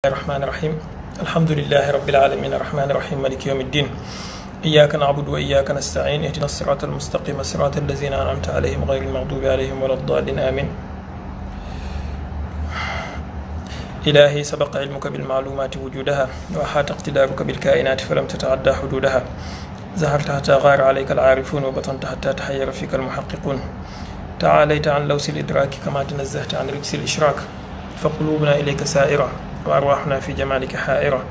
الرحمن الرحيم الحمد لله رب العالمين الرحمن الرحيم مالك يوم الدين إياك نعبد وإياك نستعين اهدنا الصراط المستقيم صراط الذين أنعمت عليهم غير المغضوب عليهم ولا الضالين آمين إلهي سبق علمك بالمعلومات وجودها وأحاط اقتدارك بالكائنات فلم تتعدى حدودها ظهرت حتى غار عليك العارفون وبطنت حتى تحير فيك المحققون تعاليت عن لوس الإدراك كما تنزهت عن رجس الإشراك فقلوبنا إليك سائرة وأرواحنا في جمالك حائرة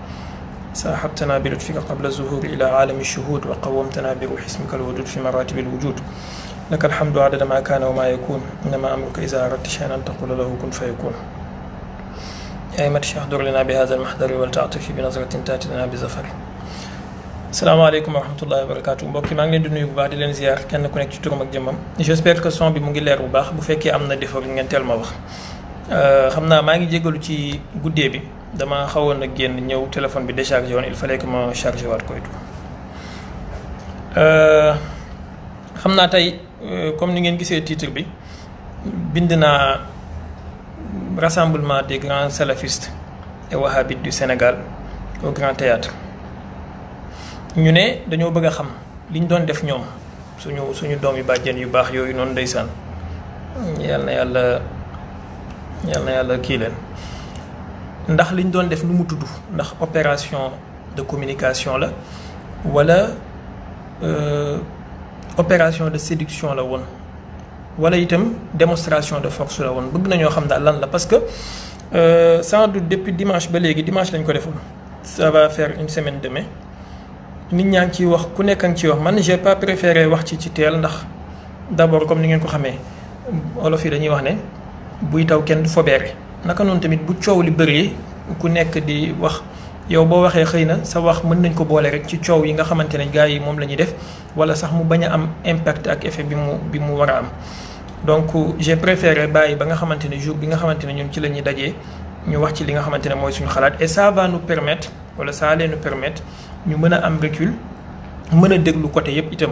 ساحبتنا بلطفك قبل الظهور إلى عالم الشهود وقومتنا بروح اسمك الودود في مراتب الوجود لك الحمد عدد ما كان وما يكون إنما أمرك إذا أردت شيئا أن تقول له كن فيكون يا أيمة احضر لنا بهذا المحضر ولتعطف بنظرة تأتي لنا بزفر salaamaaleykum wa rahmatullahi wa barakaatu mbokk yi maa ngi leen di nuyu bu baax di leen ziar kenn ku nekk ci turam ak jëmmam j'espère que son bi mu ngi leer bu baax bu fekkee am na défaut ngeen teel ma wax xam naa maa ngi jégalu ci guddee bi dama xawoon a génn ñëw téléphone bi déchargé woon il fallait que ma chargé waat koy xam naa tey comme ni ngeen gisee titre bi bind naa rassemblement des grands salafistes et wahhabites du Sénégal au Grand Théâtre ñu ne dañoo bëgg a xam liñ doon def ñoom suñu doom yu bàjjen yu baax yooyu noonu ndeysaan yal na yàlla kii leen ndax liñ doon def nu mu tudd ndax opération de communication la wala opération de séduction la woon wala itam démonstration de force la woon bëgg nañoo xam daal lan la parce que sans doute depuis dimanche ba léegi dimanche lañ ko defoon ça va faire une semaine demain nit ñaa ngi ciy wax ku nekk a ngi ciy wax man j'ai pas préféré wax ci teel ndax d'abord comme ni ngeen ko xamee olof yi dañuy wax ne buy taw kenn du fobeere naka noonu tamit bu coow li bëree ku nekk di wax yow boo waxee xëy na sa wax mën nañ ko boole rek ci coow yi nga xamante ne gars yi moom la ñuy def wala sax mu bañ a am impact ak effet bi mu war a am donc j'ai préféré bàyyi ba nga xamante ne jour bi nga xamante ne ñun ci la ñuy dajee ñu wax ci li nga xamante ne mooy suñu xalaat et ça va nous permettre wala ça allait nous permettre ñu mën a am recul mën a déglu côté yëpp itam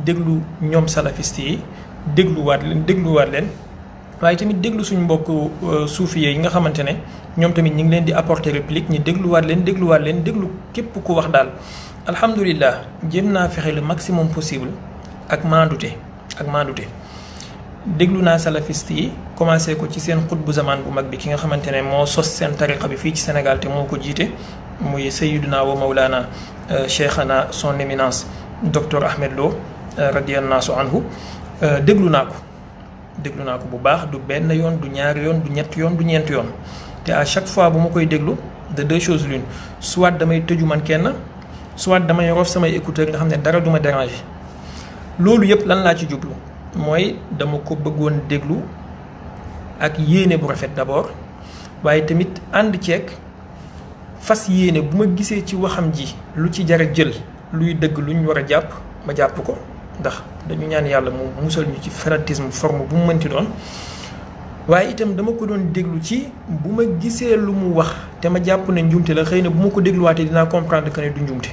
déglu ñoom salafiste yi dégluwaat leen waaye tamit déglu suñu mbokk suufiyee yi nga xamante ne ñoom tamit ñu ngi leen di apporter réplique ñu déglu képp ku wax daal alhamdulilah jéem naa fexe le maximum possible ak maandute déglu naa salafiste yi commencé ko ci seen xutbu zaman bu mag bi ki nga xamante ne moo sos seen tariqa bi fii ci Sénégal te moo ko jiite muy Sayyiduna wa Mawlana Cheikhana son éminence docteur Ahmed Lo radiyallahu anhu déglu naa ko bu baax du benn yoon du ñaari yoon du ñetti yoon du ñeenti yoon te à chaque fois bu ma koy déglu de deux choses l'une soit damay tëju man kenn soit damay rof samay écouteur nga xam ne dara du ma déranger loolu yëpp lan laa ci jublu mooy dama ko bëggoon déglu ak yéene bu rafet d'abord waaye tamit ànd ceeg fas yéene bu ma gisee ci waxam ji lu ci jar a jël luy dëgg lu ñu war a jàpp ma jàpp ko ndax dañu ñaan yàlla mu musal ñu ci fanatisme forme bu mu mënti doon waaye itam dama ko doon déglu ci bu ma gisee lu mu wax te ma jàpp ne njumte la xëy na bu ma ko dégluwaatee dinaa comprendre que ne du njumte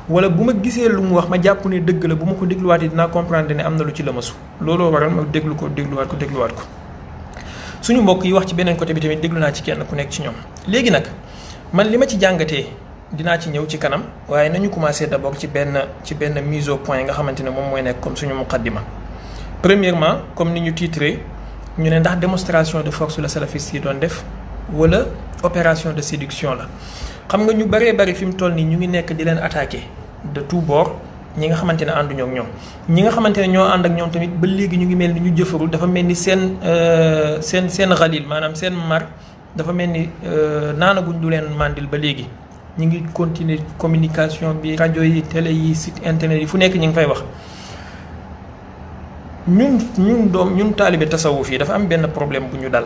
wala bu ma gisee lu mu wax ma jàpp ne dëgg la bu ma ko dégluwaatee dinaa comprendre ne am na lu ci lëmasu looloo waral ma déglu ko dégluwaat ko suñu mbokk yi wax ci beneen côté bi tamit déglu naa ci kenn ku nekk ci ñoom léegi nag man li ma ci jàngatee dinaa ci ñëw ci kanam waaye nañu commencer d'abord ci benn mise au point nga xamante ne moom mooy nekk comme suñu muqaddima premièrement comme ni ñu titré ñu ne ndax démonstration de force la salafiste yi doon def wala opération de séduction la xam nga ñu bari fi mu toll nii ñu ngi nekk di leen attaquer de tous bords ñi nga xamante ne ànduñoo ak ñoom ñi nga xamante ne ñoo ànd ak ñoom tamit ba léegi ñu ngi mel ni ñu jëfarul dafa mel ni seen xalil maanaam seen mar dafa mel ni naanaguñ du leen mandil ba léegi ñu ngi continuer communication bi rajo yi télé yi site internet yi fu nekk ñu ngi fay wax ñun taalibe tasawuf yi dafa am benn problème bu ñu dal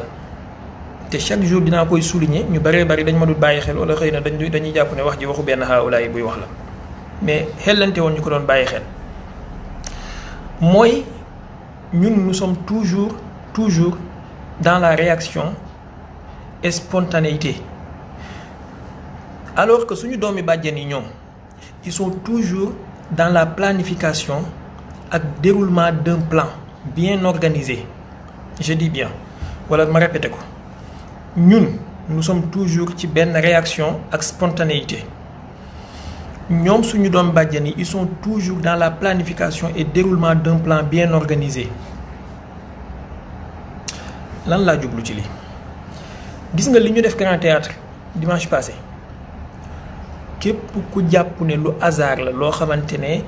te chaque jour dinaa koy souligner ñu bari dañ ma dul bàyyi xel wala xëy na dañuy jàpp ne wax ji waxu benn haawulaay buy wax la mais xellante woon ñu ko doon bàyyi xel mooy ñun nous sommes toujours dans la réaction et spontanéité alors que suñu doomi bàjjen yi ñoom ils sont toujours dans la planification ak déroulement d'un plan bien organisé je dis bien wala ma répété ko ñun nous sommes toujours ci benn réaction ak spontanéité ñoom suñu doom bàjjan yi ils sont toujours dans la planification et déroulement d'un plan bien organisé lan laa jublu ci lii gis nga li ñu def Grand Théâtre dimanche passé képp ku jàpp ne lu hasard la loo xamante ne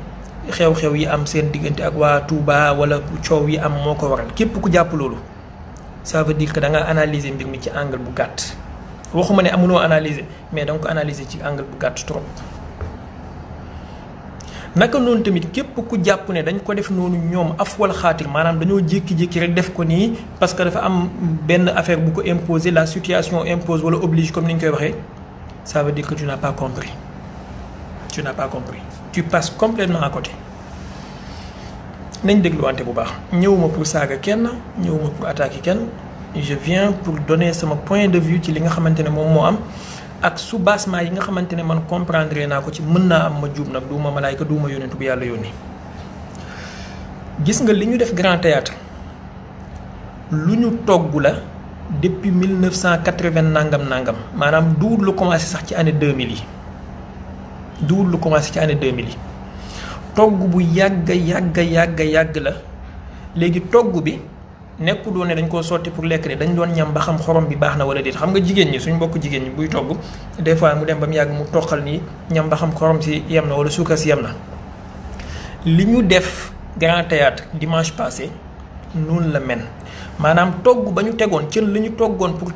xew-xew yi am seen diggante ak waa Touba wala coow yi am moo ko waral képp ku jàpp loolu ça veut dire que da nga analyser mbir mi ci angle bu gàtt waxuma ne amunoo analyser mais da nga ko analyser ci angle bu gàtt trop naka noonu tamit képp ku jàpp ne dañ ko def noonu ñoom af wal xaatir maanaam dañoo jékki-jékki rek def ko nii parce que dafa am benn affaire bu ko imposer la situation impose wala oblige comme ni ñu koy waxee ça veut dire que tu n'as pas compris tu passes complètement à côté nañ dégluwante bu baax ñëwuma pour saaga kenn ñëwuma pour attaquer kenn je viens pour donner sama point de vue ci li nga xamante ne moom moo am ak soubassement yi nga xamante ne man comprendre naa ko ci mën naa am ma juub nag duuma malaayka duuma yónentu bu yàlla yónni gis nga li ñu def Grand Théâtre lu ñu togg la depuis 1980 nangam maanaam duwul lu commencé sax ci année 2000 yi duwul lu commencé ci année 2000 yi togg bu yàgg la léegi togg bi nekku doon ne dañ koo sotti pour lekk de dañ doon ñam ba xam xorom bi baax na wala déet xam nga jigéen ñi suñ mbokk jigéen ñi buy togg des fois mu dem ba mu yàgg mu toqal nii ñam ba xam xorom si yem na wala suukar si yem na li ñu def Grand Théâtre dimanche passé noonu la men maanaam togg ba ñu tegoon cën la ñu toggoon pour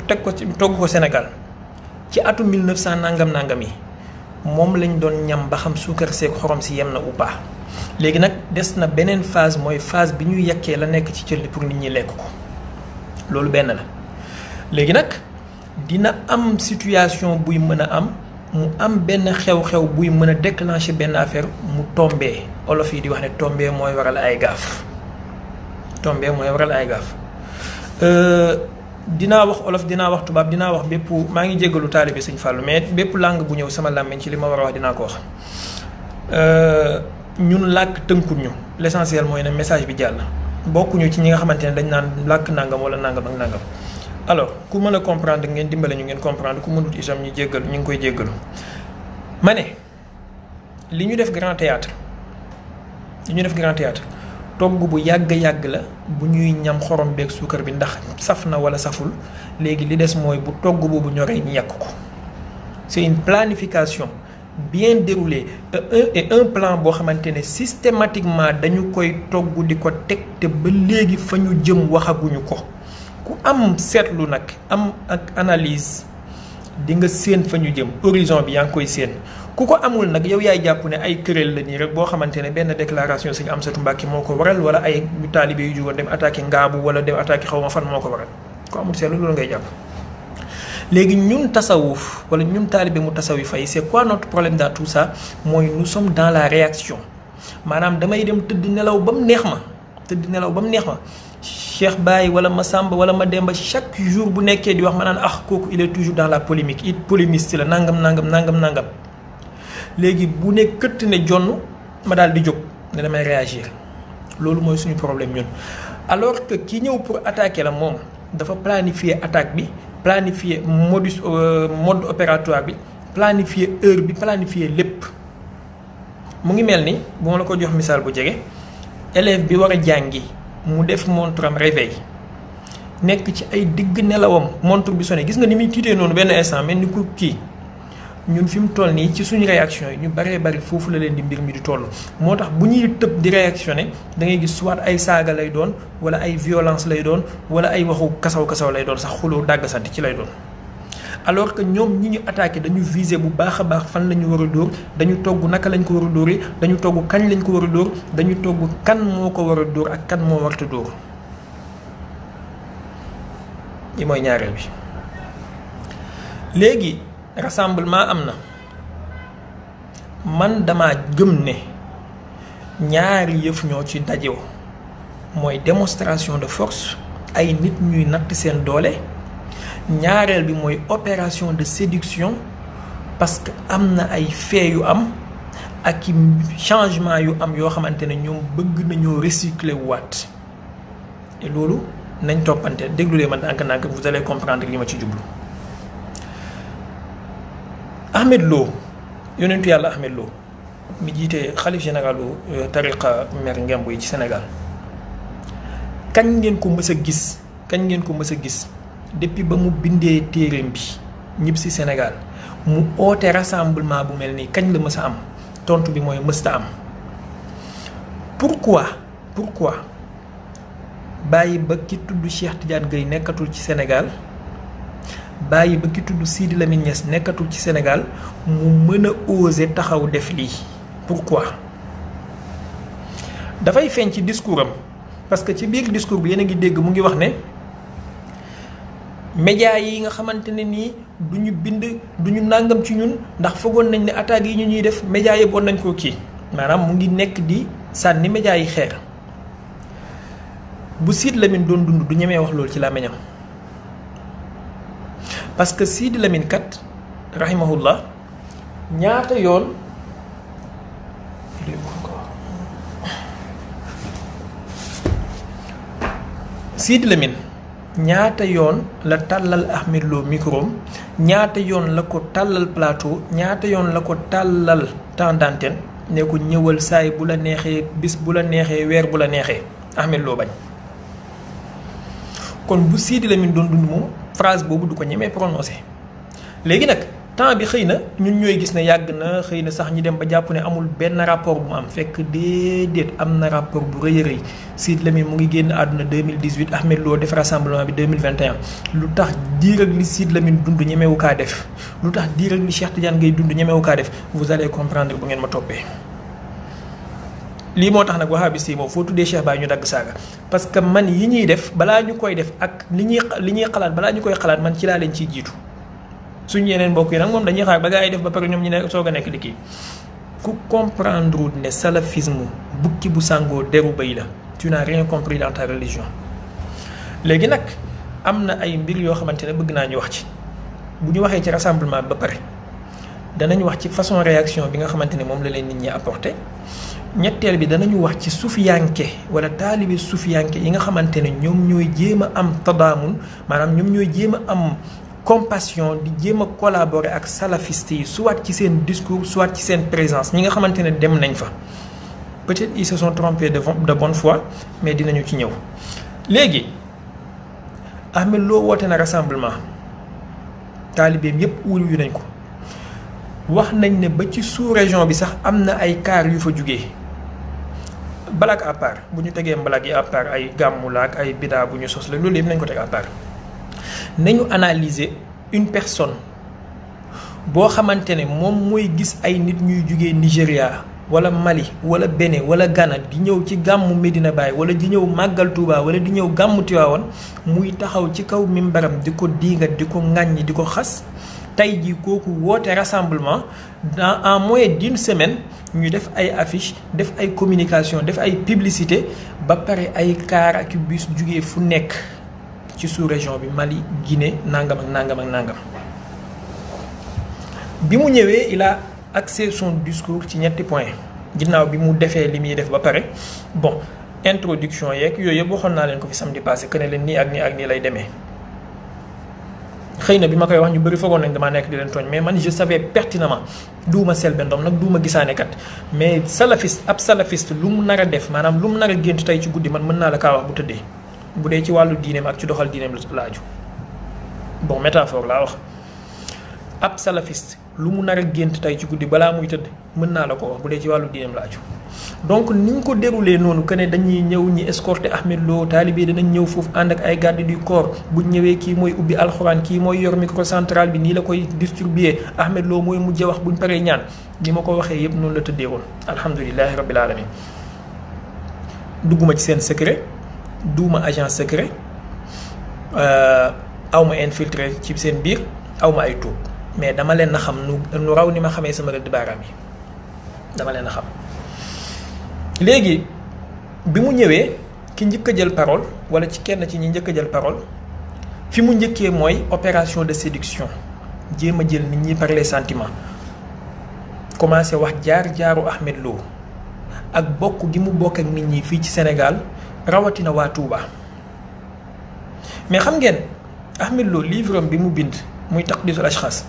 teg ko ci togg ko Sénégal ci atum 1900 nangam yi moom lañ doon ñam ba xam suukar seeg xorom si yem na ou pas léegi nag des na beneen phase mooy phase bi ñuy yekkee la nekk ci cël li pour nit ñi lekk ko loolu benn la léegi nag dina am situation buy mën a am mu am benn xew-xew buy mën a déclencher benn affaire mu tombé olof yi di wax ne tombé mooy waral ay gaaf dinaa wax olof dinaa wax tubaab dinaa wax bépp maa ngi jéggalu taalibe Sëñ Fallou mais bépp langue bu ñëw sama làmmiñ ci li ma war a wax dinaa ko wax ñun làkk tënkut ñu l'essentiel mooy ne message bi jàll bokkuñu ci ñi nga xamante ne dañ naan làkk nangam wala nangam ak nangam alors ku mën a comprendre ngeen dimbale ñu ngeen comprendre ku mënut itam ñu jéggalu ñu ngi koy jéggalu ma ne li ñu def Grand Théâtre togg bu yàgg la bu ñuy ñam xorom beeg suukar bi ndax saf na wala saful léegi li des mooy bu togg boobu ñoree ñu yàq ko c'est une planification bien déroulée et un plan boo xamante ne systématiquement dañu koy togg di ko teg te ba léegi fa ñu jëm waxaguñu ko ku am seetlu nag am ak analyse di nga séen fa ñu jëm horizon bi yaa ngi koy séen ku ko amul nag yow yaay jàpp ne ay këréel la nii rek boo xamante ne benn déclaration Sëñ Amsatu Mbàkke moo ko waral wala ay taalibe yu jugoon dem attaqué ngaabu wala dem attaqué xaw ma fan moo ko waral ku amul seetlu loolu ngay jàpp léegi ñun tasawuf wala ñun taalibe mu tasawi fay c'est quoi notre problème dans tout ça mooy nous sommes dans la réaction maanaam damay dem tëdd nelaw ba mu neex ma Cheikh Baye wala Massamba wala Mademba chaque jour bu nekkee di wax ma naan kooku il est toujours dans la polémique it polémiste la nangam léegi bu ne këtt ne jonn ma daal di jóg ne damay réagir loolu mooy suñu problème ñun alors que ki ñëw pour attaquer la moom dafa planifier attaque bi planifier mode opératoire bi planifier heure bi planifier lépp mu ngi mel ni bu ma la ko jox misaal bu jege élève bi war a jàngi mu def montre am réveil nekk ci ay digg nelawam montre bi sonné gis nga ni muy tiitee noonu benn instant mel ni ku kii ñun fi mu toll nii ci suñu réaction yi ñu bari foofu la leen di mbir mi di toll moo tax bu ñuy tëb di réactionné da ngay gis soit ay saaga lay doon wala ay violence lay doon wala ay waxu kasaw lay doon sax xuloo dàgg sant ci lay doon alors que ñoom ñi ñu attaqué dañu viser bu baax a baax fan la ñu war a dóor dañu togg naka lañ ko war a dóoree dañu togg kañ lañ ko war a dóor dañu togg kan moo ko war a dóor ak kan moo warta dóor li mooy ñaareel bi léegi rassemblement am na man dama gëm ne ñaari yëf ñoo ci dajewoo mooy démonstration de force ay nit ñuy natt seen doole ñaareel bi mooy opération de séduction parce que am na ay faits yu am ak i changement yu am yoo xamante ne ñoom bëgg nañoo recycler waat et loolu nañ toppante déglulee man ndànk-ndànk vous allez comprendre li ma ci jublu. Ahmed Lo yonentu yàlla Ahmed Lo mi jiite xalif généralu tariqa mer ngemb yi ci Sénégal kañ ngeen ko mës a gis depuis ba mu bindee téereem bi ñib si Sénégal mu oote rassemblement bu mel nii kañ la mës a am tontu bi mooy mësta am. pourquoi bàyyi ba ki tudd Cheikh Tidiane Gueye nekkatul ci Sénégal bàyyi ba ki tudd Sidi Lamine Niass nekkatul ci Sénégal mu mën a oser taxaw def lii pourquoi. dafay feeñ ci discours am parce que ci biir discours bi yéen a ngi dégg mu ngi wax ne médias yi nga xamante ne nii du ñu bind du ñu nàngam ci ñun ndax foogoon nañ ne attaques yi ñu ñuy def médias yëpp woon nañ koo kii maanaam mu ngi nekk di sànni médias yi xeer. bu Sidi Lamine doon dund du ñemee wax loolu ci làmmiñam parce que Sidi Lamine kat rahimahullah ñaata yoon Sidi Lamine ñaata yoon la tàllal Ahmed Lo micro ñaata yoon la ko tàllal plateau ñaata yoon la ko tàllal temps d'antenne ne ko ñëwal saay bu la neexee bis bu la neexee weer bu la neexee Ahmed Lo bañ. kon bu Sidi Lamine doon dund moom phrase boobu du ko ñemee prononcé léegi nag temps bi xëy na ñun ñooy gis ne yàgg na xëy na sax ñi dem ba jàpp ne amul benn rapport bu mu am fekk déedéet am na rapport bu rëy a rëy Sidi Lamine mu ngi génn àdduna 2018 Ahmed Lo def rassemblement bi 2021 lu tax diir ak li Sidi Lamine dund ñemewu kaa def lu tax diir ak li Cheikh Tidiane Gueye dund ñemewu kaa def vous allez comprendre bu ngeen ma toppee. lii moo tax nag wahabis yi moom foo tuddee Cheikh Baye ñu dagg saaga parce que man yi ñuy def balaa ñu koy def ak li ñuy xalaat balaa ñu koy xalaat man ci laa leen ciy jiitu suñu yeneen mbokk yi nag moom dañuy xaar ba gaa yi def ba pare ñoom ñu ne soog a nekk di kii ku comprendre ne salafisme bukki bu sàngoo deru bay la tu n'as rien compris dans ta religion. léegi nag am na ay mbir yoo xamante ne bëgg naa ñu wax ci bu ñu waxee ci rassemblement ba pare danañ wax ci façon réaction bi nga xamante ne moom la leen nit ñi apporté. ñetteel bi danañu wax ci sufiyanke wala taalibi sufiyanke yi nga xamante ne ñoom ñooy jéem a am tadaamun maanaam ñoom ñooy jéem a am compassion di jéem a collaborer ak salafiste yi soit ci seen discours soit ci seen présence ñi nga xamante ne dem nañ fa peut-être ils se sont trompés de bonne foi mais dinañu ci ñëw. léegi Ahmed Lo woote na rassemblement taalibeem yépp wuyu nañ ko wax nañ ne ba ci sous-région bi sax am na ay kaar yu fa jugee. blague à part bu ñu tegee blague yi à part ay gàmmu la ak ay bidaa bu ñu sos la loolu yëpp nañ ko teg à part nañu analyser une personne boo xamante ne moom mooy gis ay nit ñuy jugee Nigéria wala Mali wala Bénin wala Ghana di ñëw ci gàmmu Medina Baye wala di ñëw màggal Touba wala di ñëw gàmmu Tiwaawan muy taxaw ci kaw mimbaram di ko diingat di ko ŋàññi di ko xas tey jii kooku woote rassemblement en moins d'une semaine ñu def ay affiche def ay communication def ay publicité ba pare ay car ak bus jugee fu nekk ci sous-région bi Mali Guinée nangam ak nangam ak nangam bi mu ñëwee il a axé son discours ci ñetti point ginnaaw bi mu defee li muy def ba pare bon introduction yeeg yooyu yëpp waxoon naa leen ko fi samedi passé que ne leen nii ak nii ak nii lay demee xëy na bi ma koy wax ñu bëri foogoon nañ damaa nekk di leen tooñ mais man je savais pertinemment duuma Selbé Ndom nag duuma gisaane kat mais salafiste ab salafiste lu mu nar a def maanaam lu mu nar a gént tey ci guddi man mën naa la kaa wax bu tëddee bu dee ci wàllu diineem ak ci doxal diineem la aju bon métaphore laa wax ab salafiste lu mu nar a gént tey ci guddi balaa muy tëdd mën naa la ko wax bu dee ci wàllu diineem la aju donc ni ñu ko déroulé noonu que ne dañuy ñëw ñi escorté Ahmed Lo taalibe danañ ñëw foofu ànd ak ay garde du corps bu ñëwee kii mooy ubbi alxuraan kii mooy yor microcentral bi nii la koy distribuer Ahmed Lo mooy mujj wax buñ paree ñaan ni ma ko waxee yëpp noonu la tëddee woon alhamdulilahi rabbil alamin dugguma ci seen secret duuma agent secret awma infiltré ci seen biir awma ay tuub mais dama leen a xam nu raw ni ma xamee sama rëdd baaraam yi dama leen a xam léegi bi mu ñëwee ki njëkk a jël parole wala ci kenn ci ñi njëkk a jël parole fi mu njëkkee mooy opération de séduction jéem a jël nit ñi par les sentiments commencé wax jaar-jaaru Ahmed Lo ak bokk gi mu bokk ak nit ñi fii ci Sénégal rawatina waa Touba mais xam ngeen Ahmed Lo livre am bi mu bind muy taqdisul ashxaas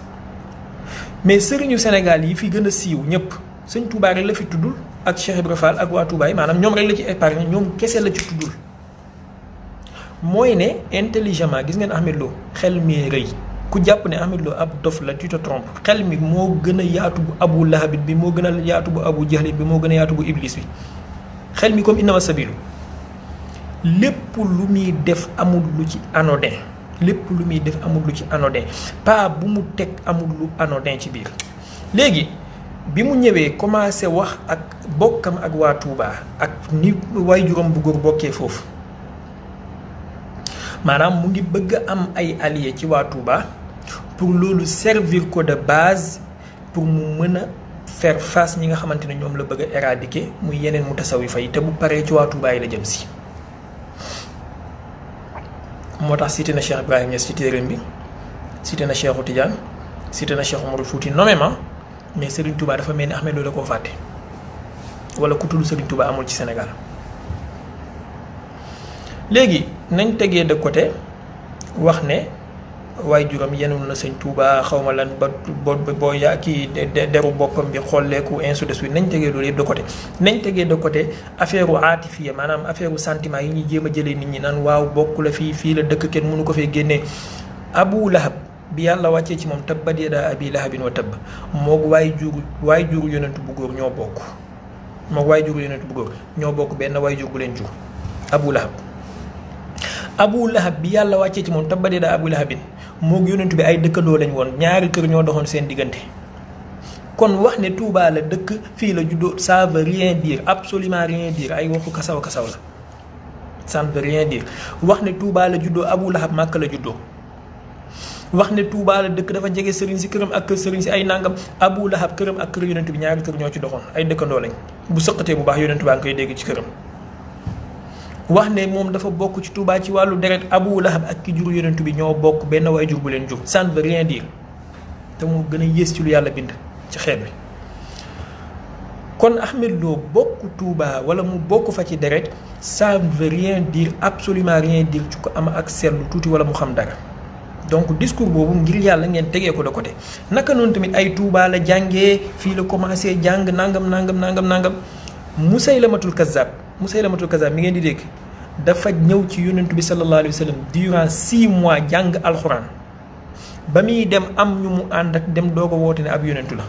mais sëriñu Sénégal yi fi gën a siiw ñëpp sëñ Touba rek la fi tuddul ak Cheikh Ibra Fall ak waa Touba yi maanaam ñoom rek la ci épargne ñoom kese la ci tuddul mooy ne intelligemment gis ngeen Ahmed Lo xel mi rëy ku jàpp ne Ahmed Lo ab dof la tu te trompes xel mi moo gën a yaatu bu Abu Lahab bi moo gën a yaatu bu Abu Jahl bi moo gën a yaatu bu Iblis bi xel mi comme innama sabilu lépp lu muy def amul lu ci anodin lépp lu muy def amul lu ci anodin pas bu mu teg amul lu anodin ci biir léegi bi mu ñëwee commencé wax ak bokkam ak waa Touba ak ni waajuram bu góor bokkee foofu maanaam mu ngi bëgg a am ay alliés ci waa Touba pour loolu servir ko de base pour mu mën a faire face ñi nga xamante ne ñoom la bëgg a éradiquer muy yeneen mutasawifa yi te bu paree ci waa Touba yi la jëm si. moo tax cité na Cheikh Ibrahim Niass ci téeréem bi cité na Cheikhu Tidiane cité na Cheikh Omarul Fouti nommément mais Serigne Touba dafa mel ni Ahmed Lo la koo fàtte wala ku tudd Serigne Touba amul ci Sénégal. léegi nañ tegee de côté wax ne waaye juróom yenul na sëñ Touba xaw ma lan ba boo yaa kii deru boppam bi xolleeku ainsi de suite nañ tegee loolu yëpp de côté nañ tegee de côté affaire u aatifiya maanaam affaire u sentiment yi ñuy jéem a jëlee nit ñi naan waaw bokk la fii la dëkk kenn mënu ko fee génnee Abu Lahab bi yàlla wàccee ci moom tabbat yadaa abi lahabin wa tabb moog waay juru yonentu bu góor ñoo bokk moog waay juru yonentu bu góor ñoo bokk benn waay jur bu leen jur Abu Lahab bi yàlla wàccee ci moom tabbat yadaa abi lahabin moog yonent bi ay dëkkandoo lañ woon ñaari kër ñoo doxoon seen diggante kon wax ne Touba la dëkk fii la juddoo ça veut rien dire absolument rien dire ay waxu kasaw la ça ne veut rien dire wax ne Touba la juddoo Abu Lahab Màkka la juddoo wax ne Touba la dëkk dafa jege sëriñ si këram ak kër sëriñ si ay nangam Abu Lahab këram ak kër yonent bi ñaari kër ñoo ci doxoon ay dëkkandoo lañ bu sëqatee bu baax yonent baa ngi koy dégg ci këram wax ne moom dafa bokk ci Touba ci wàllu deret Abu Lahab ak ki jur yonent bi ñoo bokk benn waay jur bu leen jur ça ne veut rien dire te moo gën a yées ci lu yàlla bind ci xeet bi kon Ahmed Lo bokk Touba wala mu bokk fa ci deret ça ne veut rien dire absolument rien dire ci ko am ak seetlu tuuti wala mu xam dara donc discours boobu ngir yàlla ngeen tegee ko de côté naka noonu tamit ay Touba la jàngee fii la commencé jàng nangam Musaylamatul Kazzab mi ngeen di dégg dafa ñëw ci yonent bi sallallahu alayhi wa sallam durant 6 mois jàng alxuraan ba muy dem am ñu mu ànd ak dem doog a woote ne ab yonentu la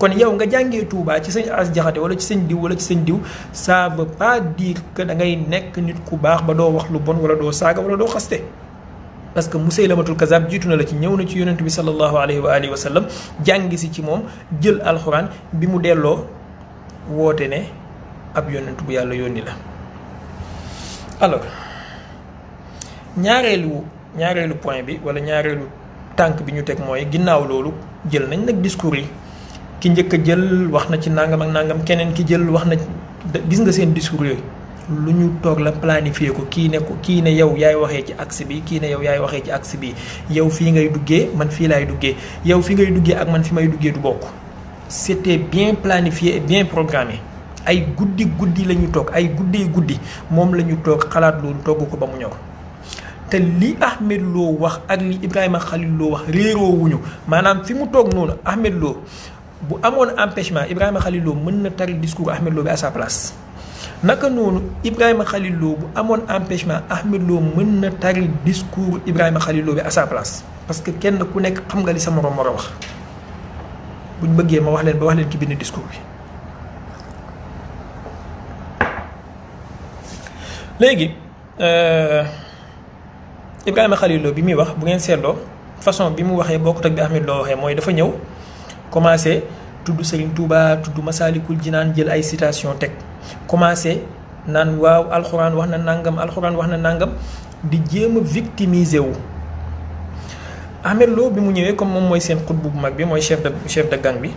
kon yow nga jàngee Touba ci sëñ As Jaxate wala ci sëñ diw ça veut pas dire que da ngay nekk nit ku baax ba doo wax lu bon wala doo saaga wala doo xaste parce que Musaylamatul Kazzab jiitu na la ci ñëw na ci yonent bi sallallahu alayhi wa sallam jàngi si ci moom jël alxuraan bi mu delloo woote ne ab yonent bu yàlla yónni la alors ñaareelu point bi wala ñaareelu tànk bi ñu teg mooy ginnaaw loolu jël nañ nag discours yi ki njëkk a jël wax na ci nangam ak nangam keneen ki jël wax na gis nga seen discours yooyu lu ñu toog la planifier ko kii ne yow yaay waxee ci axe bi kii ne yow yaay waxee ci axe bi yow fii ngay duggee man fii laay duggee yow fi ngay duggee ak man fi may duggee du bokk c'était bien planifié et bien programmé ay guddi la ñu toog ay guddi moom la ñu toog xalaat loolu togg ko ba mu ñor te li Ahmed Lo wax ak li Ibrahima Khalil Lo wax réeroo wuñu maanaam fi mu toog noonu Ahmed Lo bu amoon empêchement Ibrahima Khalil Lo mën na tari discours Ahmed Lo bi à sa place naka noonu Ibrahima Khalil Lo bu amoon empêchement Ahmed Lo mën na tari discours Ibrahima Khalil Lo bi à sa place parce que kenn ku nekk xam nga li sa morom war a wax buñ bëggee ma wax leen ki bind discours bi. léegi Ibrahima Khalil Lo bi muy wax bu ngeen seetloo façon bi mu waxee bokkut ak bi Ahmed Lo waxee mooy dafa ñëw commencé tudd Serigne Touba tudd Masalikul Jinaan jël ay citation teg commencé naan waaw alxuraan wax na nangam di jéem a victimiser wu. Ahmed Lo bi mu ñëwee comme moom mooy seen xutbu bu mag bi mooy chef de gang bi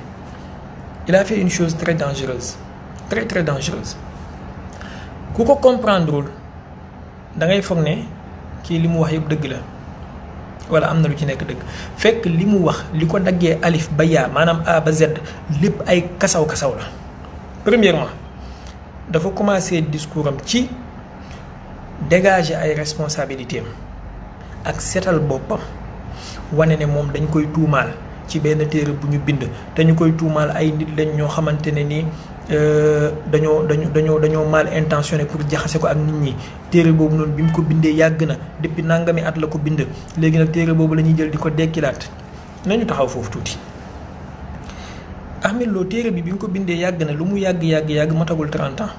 il a fait une chose très dangereuse très dangereuse. ku ko comprendrewul da ngay foog ne kii li mu wax yëpp dëgg la wala am na lu ci nekk dëgg fekk li mu wax li ko daggee alif ba yaa maanaam A ba Z lépp ay kasaw la. premièrement dafa commencé discours am ci dégager ay responsabilités am ak setal boppam wane ne moom dañ koy tuumaal ci benn téere bu ñu bind te ñu koy tuumaal ay nit lañ ñoo xamante ne ni dañoo mal intentionné pour jaxase ko ak nit ñi. téere boobu noonu bi mu ko bindee yàgg na depuis nangami at la ko bind léegi nag téere boobu la ñuy jël di ko dekkilaat nañu taxaw foofu tuuti. Ahmed Lo téere bi mu ko bindee yàgg na lu mu yàgg matagul 30 ans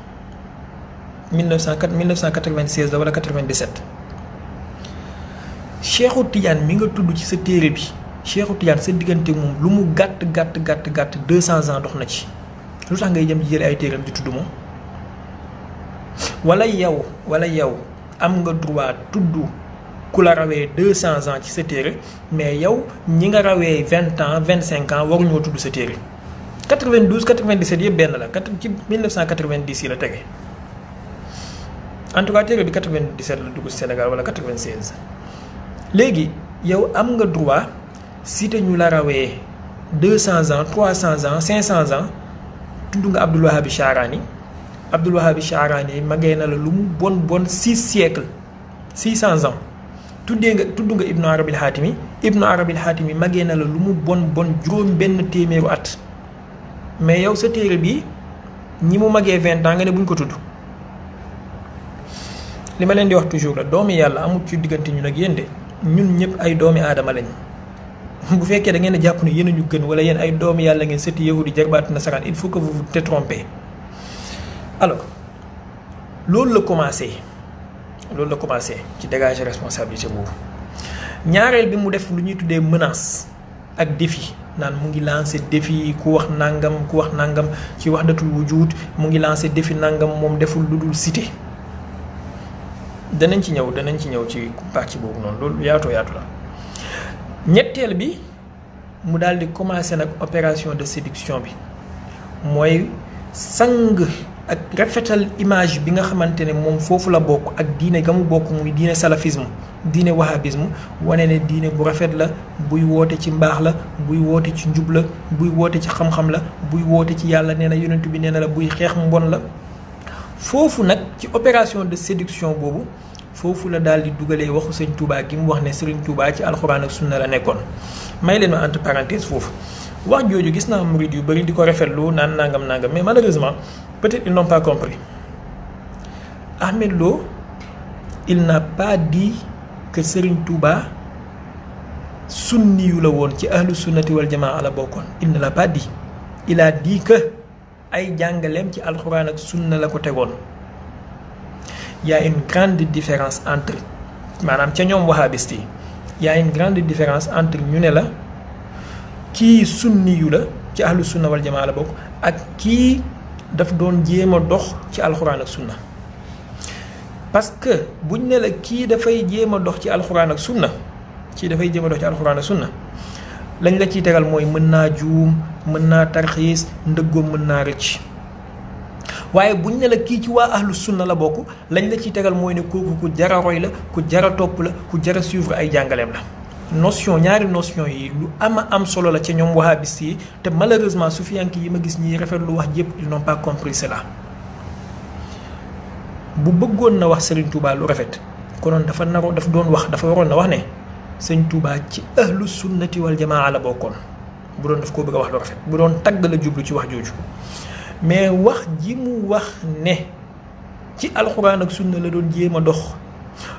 1996 la wala 97. Cheikhou Tidiane mi nga tudd ci sa téere bi Cheikhou Tidiane sa diggante moom lu mu gàtt 200 ans dox na ci lu tax ngay jëm ci jële ay téeram di tudd moom. wala yow am nga droit tudd ku la rawee 200 ans ci sa téere mais yow ñi nga rawee 20 ans 25 ans waruñoo tudd sa téere. 92 97 yëpp benn la ci 1990 yi la tege en tout cas téere bi 97 la dugg Sénégal wala 96. léegi yow am nga droit cité ñu la rawee 200 ans 300 ans 500 ans tudd nga Abdul Wahab Charani magee na la lu mu bon 6 siècles 600 ans. tudd nga Ibnu Arabil Hatimi magee na la lu mu bon juróom benn téeméeru at. mais yow sa téere bi ñi mu magee 20 ans nga ne buñ ko tudd li ma leen di wax toujours la doomi yàlla amul ci diggante ñun ak yéen de ñun ñëpp ay doomi aadama lañ bu fekkee da ngeen a jàpp ne yéen a ñu gën wala yéen ay doomi yàlla ngeen sëti yahudi jarbaatu nasaraan il faut que vous vous détrompez. alors loolu la commencé ci dégager responsabilité boobu ñaareel bi mu def lu ñuy tuddee menace ak défi. naan mu ngi lancé défi ku wax nangam ci wahdatul wujud mu ngi lancé défi nangam moom deful lu dul cité danañ ci ñëw ci partie boobu noonu loolu yaatu la ñetteel bi mu daal di commencé nag opération de séduction bi mooy sang ak rafetal image bi nga xamante ne moom foofu la bokk ak diine ga mu bokk muy diine salafisme diine wahabisme wane ne diine bu rafet la buy woote ci mbaax la buy woote ci njub la buy woote ci xam-xam la buy woote ci yàlla nee na yonent bi nee na la buy xeex mbon la. foofu nag ci opération de séduction boobu foofu la daal di dugalee waxu sëñ Touba gi mu wax ne Serigne Touba ci alxuraan ak sunna la nekkoon. may leen ma entre parenthèse foofu wax jooju gis naa murid yu bëri di ko rafetlu naan nangam mais malheureusement peut-être ils n'ont pas compris. Ahmed Lo il n'a pas dit que Serigne Touba sunni yu la woon ci ahlu sunnati wal jamaa la bokkoon il ne l'a pas dit. Il a dit que ay jàngaleem ci alxuraan ak sunna la ko tegoon. Y a une grande différence entre maanaam ca ñoom wahabiste yi y a une grande différence entre ñu ne la kii sunni yu la ci ahlu sunna wal jamaa la bokk ak kii daf doon jéem a dox ci alxuraan ak sunna. parce que buñ ne la kii dafay jéem a dox ci alxuraan ak sunna lañ la ciy tegal mooy mën naa juum mën naa tarxiis ndëggoom mën naa rëcc waaye buñ ne la kii ci waa ahlu sunna la bokk lañ la ciy tegal mooy ne kooku ku jara roy la ku jara topp la ku jara suivre ay jàngaleem la. ñaari notion yi lu am solo la ca ñoom wahabiste yi te malheureusement sufiyanke yi ma gis ñi rafetlu wax yëpp ils n'ont pas compris cela. bu bëggoon na wax Serigne Touba lu rafet konoon dafa waroon na wax ne Serigne Touba ci ahlu sunnati wal jamaa la bokkoon bu doon daf koo bëgg a wax lu rafet bu doon tagg la jublu ci wax jooju mais wax ji mu wax ne ci alxuraan ak sunna la doon jéem a dox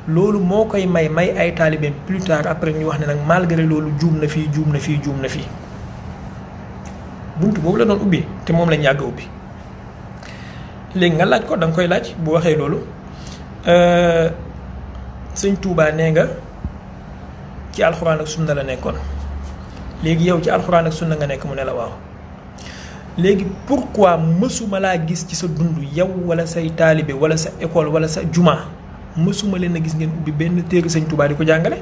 loolu moo koy may ay taalibeem plus tard après ñu wax ne nag malgré loolu juum na fii buntu boobu la doon ubbi te moom lañ yàgg a ubbi. léegi nga laaj ko da nga koy laaj bu waxee loolu sëñ Touba nee nga ci alxuraan ak sunna la nekkoon léegi yow ci alxuraan ak sunna nga nekk mu ne la waaw léegi pourquoi mësuma laa gis ci sa dund yow wala say taalibe wala sa école wala sa juma mësuma leen a gis ngeen ubbi benn téere sëñ Touba di ko jàngale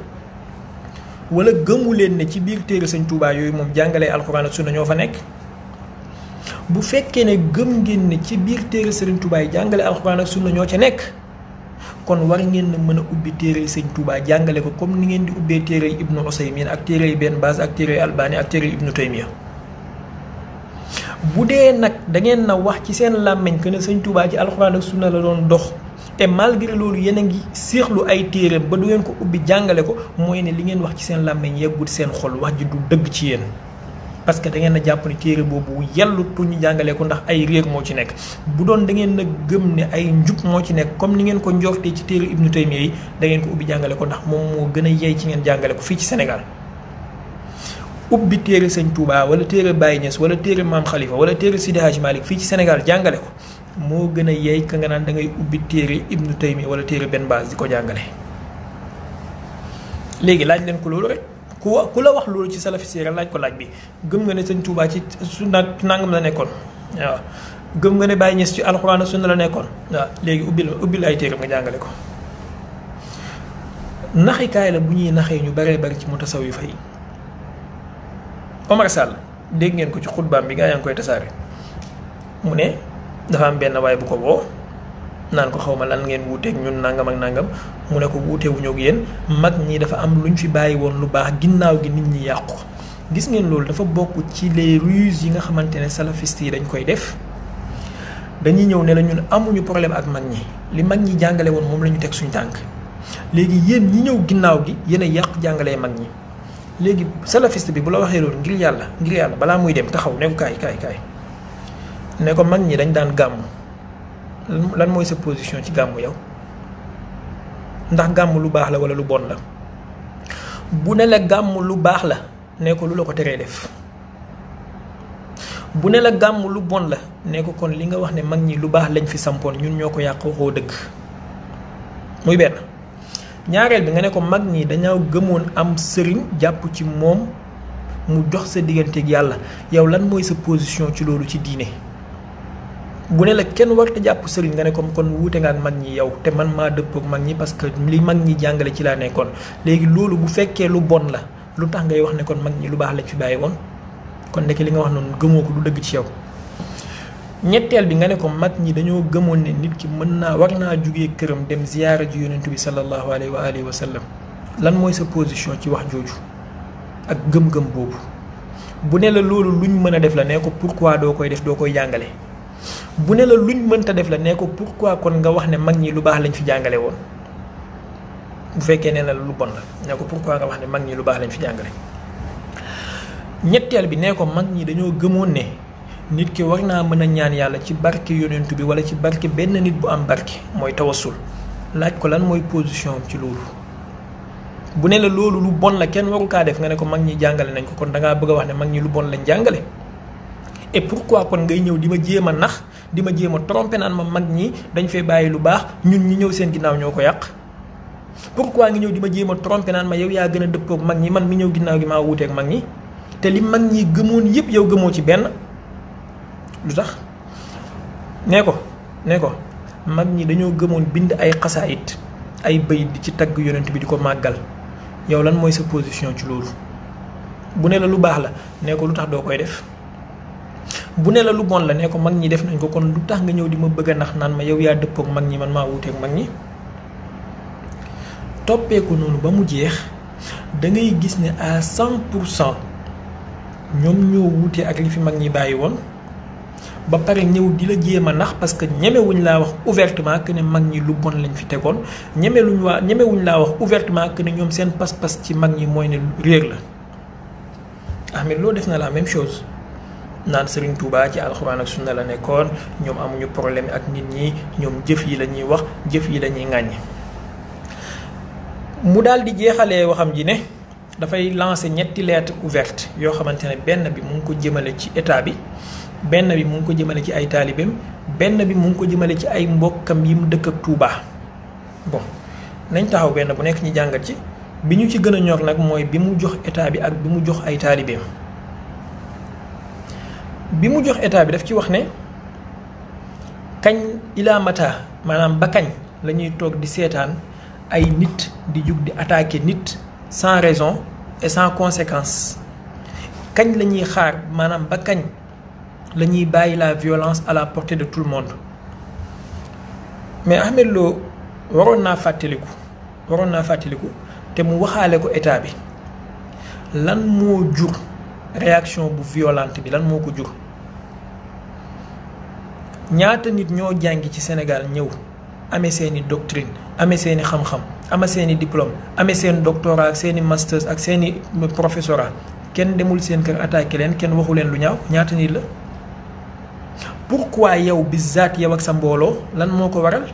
wala gëmu leen ne ci biir téere sëñ Touba yooyu moom jàngalee alxuraan ak sunna ñoo fa nekk. bu fekkee ne gëm ngeen ne ci biir téere Serigne Touba yi jàngale alxuraan ak sunna ñoo ca nekk kon war ngeen na mën a ubbi téere Serigne Touba jàngale ko comme ni ngeen di ubbee téere yi Ibnu Usaymin ak téere yi Ben Baz ak téere yi Albani ak téere yi Ibnu Taymiya. bu dee nag da ngeen na wax ci seen làmmeñ que ne Serigne Touba ci alxuraan ak sunna la doon dox te malgré loolu yéen a ngi séexlu ay téereem ba du ngeen ko ubbi jàngale ko mooy ne li ngeen wax ci seen làmmeñ yeggul seen xol wax ji du dëgg ci yéen. parce que da ngeen a jàpp ne téere boobu yellut pour ñu jàngale ko ndax ay réer moo ci nekk bu doon da ngeen a gëm ne ay njub moo ci nekk comme ni ngeen ko njortee ci téere Ibnu Taymiya yi da ngeen ko ubbi jàngale ko ndax moom moo gën a yey ci ngeen jàngale ko fii ci Sénégal. ubbi téere Sëñ Touba wala téere Baye Niass wala téere Maam Khalifa wala téere Sidi Hadj Malick fii ci Sénégal jàngale ko moo gën a yey ka nga naan da ngay ubbi téere Ibnu Taymiya wala téere Ben Baaz di ko jàngale. léegi laaj leen ko loolu rek. ku la wax loolu ci salafiste yi laaj ko laaj bi gëm nga ne Sëñ Tuubaa ci sunna nangam la nekkoon waaw gëm nga ne Baye Niass ci alxuraan sunna la nekkoon waaw léegi ubbil ay téeram nga jàngale ko. naxikaay la bu ñuy naxee ñu baree bari ci mutasawifa yi. Omar Sall dégg ngeen ko ci xutbaam bi gaa yaa ngi koy tasaare mu ne dafa am benn waay bu ko woo naan ko xaw ma lan ngeen wuuteeg ñun nangam ak nangam mu ne ko wuutewuñu ak yéen mag ñi dafa am luñ fi bàyyi woon lu baax ginnaaw gi nit ñi yàqu. gis ngeen loolu dafa bokk ci les ruses yi nga xamante ne salafistes yi dañ koy def dañuy ñëw ne la ñun amuñu problème ak mag ñi li mag ñi jàngale woon moom la ñu teg suñu tànk léegi yéen ñi ñëw ginnaaw gi yéen a yàq jàngalee mag ñi. léegi salafiste bi bu la waxee loolu ngir yàlla balaa muy dem taxaw ne ko kaay ne ko mag ñi dañ daan gàmm lan mooy sa position ci gàmm yow ndax gàmm lu baax la wala lu bon la bu ne la gàmm lu baax la ne ko lu la ko teree def bu ne la gàmm lu bon la ne ko kon li nga wax ne mag ñi lu baax lañ fi sampoon ñun ñoo ko yàq waxoo dëgg muy benn. ñaareel bi nga ne ko mag ñi dañoo gëmoon am sëriñ jàpp ci moom mu jox sa digganteeg yàlla yow lan mooy sa position ci loolu ci diine bu ne la kenn warta jàpp sëriñ nga ne ko kon wuute nga ak mag ñi yow te man maa dëppook mag ñi parce que li mag ñi jàngale ci laa nekkoon léegi loolu bu fekkee lu bon la lu tax ngay wax ne kon mag ñi lu baax lañ fi bàyyi woon kon ndeke li nga wax noonu gëmoo ko du dëgg ci yow. ñetteel bi nga ne ko mag ñi dañoo gëmoon ne nit ki war naa jugee këram dem ziyaara ji yonent bi sallallahu alayhi wa sallam lan mooy sa position ci wax jooju ak gëm-gëm boobu bu ne la loolu luñ mën a def la nee ko pourquoi doo koy def doo koy jàngale bu ne la luñ mënta def la nee ko pourquoi kon nga wax ne mag ñi lu baax lañ fi jàngale woon bu fekkee nee na lu bon la nee ko pourquoi nga wax ne mag ñi lu baax lañ fi jàngale. ñetteel bi nee ko mag ñi dañoo gëmoon ne nit ki war naa mën a ñaan yàlla ci barke yonent bi wala ci barke benn nit bu am barke mooy tawassul laaj ko lan mooy position am ci loolu bu ne la loolu lu bon la kenn waru kaa def nga ne ko mag ñi jàngale nañ ko kon dangaa bëgg a wax ne mag ñi lu bon lañ jàngale. et pourquoi kon ngay ñëw di ma jéem a nax di ma jéem a tromper naan ma mag ñi dañ fay bàyyi lu baax ñun ñi ñëw seen ginnaaw ñoo ko yàq pourquoi nga ñëw di ma jéem a tromper naan ma yow yaa gën a dëppook mag ñi man mi ñëw ginnaaw gi maa wuuteek mag ñi te li mag ñi gëmoon yëpp yow gëmoo ci benn. lu tax nee ko mag ñi dañoo gëmoon bind ay xasaayit ay bayit di ci tagg yonent bi di ko màggal yow lan mooy sa position ci loolu bu ne la lu baax la nee ko lu tax doo koy def bu ne la lu bon la nee ko mag ñi def nañ ko kon lu tax nga ñëw di ma bëgg a nax naan ma yow yaa dëppook mag ñi man maa wuuteek mag ñi. toppee ko noonu ba mu jeex da ngay gis ne à 100% ñoom ñoo wuute ak li fi mag ñi bàyyi woon. ba pare ñëw di la jéem a nax parce que ñemewuñ laa wax ouvertement que ne mag ñi lu bon lañ fi tegoon ñemewuñ laa wax ouvertement que ne ñoom seen pas-pas ci mag ñi mooy ne réer la. Ahmed Lo def na la même chose naan Serigne Touba ci alxuraan ak sunna la nekkoon ñoom amuñu problème ak nit ñi ñoom jëf yi la ñuy wax jëf yi la ñuy ŋàññi. mu daal di jeexalee waxam ji ne dafay lancer ñetti lettre ouverte yoo xamante ne benn bi mu ngi ko jëmale ci état bi. benn bi mu ngi ko jëmale ci ay taalibeem benn bi mu ngi ko jëmale ci ay mbokkam yi mu dëkk ak Touba bon nañ taxaw benn bu nekk ñi jàngat ci bi ñu ci gën a ñor nag mooy bi mu jox état bi ak bi mu jox ay taalibeem bi mu jox état bi daf ci wax ne kañ ilaa mata maanaam ba kañ la ñuy toog di seetaan ay nit di jug di attaquer nit sans raison et sans conséquence kañ la ñuy xaar maanaam ba kañ la ñuy bàyyi la violence à la portée de tout le monde mais Ahmed Lo waroon naa fàttaliku te mu waxaale ko état bi lan moo jur réaction bu violente bi lan moo ko jur ñaata nit ñoo jàngi ci Sénégal ñëw amee seeni doctrine amee seeni xam-xam amee seeni diplôme amee seen doctorat ak seeni masters ak seeni professorat kenn demul seen kër attaqué leen kenn waxu leen lu ñaaw ñaata nit la. pourquoi yow bizaat yow ak sa mbooloo lan moo ko waral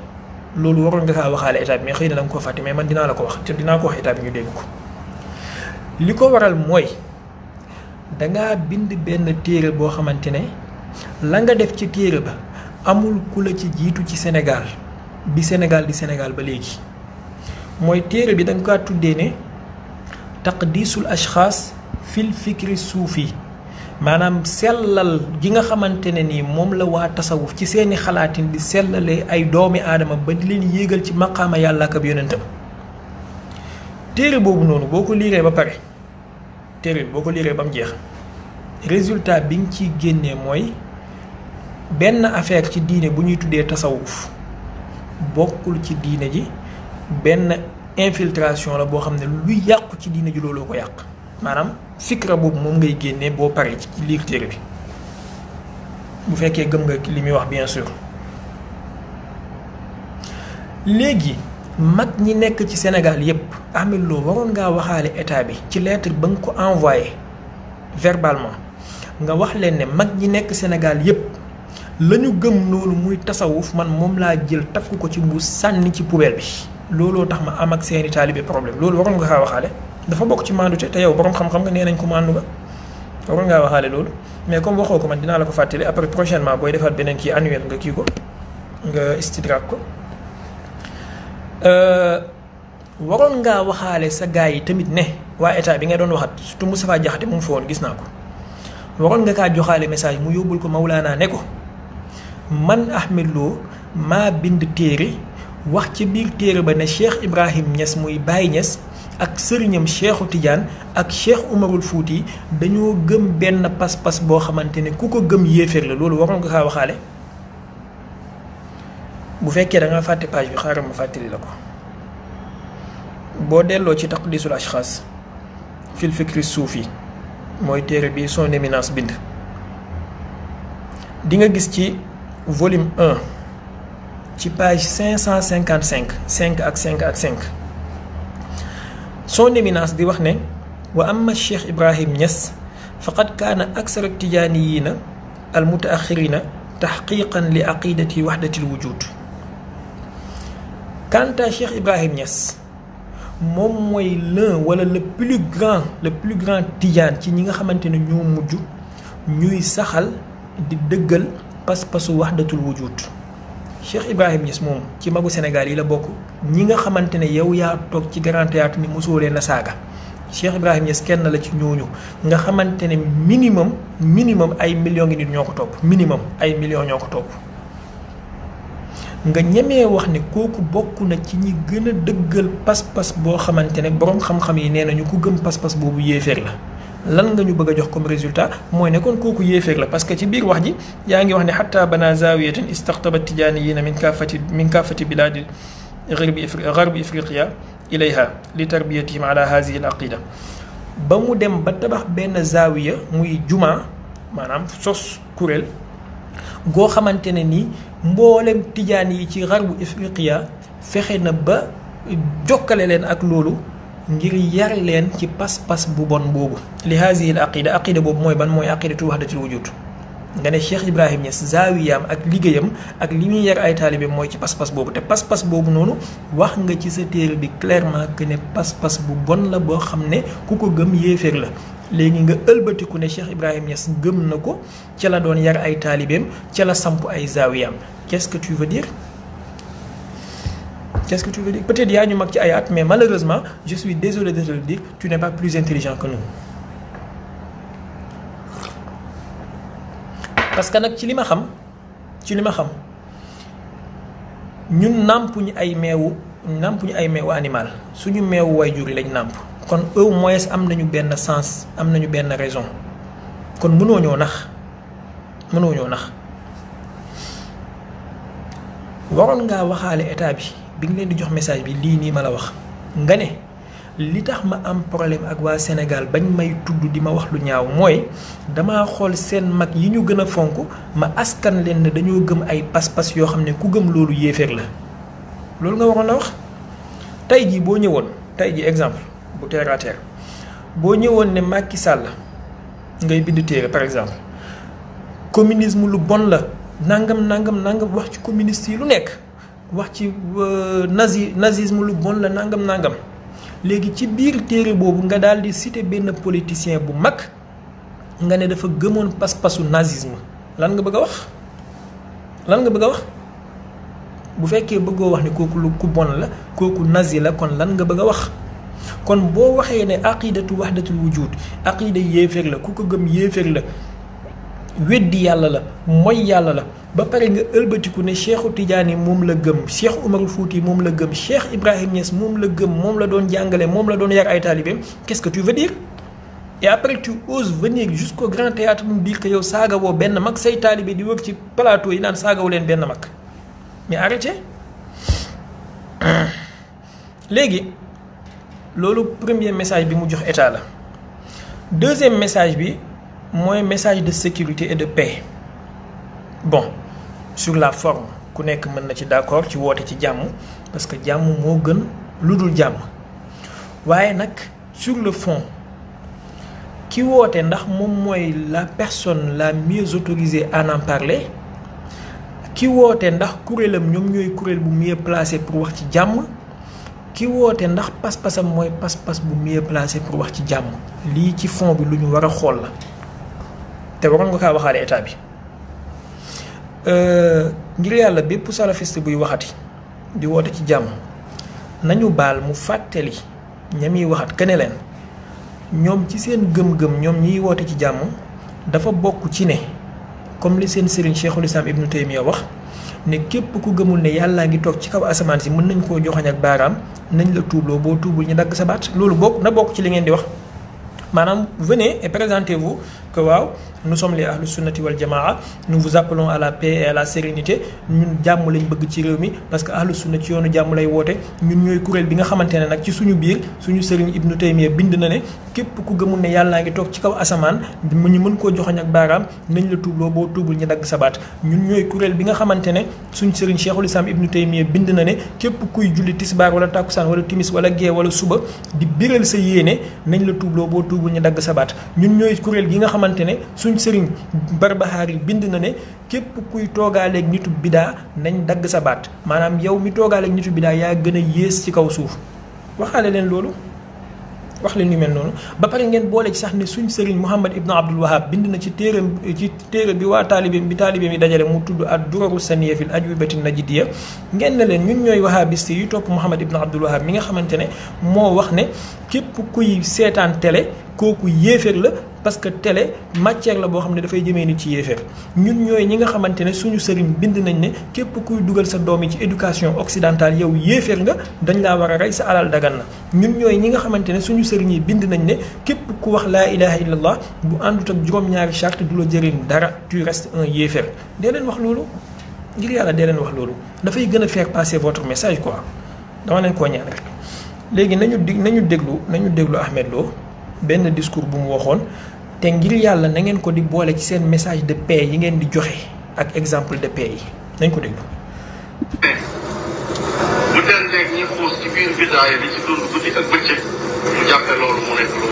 loolu waroon nga kaa waxaale état bi mais xëy na da nga koo fàtte mais man dinaa la ko wax te dinaa ko wax état bi ñu dégg ko. li ko waral mooy dangaa bind benn téere boo xamante ne la nga def ci téere ba amul ku la ci jiitu ci Sénégal bi Sénégal di Sénégal ba léegi mooy téere bi da nga kaa tuddee ne taqdisul ashxaas fil fikri suufi maanaam sellal gi nga xamante ne nii moom la waa tasawuf ci seeni xalaatin di sellalee ay doomi aadama ba di leen yéegal ci maqaama yàlla ak ab yonentam téere boobu noonu boo ko liiree ba pare téere bi boo ko liiree ba mu jeex résultat bi nga ciy génnee mooy benn affaire ci diine bu ñuy tuddee tasawuf bokkul ci diine ji benn infiltration la boo xam ne lu yàqu ci diine ji looloo ko yàq maanaam fikra boobu moom ngay génnee boo paree ci liir téere bi bu fekkee gëm nga li muy wax bien sûr. léegi mag ñi nekk ci Sénégal yépp Ahmed Lo waroon ngaa waxaale état bi ci lettre ba nga ko envoyé verbalement nga wax leen ne mag ñi nekk Sénégal yépp la ñu gëm loolu muy tasawuf man moom laa jël takku ko ci mbuus sànni ci poubelle bi looloo tax ma am ak seeni taalibe problème loolu waroon nga kaa waxaale dafa bokk ci maandute te yow borom xam-xam nga nee nañ ko maandu nga waroon ngaa waxaale loolu mais comme waxoo ko man dinaa la ko fàttali après prochainement booy defaat beneen kii annuel nga kii ko nga istidrak ko. waroon ngaa waxaale sa gars yi tamit ne waa état bi nga doon waxat surtout Moustapha Diakhaté mu ngi fa woon gis naa ko waroon nga kaa joxaale message mu yóbbul ko Mawlaana ne ko man Ahmed Lo maa bind téere wax ci biir téere ba ne Cheikh Ibrahim Niass muy Baye Niass ak sëriñam Cheikhu Tidiane ak Cheikh Umarul Fouti dañoo gëm benn pas-pas boo xamante ne ku ko gëm yéeféer la loolu waroon nga kaa waxaale. bu fekkee da nga fàtte page bi xaaral ma fàttali la ko boo delloo ci taqdisul ashxaas fil fikri suufi mooy téere bi son éminence bind di nga gis ci volume 1 ci page 555 5 ak 5 ak 5 son éminence di wax ne wa amma Cheikh Ibrahim Niass faqad kaana aksara tijaaniyina al mutaaxirina taxqiqan li aqidati waxdati l wujud quant à Cheikh Ibrahim Niass moom mooy l'un wala le plus grand tijaan ci ñi nga xamante ne ñoo mujj ñuy saxal di dëggal pas-pasu waxdatul wujud Cheikh Ibrahim Niass moom ci magu Sénégal yi la bokk ñi nga xamante ne yow yaa toog ci Grand Théâtre ni mosoo leen a saaga Cheikh Ibrahim Niass kenn la ci ñooñu nga xamante ne minimum ay millions ngi nit ñoo ko topp minimum ay millions ñoo ko topp nga ñemee wax ne kooku bokk na ci ñi gën a dëggal pas-pas boo xamante ne boroom xam-xam yi nee nañu ku gëm pas-pas boobu yéeféer la lan nga ñu bëgg a jox comme résultat mooy ne kon kooku yéeféer la parce que ci biir wax ji yaa ngi wax ne xatta bana zawiyatan istaqtaba tijaaniyina min kaafati bilaadi garbi ifriqiya ilayha li tarbiyatihim ala hazihi al aqida ba mu dem ba tabax benn zawiya muy juma maanaam sos kuréel goo xamante ne ni mboolem tijaan yi ci garbu ifriqiya fexe na ba jokkale leen ak loolu ngir yar leen ci pas-pas bu bon boobu li hazihi al aqida boobu mooy ban mooy aqidatu wahdatul wujud nga ne Cheikh Ibrahim Niass zaawiyaam ak liggéeyam ak li muy yar ay taalibe mooy ci pas-pas boobu te pas-pas boobu noonu wax nga ci sa téere bi clairement que ne pas-pas bu bon la boo xam ne ku ko gëm yéeféer la léegi nga ëlbatiku ne Cheikh Ibrahim Niass gëm na ko ca la doon yar ay taalibeem ca la samp ay zaawiyaam qu'est-ce que tu veux dire peut-être yaa ñu mag ci ay at mais malheureusement je suis désolé de te le dire tu n'es pas plus intelligent que nous parce que nag ci li ma xam ñun nàmpuñu ay meewu animal suñu meewu waajur yi lañ nàmp kon au moins am nañu benn sens am nañu benn raison kon mënoo ñoo nax waroon ngaa waxaale état bi nga leen di jox message bi lii nii ma la wax nga ne li tax ma am problème ak waa Sénégal bañ may tudd di ma wax lu ñaaw mooy dama xool seen mag yi ñu gën a fonk ma askan leen ne dañoo gëm ay pas-pas yoo xam ne ku gëm loolu yéeféer la loolu nga waroon a wax. tey jii boo ñëwoon tey jii exemple bu terre à terre boo ñëwoon ne Macky Sall ngay bind téere par exemple communisme lu bon la nangam wax ci communiste yi lu nekk wax ci nazisme lu bon la nangam léegi ci biir téere boobu nga daal di citer benn politicien bu mag nga ne dafa gëmoon pas-pasu nazisme lan nga bëgg a wax bu fekkee bëggoo wax ne kooku lu ku bon la kooku nazi la kon lan nga bëgg a wax kon boo waxee ne aqidatu wahdatul wujud aqida yéeféer la ku ko gëm yéeféer la weddi yàlla la mooy yàlla la ba pare nga ëlbatiku ne Cheikhu Tidiane moom la gëm Cheikh Oumarul Fouti moom la gëm Cheikh Ibrahim Niass moom la gëm moom la doon jàngale moom la doon yar ay taalibeem qu'est-ce que tu veux dire et après tu oses venir jusqu'au grand théâtre mu dire que yow saaga woo benn mag say taalibe di wër ci plateau yi naan saagawu leen benn mag mais arrêtez léegi loolu premier message bi mu jox état la deuxième message bi mooy message de sécurité et de paix bon sur la forme ku nekk mën na ci d'accord ci woote ci jàmm parce que jàmm moo gën lu dul jàmm waaye nag sur le fond ki woote ndax moom mooy la personne la mieux autorisée à en parler ki woote ndax kuréelam ñoom ñooy kuréel bu mieux placé pour wax ci jàmm ki woote ndax pas-pasam mooy pas-pas bu mieux placé pour wax ci jàmm lii ci fond bi lu ñu war a xool la te waroon nga kaa waxaale état bi ngir yàlla bépp salafiste buy waxati di woote ci jàmm nañu baal mu fàttali ñami waxat kene leen ñoom ci seen gëm-gëm ñoom ñiy woote ci jàmm dafa bokk ci ne comme li seen sëriñ Cheikhul Islam Ibnu Taymiya wax ne képp ku gëmul ne yàllaa ngi toog ci kaw asamaan si mën nañ koo joxañ ak baaraam nañ la tuubloo boo tuubul ñu dagg sa baat loolu bokk ci li ngeen di wax maanaam venez et présentez-vous que waaw nous sommes les ahlus sunnati wal jamaa nous vous appelons à la paix et à la sérénité ñun jàmm lañ bëgg ci réew mi parce que ahlus sunna ci yoonu jàmm lay woote ñun ñooy kuréel bi nga xamante ne nag ci suñu biir suñu sëriñ Ibnu Taymiya bind na ne képp ku gëmul ne yàllaa ngi toog ci kaw asamaan ñu mën koo joxoñ ak baaraam nañ la tuubloo boo tuubul ñu dagg sa baat ñun ñooy kuréel bi nga xamante ne suñu sëriñ Cheikhul Islam Ibnu Taymiya bind na ne képp kuy julli tisbaar wala takkusaan wala timis wala gee wala suba di biral sa yéene nañ la tuubloo boo tuubul ñu dagg sa baat ñun ñooy kuréel gi nga xamante ne suñ sëriñ Barbahaari bind na ne képp kuy toogaaleeg nitu bidaa nañ dagg sa baat maanaam yow mi toogaaleeg nitu bidaa yaa gën a yées ci kaw suuf waxaale leen loolu wax leen yu mel noonu ba pare ngeen boole ci sax ne suñ sëriñ Muhammad ibnu Abdul Wahab bind na ci téere bi waa taalibeem yi dajale mu tudd ad duraru saniya fil ajwibati najdiya ngeen ne leen ñun ñooy wahabiste yu topp Muhammad ibnu Abdul Wahab mi nga xamante ne moo wax ne képp kuy seetaan télé kooku yéeféer la parce que télé matière la boo xam ne dafay jëmee nit ci yéeféer ñun ñooy ñi nga xamante ne suñu sëriñ bind nañ ne képp kuy dugal sa doom yi ci éducation occidentale yow yéeféer nga dañ laa war a rey sa alal dagan na ñun ñooy ñi nga xamante ne suñu sëriñ yi bind nañ ne képp ku wax laa ilaha illallah bu àndut ak juróom-ñaari charte du la jëriñ dara tu restes un yéeféer dee leen wax loolu ngir yàlla dee leen wax loolu dafay gën a faire passer votre message quoi dama leen koo ñaan rek léegi nañu déglu Ahmed Lo benn discours bu mu waxoon te ngir yàlla na ngeen ko di boole ci seen message de paix yi ngeen di joxe ak exemple de paix yi nañ ko déglu. bu dendeeg ñi xuus ci biir bidaaya di ci dund guddi ak bëccëg mu jàppe loolu mu nekk lu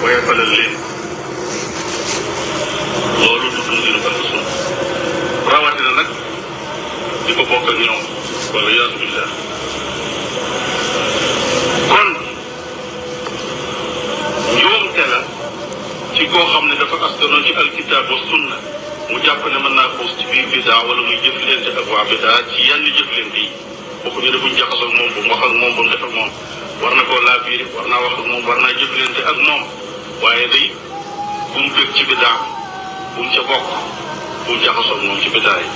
woyofalal leen loolu du dundinu ak sunna rawatina nag di ko bokk ak ñoom wala yaasu billah kon njuumte la ci koo xam ne dafa askanoo ci alkitab wa sunna mu jàpp ne mën naa xuus ci biir bidaa wala muy jëflante ak waa bidaa ci yenn jëflante yi bokkuñu ne buñ jaxasoo ak moom bu mu wax ak moom bu mu def ak moom war na koo laa biir war naa wax ak moom war naa jëflante ak moom waaye day bu mu bëgg ci bidaa bu mu ca bokk bu mu jaxasoo ak moom ci bidaa yi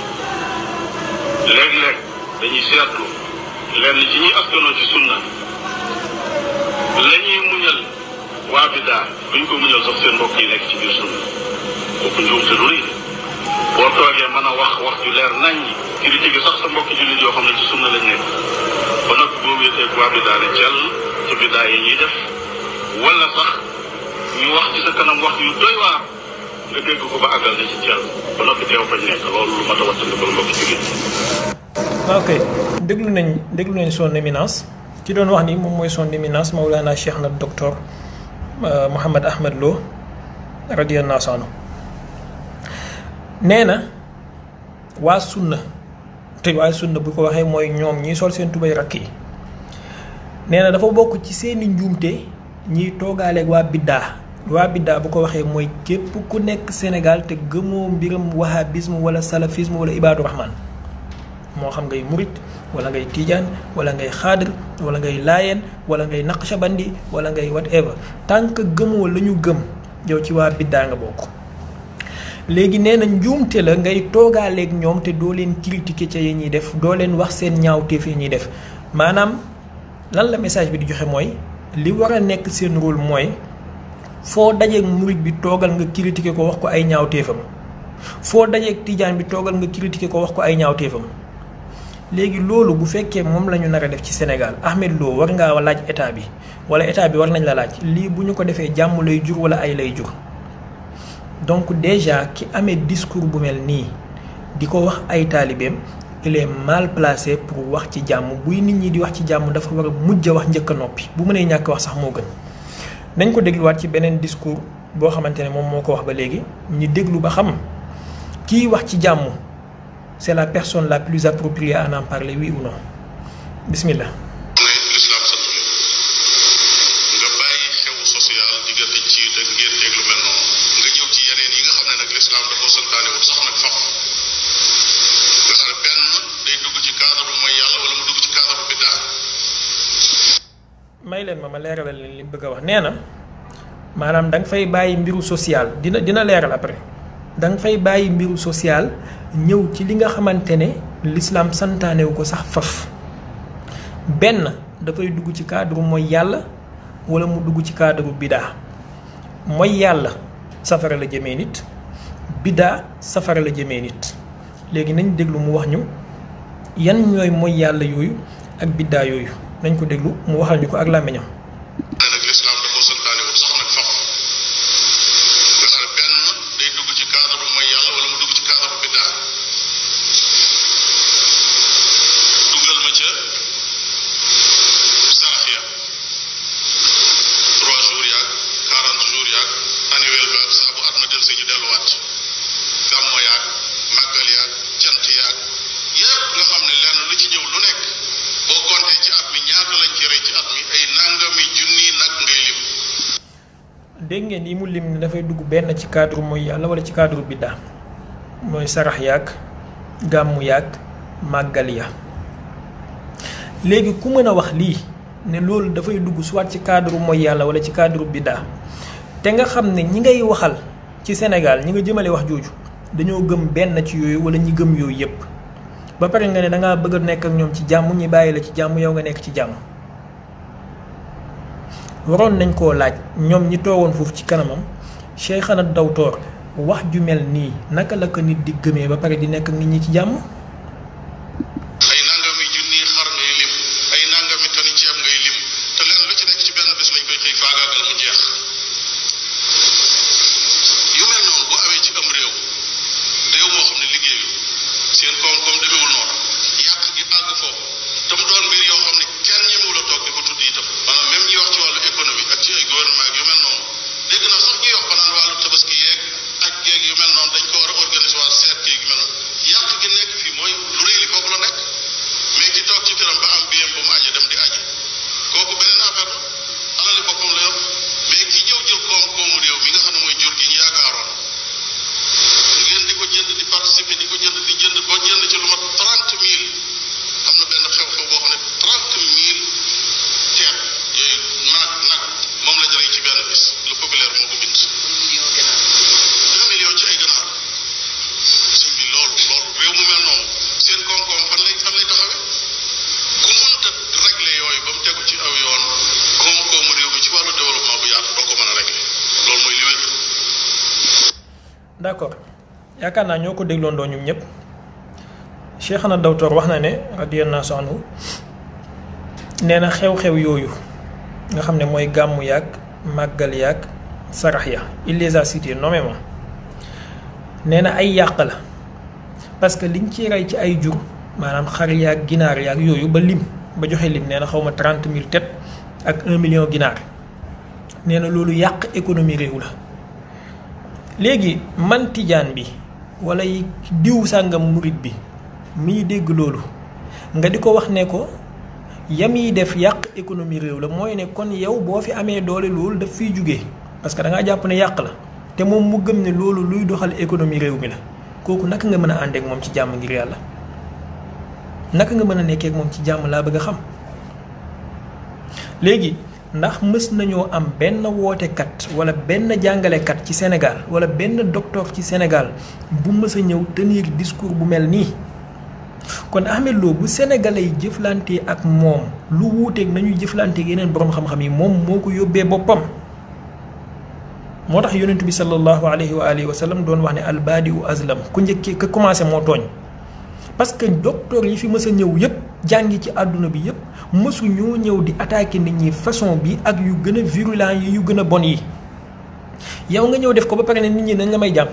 léeg-léeg dañuy seetlu lenn ci ñuy askanoo ci sunna la ñuy muñal waa bidaa duñ ko muñal sax seen mbokk yi nekk ci biir sunna kooku njuumte lu rëy boo toogee mën a wax ju leer nañ critique sax sa mbokki jullit yoo xam ne ci sunna lañ nekk ba noppi boo wéetee waa bidaa ne cell ci bidaa yi ñuy def wala sax ñu wax ci sa kanam wax yu doy waar nga dégg ko ba àggal ne ci cell ba noppi teew fañ nekk loolu lu mat a wattandikoo mbokki jullit ok déglu nañ son éminence ci doon wax ni moom mooy son éminence Mawlana Cheikh na docteur Mouhammad Ahmad Lo radiyallahu anhu nee na waa sunna te waa sunna bu ko waxee mooy ñoom ñiy sol seen tubay rakk yi nee na dafa bokk ci seeni njuumte ñiy toogaaleeg waa biddaa bu ko waxee mooy képp ku nekk Sénégal te gëmoo mbiram wahabisme wala salafisme wala ibaadu rahman moo xam ngay murit wala ngay tiijaan wala ngay xaadir wala ngay laayeen wala ngay naqshabandi wala ngay whatever tant que gëmoo la ñu gëm yow ci waa biddaa nga bokk. léegi nee na njuumte la ngay toogaaleeg ñoom te doo leen critiquer ca yi ñuy def doo leen wax seen ñaawteef yi ñuy def maanaam lan la message bi di joxe mooy li war a nekk seen rôle mooy foo dajeeg murit bi toogal nga critiquer ko wax ko ay ñaawteefam foo dajeeg tijaan bi toogal nga critiquer ko wax ko ay ñaawteefam. léegi loolu bu fekkee moom la ñu nar a def ci Sénégal Ahmed Lo war ngaa laaj état bi wala état bi war nañ la laaj lii bu ñu ko defee jàmm lay jur wala ay lay jur. donc déjà ki amee discours bu mel nii di ko wax ay taalibeem il est mal placé pour wax ci jàmm buy nit ñi di wax ci jàmm dafa war a mujj a wax njëkk a noppi bu mënee ñàkk wax sax moo gën. nañ ko dégluwaat ci beneen discours boo xamante ne moom moo ko wax ba léegi ñu déglu ba xam kii wax ci jàmm c'est la personne la plus appropriée à en parler oui ou non bismillah. l'islam sant nga bàyyi xew social diggante ci te ngénteeg lu mel noonu nga ñëw ci yeneen yi nga xam ne nag l'islam da koo santaane wut sax nag faf nga xam ne benn day dugg ci cadre mooy yàlla wala mu dugg ci cadre biddaa. may leen ma leeralal leen li bëgg a wax nee na maanaam da nga fay bàyyi mbiru social dina leeral après da nga fay bàyyi mbiru social ñëw ci li nga xamante ne l'islam santaanewu ko sax faf benn dafay dugg ci cadre mooy yàlla wala mu dugg ci cadre bidaa mooy yàlla safara la jëmee nit bidaa safara la jëmee nit léegi nañ déglu mu wax ñu yan ñooy mooy yàlla yooyu ak bidaa yooyu nañ ko déglu mu waxal ñu ko ak làmmiñam. nag l'islam da koo santaane wut sax nag faf nga xam ne benn day dugg ci cadre mooy yàlla wala mu dugg ci cadre bidaa dugal ma ca sarax ya 3 jours yaag 40 jours yaag annuel baag saa bu at ma del si ñu delluwaat gàmmo yaag màggal yaag cant yaag yépp nga xam ne lenn lu ci ñëw lu nekk boo compter ci at mi ñaata lañ ci rey ci at mi ay nangami junni nag ngay lim. dégg ngeen yi mu lim ne dafay dugg benn ci cadre mooy yàlla wala ci cadre biddaa mooy sarax yaag gàmmu yaag màggal ya léegi ku mën a wax lii ne loolu dafay dugg soit ci cadre mooy yàlla wala ci cadre biddaa te nga xam ne ñi ngay waxal ci Sénégal ñi nga jëmale wax jooju dañoo gëm benn ci yooyu wala ñi gëm yooyu yépp ba pare nga ne dangaa bëgg a nekk ak ñoom ci jàmm ñi bàyyi la ci jàmm yow nga nekk ci jàmm waroon nañ koo laaj ñoom ñi toogoon foofu ci kanamam Cheikhana Dawtoor wax ju mel nii naka la ko nit di gëmee ba pare di nekk ak nit ñi ci jàmm. ay nangami junni xar ngay lim ay nangami toni ceeb ngay lim te lenn lu ci nekk ci benn bés lañ koy xëy faagaagal mu jeex yu mel noonu bu amee ci am réew moo xam ne liggéeyu seen koom-koom demewul noonu yàq gi àgg foofu te mu doon mbir yoo xam ne kenn ñemewul a toog di ko tudd itam maanaam même ñi wax ci wàllu économie ak ci ay gouvernement ak yu mel noonu dégg naa sax ñuy wax ba naan wàllu tabaski yeeg ak geeg yu mel noonu dañ ko war a organiser waa seet kii yu mel noonu yàq gi nekk fii mooy lu rëy li foofu la nekk mais ki toog ci këram ba am biyam ba mu aji dem di aji kooku beneen affaire la alali boppam la yor mais ki ñëw jël koom-koomu réew mi nga xam ne mooy jur gi ñu yaakaaroon ngeen di ko jënd di participer di ko jënd di jënd ba jënd ci lu mat 30 000 am na benn xew-xew boo xam ne 30 000 ceeb yooyu nag moom la jëlee ci benn bis lu populaire moo ko bind. 2 millions ci ay ganaar sëñ bi loolu réew mu mel noonu seen koom-koom fan lay taxawee ku mënta régler yooyu ba mu tegu ci aw yoon koom-koomu réew mi ci wàllu développement bu yaatu doo ko mën a régler loolu mooy li wér. d'accord yaakaar naa ñoo ko dégloondoo ñoom ñëpp Cheikhana Dawtoor wax na ne radiyallahu anhu nee na xew-xew yooyu nga xam ne mooy gàmmu yaag màggal yaag sarax ya il les a cités nommément nee na ay yàq la parce que liñ ci rey ci ay jur maanaam xar yaag ginaar yaag yooyu ba lim ba joxe lim nee na xaw ma 30 000 têtes ak 1 million ginaar nee na loolu yàq économie réew la. léegi man tijaan bi wala diw sàngam murit bi miy dégg loolu nga di ko wax ne ko yam yi def yàq économie réew la mooy ne kon yow boo fi amee doole loolu daf fiy jugee parce que da ngaa jàpp ne yàq la te moom mu gëm ne loolu luy doxal économie réew mi la kooku naka nga mën a àndeek moom ci jàmm ngir yàlla naka nga mën a nekkee ak moom ci jàmm laa bëgg a xam. léegi ndax mës nañoo am benn wootekat wala benn jàngalekat ci Sénégal wala benn docteur ci Sénégal bu mës a ñëw tenir discours bu mel nii. kon Ahmed Lo bu sénégalais yi jëflante ak moom lu wuuteeg nañuy jëflante yeneen borom xam-xam yi moom moo ko yóbbee boppam. moo tax yonent bi sallallahu alayhi wa alihi wa sallam doon wax ne albaadi u azlam ku njëkkee ka commencé moo tooñ. parce que docteur yi fi mës a ñëw yëpp jàngi ci àdduna bi yëpp mësu ñoo ñëw di attaquer nit ñi façon bi ak yu gën a virulent yi yu gën a bon yi. yow nga ñëw def ko ba pare ne nit ñi dañ la may jàmm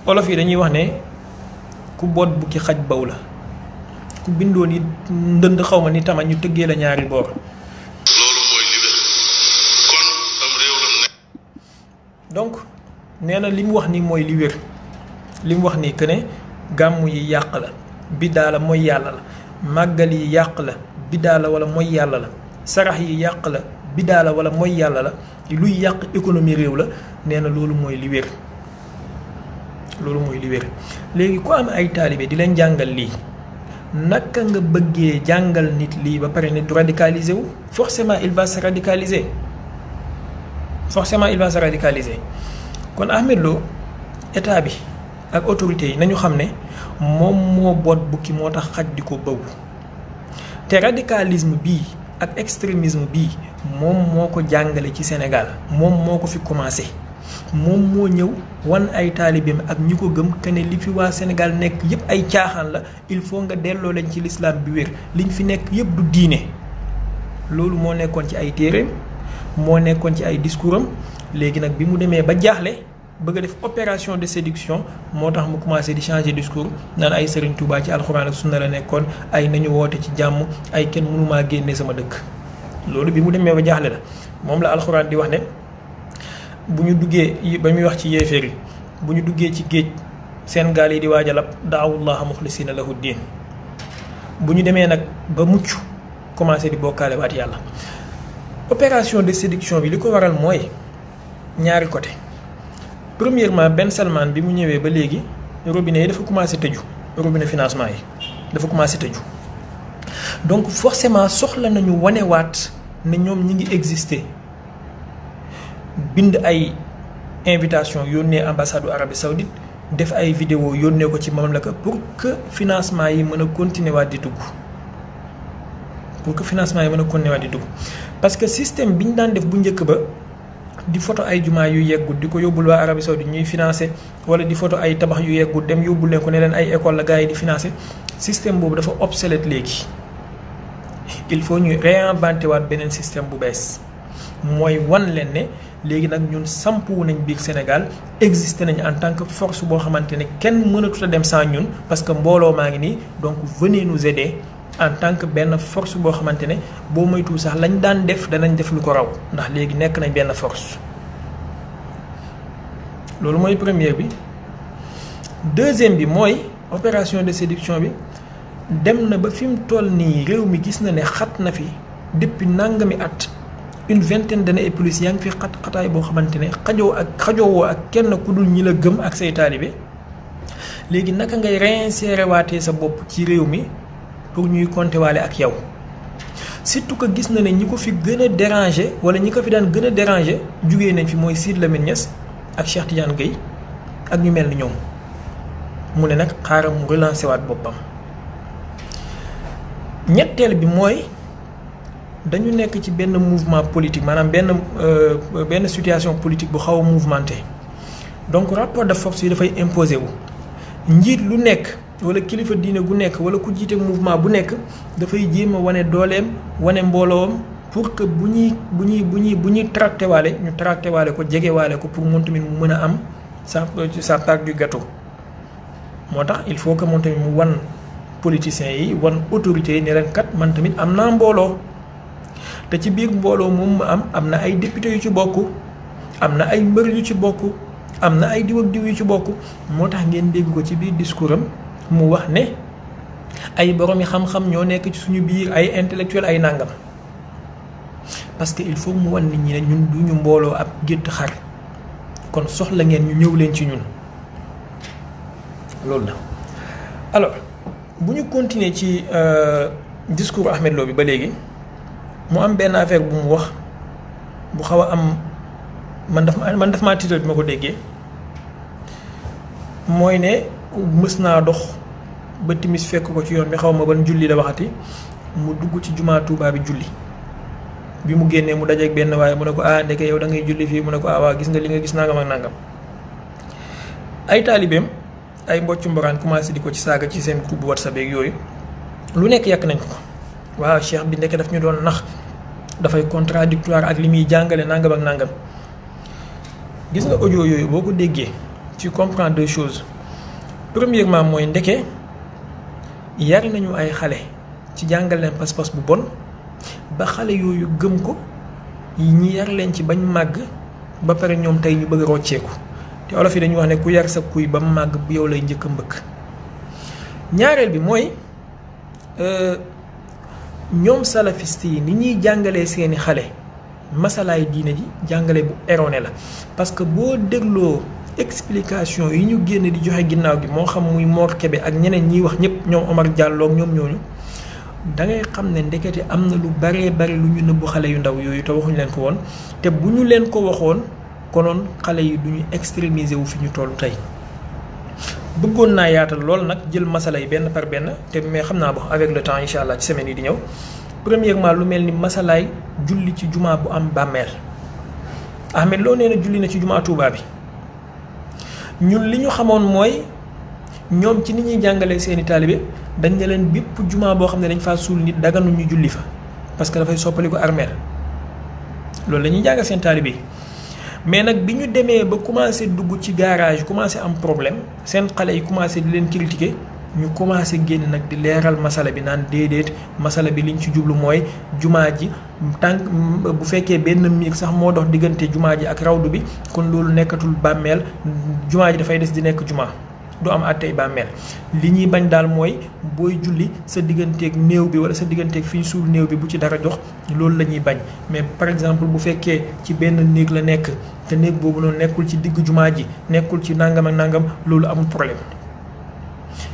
olof yi dañuy wax ne. ku boot bukki xaj baw la ku bindoo ni ndënd xaw ma ni tama ñu tëggee la ñaari boor. loolu mooy li des kon am réew la nekk. donc nee na li mu wax ni mooy li wér li mu wax ni que ne gàmm yi yàq la biddaa la mooy yàlla la màggal yi yàq la biddaa la wala mooy yàlla la sarax yi yàq la biddaa la wala mooy yàlla la luy yàq économie réew la nee na loolu mooy li wér. loolu mooy li wér léegi ku am ay taalibe di leen jàngal lii naka nga bëggee jàngal nit lii ba pare ne du radicaliser wu forcément il va se radicaliser kon Ahmed Lo état bi ak autorités yi nañu xam ne moom moo boot bukki moo tax xaj di ko bëw te radicalisme bii ak extrémisme bii moom moo ko jàngale ci Sénégal moom moo ko fi commencé. moom moo ñëw wan ay taalibeem ak ñi ko gëm que ne li fi waa Sénégal nekk yëpp ay caaxaan la il faut nga delloo leen ci l'islam bi wér liñ fi nekk yëpp du diine loolu moo nekkoon ci ay téereem moo nekkoon ci ay discours am léegi nag bi mu demee ba jaaxle bëgg a def opération de séduction moo tax mu commencé di changer discours naan ay Serigne Touba ci alxuraan ak sunna la nekkoon ay nañu woote ci jàmm ay kenn mënumaa génnee sama dëkk loolu bi mu demee ba jaaxle la moom la alxuraan di wax ne. bu ñu duggee ba muy wax ci yéeféer yi bu ñu duggee ci géej seen gaal yi di waaj a lab daawullaha muxlisina lahu diin bu ñu demee nag ba mucc commencé di bokkaale waat yàlla. opération de séduction bi li ko waral mooy ñaari côté premièrement Ben Salman bi mu ñëwee ba léegi robinet yi dafa commencé tëju robinet financement yi dafa commencé tëju donc forcément soxla nañu wanewaat ne ñoom ñi ngi exister. bind ay invitation yónnee ambassade u Arabie Saoudite def ay vidéo yónnee ko ci mamlaka pour que financement yi mën a continuer waat di dugg parce que système bi ñu daan def bu njëkk ba di photo ay jumaa yu yeggul di ko yóbbul waa Arabie Saoudite ñuy financé wala di photo ay tabax yu yeggul dem yóbbul leen ko ne leen ay école la gars yi di financé système boobu dafa obsolète léegi il faut ñu réinventer waat beneen système bu bees mooy wan leen ne léegi nag ñun sampu nañ biir Sénégal existé nañ en tant que force boo xamante ne kenn mënatut a dem sans ñun parce que mbooloo maa ngi nii donc venez nous aider en tant que benn force boo xamante ne boo moytuwul sax lañ daan def danañ def lu ko raw ndax léegi nekk nañ benn force. loolu mooy première bi deuxième bi mooy opération de séduction bi dem na ba fi mu toll nii réew mi gis na ne xat na fi depuis nangami at. une vingtaine d'années et plus yaa ngi fi xataay boo xamante ne xajoowoo ak kenn ku dul ñi la gëm ak say taalibe léegi naka ngay réinsérer waatee sa bopp ci réew mi pour ñuy compter waale ak yow surtout que gis na ne ñi ko fi gën a déranger wala ñi ko fi daan gën a déranger jugee nañ fi mooy Sidy Lamine Niass ak Cheikh Tidiane Gueye ak ñu mel ni ñoom mu ne nag xaaral mu relancer waat boppam ñetteel bi mooy. dañu nekk ci benn mouvement politique maanaam benn situation politique bu xaw a mouvementé donc rapport de force yi dafay imposé wu njiit lu nekk wala kilifa diine gu nekk wala ku jiite mouvement bu nekk dafay jéem a wane dooleem wane mbooloom pour que bu ñuy tracté waale ñu tracté waale ko jege waale ko pour moom tamit mu mën a am sa part du gâteau moo tax il faut que moom tamit mu wan politiciens yi wan autorités yi ne leen kat man tamit am naa mbooloo te ci biir mbooloo moom mu am na ay députés yu ci bokk am na ay mbër yu ci bokk am na ay diw ak diw yu ci bokk moo tax ngeen dégg ko ci biir discours am mu wax ne ay boroomi xam-xam ñoo nekk ci suñu biir ay intellectuel ay nàngam parce que il faut mu wan nit ñi ne ñun duñu mbooloo ab gétt xar kon soxla ngeen ñu ñëw leen ci ñun loolu la. alors bu ñu continuer ci discours Ahmed Lo bi ba léegi mu am benn affaire bu mu wax bu xaw a am man daf maa tiital bi ma ko déggee mooy ne mës naa dox ba timis fekk ko ci yoon bi xaw ma ban julli la waxati mu dugg ci jumaa Tuubaa bi julli bi mu génnee mu dajeeg benn waaye mu ne ko ndeke yow da ngay julli fii mu ne ko waa gis nga li nga gis nangam ak nangam ay taalibeem ay mbocc mboraan commencé di ko ci saaga ci seen groupe WhatsApp yeeg yooyu lu nekk yàq nañ ko waaw cheikh bi ndeke daf ñu doon nax dafay contradictoire ak li muy jàngale nangam ak nangam gis nga audio yooyu boo ko déggee tu comprends deux choses premièrement mooy ndeke yar nañu ay xale ci jàngal leen pas-pas bu bon ba xale yooyu gëm ko ñi yar leen ci bañ màgg ba pare ñoom tey ñu bëgg a rocceeku te olof yi dañuy wax ne ku yar sa kuy ba màgg bu yow lay njëkk a mbëkk ñaareel bi mooy ñoom salafiste yi ni ñuy jàngalee seeni xale masalaay diine ji jàngale bu erroné la parce que boo dégloo explication yi ñu génn di joxe ginnaaw gi moo xam muy Mor Kébé ak ñeneen ñiy wax ñëpp ñoom Omar Diallo ak ñoom ñooñu da ngay xam ne ndekete am na lu baree bari lu ñu nëbbu xale yu ndaw yooyu te waxuñu leen ko woon te bu ñu leen ko waxoon konoon xale yi du ñu extrémiser wu fi ñu toll tey. bëggoon naa yaatal lool nag jël masala yi benn par benn te mais xam naa ba avec le temps incha allah ci semaine yi di ñëw premièrement lu mel ni masalaay julli ci jumaa bu am bàmmeel Ahmed Lo nee na julli na ci jumaa Tuubaa bi ñun li ñu xamoon mooy ñoom ci ni ñuy jàngalee seeni taalibe dañ ne leen bépp jumaa boo xam ne dañ faa suul nit daganu ñu julli fa parce que dafay soppali ko armeel loolu la ñuy jàngal seen taalibe yi mais nag bi ñu demee ba commencé dugg ci garage commencé am problème seen xale yi commencé di leen critiquer ñu commencé génn nag di leeral masala bi naan déedéet masala bi liñ ci jublu mooy jumaa ji tànk bu fekkee benn miir sax moo dox diggante jumaa ji ak rawdu bi kon loolu nekkatul bàmmeel jumaa ji dafay des di nekk jumaa du am àttey bàmmeel li ñuy bañ daal mooy booy julli sa digganteeg néew bi wala sa digganteeg fi ñu suul néew bi bu ci dara jox loolu la ñuy bañ mais par exemple bu fekkee ci benn néeg la nekk te néeg boobu noonu nekkul ci digg jumaa ji nekkul ci nangam ak nangam loolu amul problème.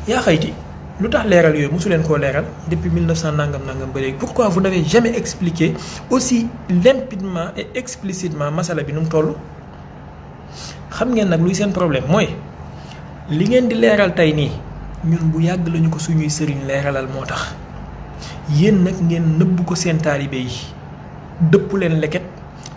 yaa xayti lu tax leeral yooyu mosu leen koo leeral depuis 1900 nangam ba léegi pourquoi vous n'avez jamais expliqué aussi limpidement et explicitement masala bi nu mu toll xam ngeen nag luy seen problème mooy. li ngeen di leeral tey nii ñun bu yàgg lañu ko suñuy sëriñ leeralal moo tax yéen nag ngeen nëbb ko seen taalibe yi dëpp leen leket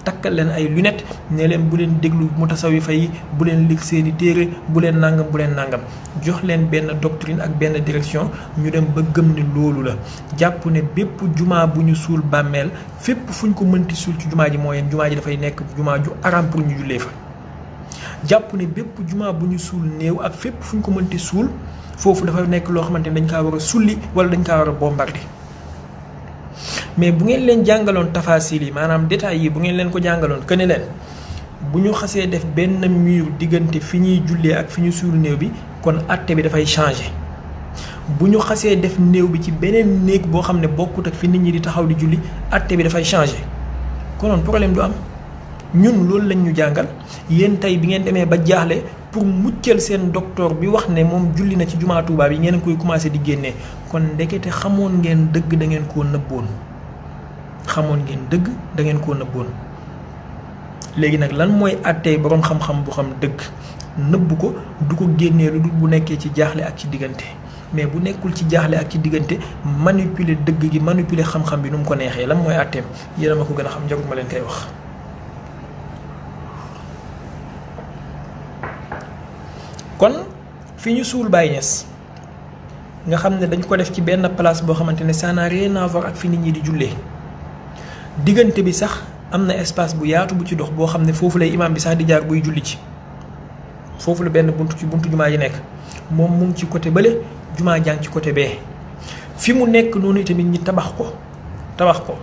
takkal leen ay lunettes ne leen bu leen déglu mutasawifa yi bu leen lig seeni téere bu leen nangam jox leen benn doctrine ak benn direction ñu dem ba gëm ne loolu la jàpp ne bépp jumaa bu ñu suul bàmmeel fépp fu ñu ko mënti suul ci jumaa ji mooy jumaa ji dafay nekk jumaa ju araam pour ñu jullee fa jàpp ne bépp jumaa bu ñu suul néew ak fépp fu ñu ko mënti suul foofu dafa nekk loo xamante ne dañ kaa war a sulli wala dañ kaa war a bombarder mais bu ngeen leen jàngaloon tafasil yi maanaam détails yi bu ngeen leen ko jàngaloon que ne leen bu ñu xasee def benn mur diggante fi ñuy jullee ak fi ñu suul néew bi kon àtte bi dafay changer bu ñu xasee def néew bi ci beneen néeg boo xam ne bokkut ak fi nit ñi di taxaw di julli àtte bi dafay changer konoon problème du am. ñun loolu lañ ñu jàngal yéen tey bi ngeen demee ba jaaxle pour muccal seen docteur bi wax ne moom julli na ci jumaa Tuubaa bi ngeen koy commencé di génnee kon ndekete xamoon ngeen dëgg da ngeen koo nëbboon léegi nag lan mooy àttee boroom xam-xam bu xam dëgg nëbb ko du ko génnee lu dul bu nekkee ci jaaxle ak ci diggante mais bu nekkul ci jaaxle ak ci diggante manipuler dëgg gi manipuler xam-xam bi nu mu ko neexee lan mooy àtteem yéen a ma ko gën a xam jarul ma leen koy wax. kon fi ñu suul Baye Niass nga xam ne dañ ko def ci benn place boo xamante ne ça n'a rien à voir ak fi nit ñi di jullee diggante bi sax am na espace bu yaatu bu ci dox boo xam ne foofu lay imaam bi sax di jaar buy julli ci foofu la benn buntu jumaa ji nekk moom mu ngi ci côté bële jumaa jàng ci côté bee fi mu nekk noonu tamit ñu tabax ko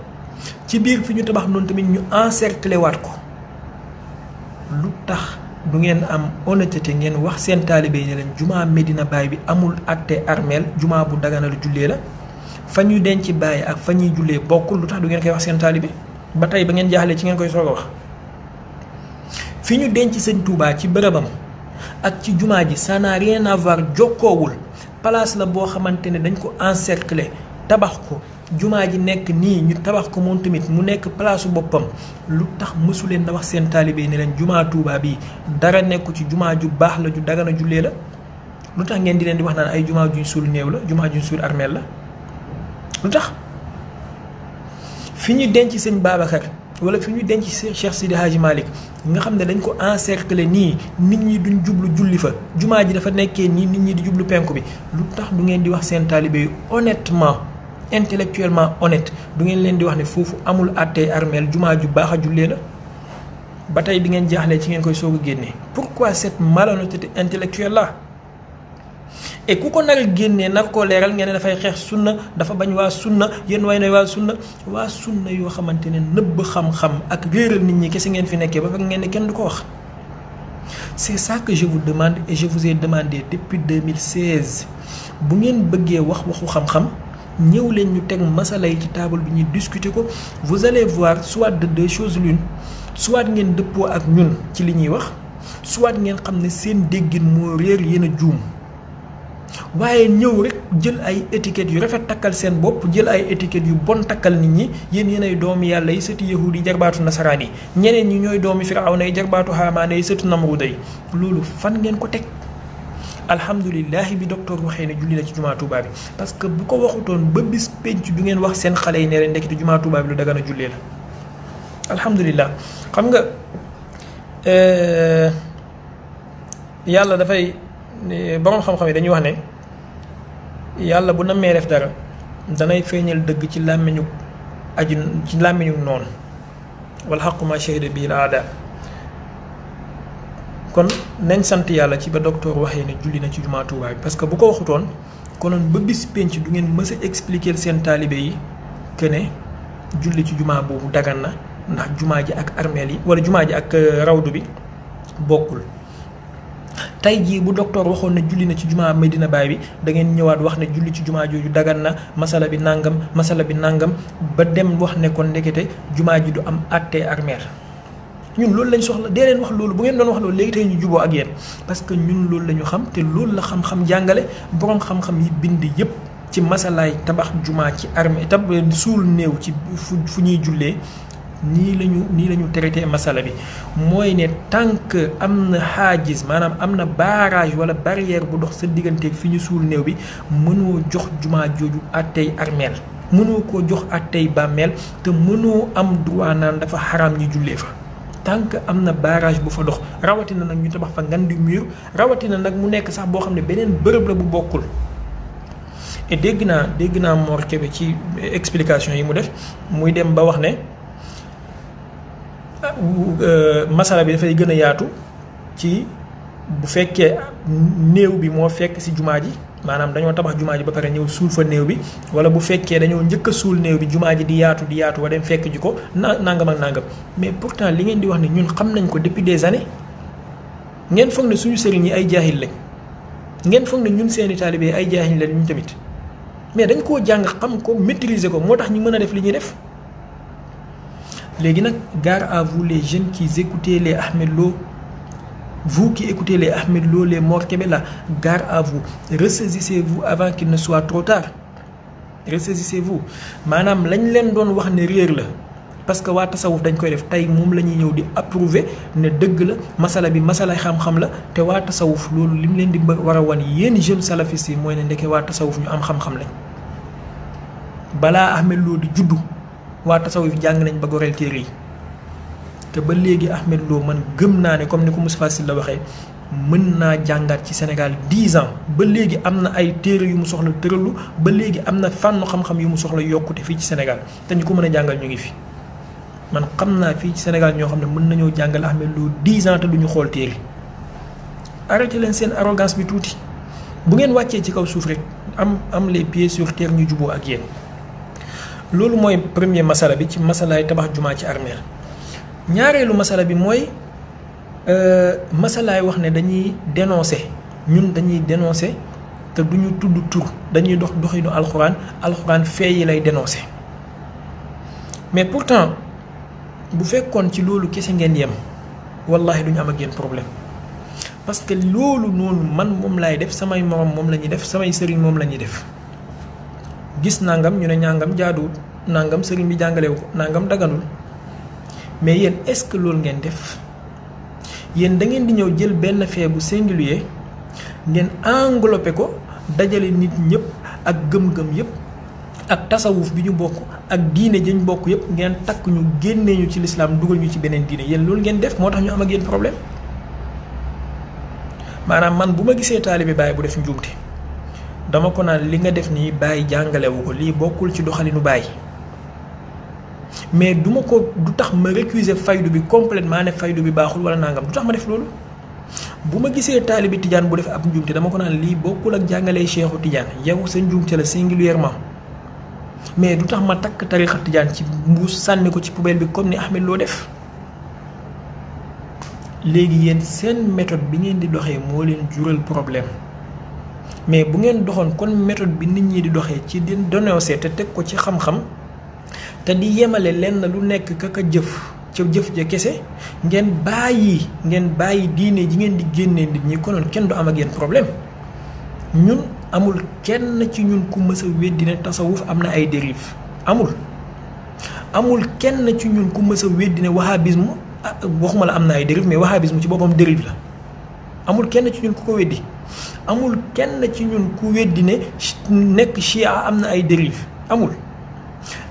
ci biir fi ñu tabax noonu tamit ñu encercler waat ko lu tax du ngeen am honnêteté ngeen wax seen taalibe yi ne leen jumaa Medina Baye bi amul àtte armeel jumaa bu dagana la jullee la fa ñuy denc Baye ak fa ñuy jullee bokkul lu tax du ngeen koy wax seen taalibe ba tey ba ngeen jaaxlee ci ngeen koy soog a wax fi ñu denc sëñ Touba ci bërëbam ak ci jumaa ji ça n'a rien à voir jokkoowul place la boo xamante ne dañ ko encercler tabax ko jumaa ji nekk nii ñu tabax ko moom tamit mu nekk palaasu boppam lu tax mësu leen na wax seen taalibe yi ne leen jumaa Touba bi dara nekku ci jumaa ju baax la ju dagana jullee la lu tax ngeen di leen di wax naan ay jumaa juñ suul néew la jumaa juñ suul armeel la lu tax fi ñu denc sëñ Babacar wala fi ñu denc Cheikh Sidi Hadji Malick nga xam ne dañ ko encercler nii nit ñi duñ jublu julli fa jumaa ji dafa nekkee nii nit ñi di jublu penku bi lu tax du ngeen di wax seen taalibe yi honnêtement intellectuellement honnête du ngeen leen di wax ne foofu amul àttee armeel jumaa ju baax a jullee la ba tey bi ngeen jaaxlee ci ngeen koy soog a génnee pourquoi cette malhonnêteté intellectuelle là et ku ko nar a génnee nar koo leeral ngeen ne dafay xeex sunna dafa bañ waa sunna yéen way na waa sunna yoo xamante ne nëbb xam-xam ak réeral nit ñi kese ngeen fi nekkee ba fekk ngeen ne kenn du ko wax c'est ça que je vous demande et je vous ai demandé depuis 2016 bu ngeen bëggee waxu xam-xam ñëw leen ñu teg masala yi ci table bi ñuy discuter ko vous allez voir soit de deux choses l'une soit ngeen dëppoo ak ñun ci li ñuy wax soit ngeen xam ne seen déggin moo réer yéen a juum waaye ñëw rek jël ay étiquettes yu rafet takkal seen bopp jël ay étiquettes yu bon takkal nit ñi yéenay doomi yàlla yi sëti yahudi yi jarbaatu nasaraan yi ñeneen ñi ñooy doomi firawna yi jarbaatu haamaana yi sëti namruda yi loolu fan ngeen ko teg alhamdulilah bi docteur waxee ne julli na ci jumaa Touba bi parce que bu ko waxutoon ba bis penc du ngeen wax seen xale yi ne leen ndekete jumaa Touba bi lu dagana jullee la alhamdulilah xam nga yàlla dafay borom xam-xam yi dañuy wax ne yàlla bu nammee def dara danay feeñal dëgg ci làmmiñu ci làmmiñu noonu wal haqqu ma shahida bihi al-a'daa kon nañ sant yàlla ci ba docteur waxee ne julli na ci jumaa Touba bi parce que bu ko waxutoon konoon ba bis penc du ngeen mës a expliquer seen taalibe yi que ne julli ci jumaa boobu dagan na ndax jumaa ji ak armeel yi wala jumaa ji ak rawdu bi bokkul tey jii bu docteur waxoon ne julli na ci jumaa Medina Baye bi da ngeen ñëwaat wax ne julli ci jumaa jooju dagan na masala bi nàngam ba dem wax ne kon ndekete jumaa ji du am àttee armeel ñun loolu lañ soxla dee leen wax loolu bu ngeen doon wax loolu léegi tey ñu juboo ak yéen parce que ñun loolu la ñu xam te loolu la xam-xam jàngale boroom xam-xam yi bind yépp ci masalaay tabax jumaa ci armée suul néew ci fu ñuy jullee nii lañu traité masala bi mooy ne tant que am na xaajis maanaam am na barrage wala barrière bu dox sa digganteeg fi ñu suul néew bi mënoo jox jumaa jooju àttey armeel mënoo koo jox àttey bàmmeel te mënoo am droit naan dafa xaraam ñu jullee fa tant que am na barrage bu fa dox rawatina nag ñu tabax fa ngan di mur rawatina nag mu nekk sax boo xam ne beneen bërëb la bu bokkul et dégg naa Mor Kébé ci explication yi mu def muy dem ba wax ne masala bi dafay gën a yaatu ci bu fekkee néew bi moo fekk ci jumaa ji maanaam dañoo tabax jumaa ji ba pare ñëw suul fa néew bi wala bu fekkee dañoo njëkk a suul néew bi jumaa ji di yaatu wa dem fekk ji ko nangam ak nangam mais pourtant li ngeen di wax ne ñun xam nañ ko depuis des années ngeen foog ne suñu sëriñ yi ay jaahil lañ ngeen foog ne ñun seeni taalibe ay jaahil lañ ñun tamit mais dañ koo jàng xam ko maîtriser ko moo tax ñu mën a def li ñuy def léegi nag gare à vous les jeunes qui écoutez les Ahmed Lo vous qui écoutez les Ahmed Lo les Mor Kébé là gare à vous ressaisissez-vous avant qu'il ne soit trop tard ressaisissez-vous maanaam lañ leen doon wax ne réer la parce que waa tasawuf dañ koy def tey moom la ñuy ñëw di approuver ne dëgg la masala bi masala xam-xam la te waa tasawuf loolu lim leen di war a wan yéen jeunes salafistes yi mooy ne ndeke waa tasawuf ñu am xam-xam lañ balaa Ahmed Lo di juddu waa tasawuf jàng nañ ba goreel téere yi te ba léegi Ahmed Lo man gëm naa ne comme ni ko Moustapha Sy la waxee mën naa jàngaat ci Sénégal 10 ans ba léegi am na ay téere yu mu soxla tëralu ba léegi am na fànn xam-xam yu mu soxla yokkute fii ci Sénégal te ñu ko mën a jàngal ñu ngi fi man xam naa fii ci Sénégal ñoo xam ne mën nañoo jàngal Ahmed Lo 10 ans te duñu xool téere arrêté leen seen arrogance bi tuuti bu ngeen wàccee ci kaw suuf rek am les pieds sur terre ñu juboo ak yéen. loolu mooy premier masala bi ci masalaay tabax jumaa ci armeel. ñaareelu masala bi mooy masalaay wax ne dañuy dénoncer ñun dañuy dénoncer te duñu tudd tur dañuy doxinu alxuraan fee yi lay dénoncer mais pourtant bu fekkoon ci loolu kese ngeen yem wallahi duñu am ak yéen problème parce que loolu noonu man moom laay def samay morom moom la ñuy def samay sëriñ moom la ñuy def gis nangam ñu ne ñàngam jaaduwul nangam sëriñ bi jàngalewu ko nangam daganul mais yéen est-ce que loolu ngeen def yéen da ngeen di ñëw jël benn fee bu singulier ngeen englobé ko dajale nit ñëpp ak gëm-gëm yëpp ak tasawuf bi ñu bokk ak diine jañ bokk yëpp ngeen takk ñu génnee ñu ci lislaam dugal ñu ci beneen diine yéen loolu ngeen def moo tax ñu am ak yéen problème maanaam man bu ma gisee taalibe Baay bu def njuumte dama ko naan li nga def nii Baay jàngalewu ko lii bokkul ci doxalinu Baay mais du tax ma récuser faydu bi complètement ne faydu bi baaxul wala nangam du tax ma def loolu bu ma gisee taalibi Tijaan bu def ab njuumte dama ko naan lii bokkul ak jàngalee Cheikhu Tijaan yow sa njuumte la singulièrement mais du tax ma takk tariqa Tijaan ci mbuus sànni ko ci poubelle bi comme ni Ahmed Lo def. léegi yéen seen méthode bi ngeen di doxee moo leen jural problème mais bu ngeen doxoon kon méthode bi nit ñi di doxee ci di dénoncer te teg ko ci xam-xam te di yemale lenn lu nekk ka jëf ca jëf ja kese ngeen bàyyi diine ji ngeen di génnee nit ñi konoon kenn du am ak yéen problème ñun amul kenn ci ñun ku mës a weddi ne tasawuf am na ay dérive amul kenn ci ñun ku mës a weddi ne wahhabisme waxuma la am na ay dérive mais wahhabisme ci boppam dérive la amul kenn ci ñun ku ko weddi amul kenn ci ñun ku weddi ne nekk chia am na ay dérive amul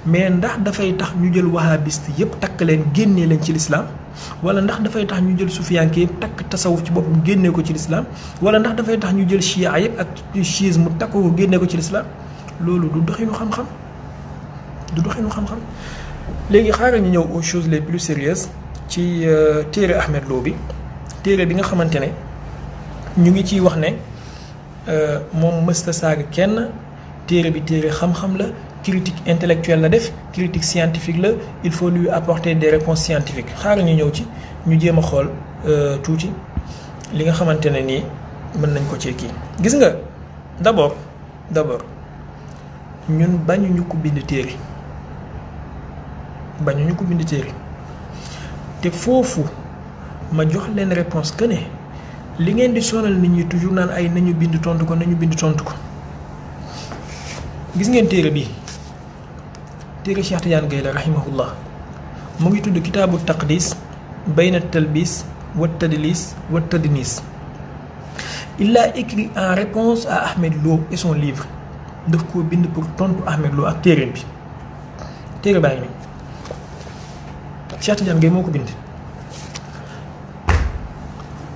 mais ndax dafay tax ñu jël wahhabiste yëpp takk leen génnee leen ci lislaam wala ndax dafay tax ñu jël sufiyanke yëpp takk tasawuf ci boppam génnee ko ci lislaam wala ndax dafay tax ñu jël chia yëpp ak chiisme takk ko génnee ko ci lislaam loolu du doxinu xam-xam léegi xaaral ñu ñëw aux choses les plus sérieuses ci téere Ahmed Lo bi téere bi nga xamante ne ñu ngi ciy wax ne moom mësta saaga kenn téere bi téere xam-xam la critique intellectuelle la def critique scientifique la il faut lui apporter des réponses scientifiques xaaral ñu ñëw ci ñu jéem a xool tuuti li nga xamante ne nii mën nañ ko ci kii gis nga d'abord ñun bañuñu ko bind téere te foofu ma jox leen réponse que ne li ngeen di sonal nit ñi toujours naan ay nañu bind tontu ko gis ngeen téere bi téere Cheikh Tidiane Gaye la rahimahullah mu ngi tudd kitaabu taqdis bayna talbis wa tadlis wa tadnis il a écrit en réponse à Ahmed Lo et son livre daf koo bind pour tontu Ahmed Lo ak téere bi téere baa ngi nii Cheikh Tidiane Gaye moo ko bind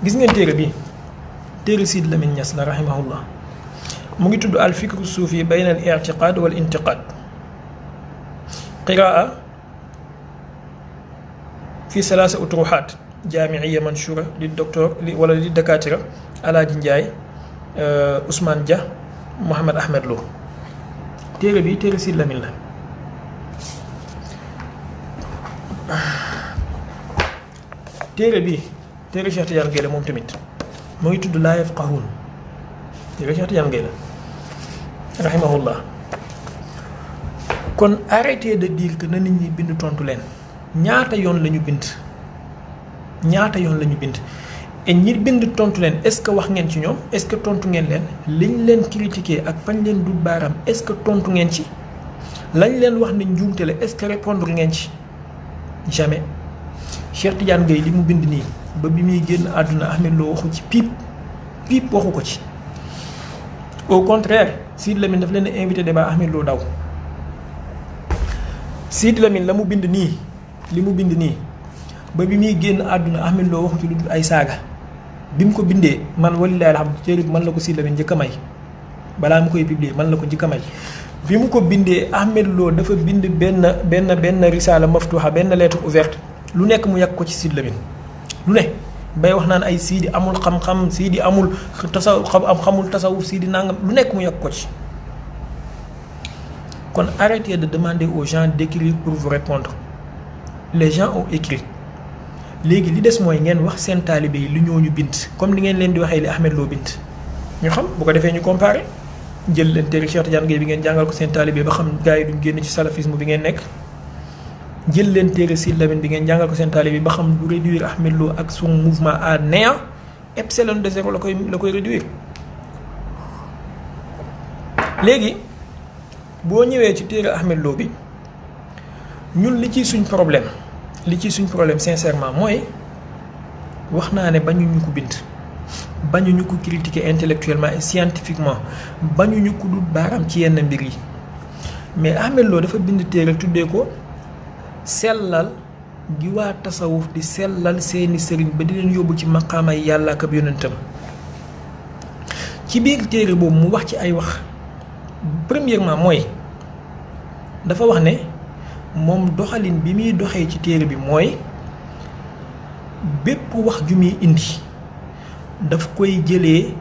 gis ngeen téere bi téere Sidy Lamine Niass la rahimahullah mu ngi tudd al fikru suufi bayna al i'tiqad wal intiqad qiraa fi salaasa utruxaat jaamiiya manshura li docteur wala li dakatira Alaaji Njaay Ousmane Dia Mouhamed Ahmed Lo téere bi téere Sidy Lamine la téere bi téere Cheikh Tidiane Gaye la moom tamit mu ngi tudd laa yafqahuun téere Cheikh Tidiane Gaye la rahimahullah kon arrêtez de dire que na nit ñi bind tontu leen ñaata yoon la ñu bind et ñi bind tontu leen est-ce que wax ngeen ci ñoom est-ce que tontu ngeen leen liñ leen critiquer ak fañ leen du baaraam est-ce que tontu ngeen ci lañ leen wax ne njuumte la est-ce que répondre ngeen ci jamais Cheikh Tidiane Gaye li mu bind nii ba bi muy génn àdduna Ahmed Lo waxu ci piip waxu ko ci au contraire Sidy Lamine daf leen a invité débat Ahmed Lo daw Sidy Lamine li mu bind nii ba bi muy génn àdduna Ahmed Lo waxu ci lu dul ay saaga bi mu ko bindee man walilahi alhamdu téere bi man la ko Sidy Lamine njëkk a may balaa mu koy publier man la ko njëkk a may bi mu ko bindee Ahmed Lo dafa bind benn risaala maftuha benn lettre ouverte lu nekk mu yàq ko ci Sidy Lamine lu ne bay wax naan ay Sidy amul xam-xam Sidy amul xamul tasawuf Sidy nangam lu nekk mu yàq ko ci kon arrêtez de demander aux gens d'écrire pour vous répondre. Les gens ont écrit léegi li des mooy ngeen wax seen taalibe yi li ñooñu bind comme ni ngeen leen di waxee li Ahmed Lo bind ñu xam bu ko defee ñu comparer jël leen téere Cheikh Tidiane Gaye bi ngeen jàngal ko seen taalibe ba xam gars yi duñ génn ci salafisme bi ngeen nekk jël leen téere Sidy Lamine bi ngeen jàngal ko seen taalibe ba xam du réduire Ahmed Lo ak son mouvement à néant epsilon de zéro la koy réduire. léegi boo ñëwee ci téere Ahmed Lo bi ñun li ciy suñ problème sincèrement mooy wax naa ne bañuñu ko bind bañuñu ko critiquer intellectuellement et scientifiquement bañuñu ko dul baaraam ci yenn mbir yi mais Ahmed Lo dafa bind téere tuddee ko sellal gi waa tasawuf di sellal seeni sëriñ ba di leen yóbbu ci maqaamay yàlla ak ab yonentam ci biir téere boobu mu wax ci ay wax premièrement mooy dafa wax ne moom doxalin bi muy doxee ci téere bi mooy bépp wax ju muy indi daf koy jëlee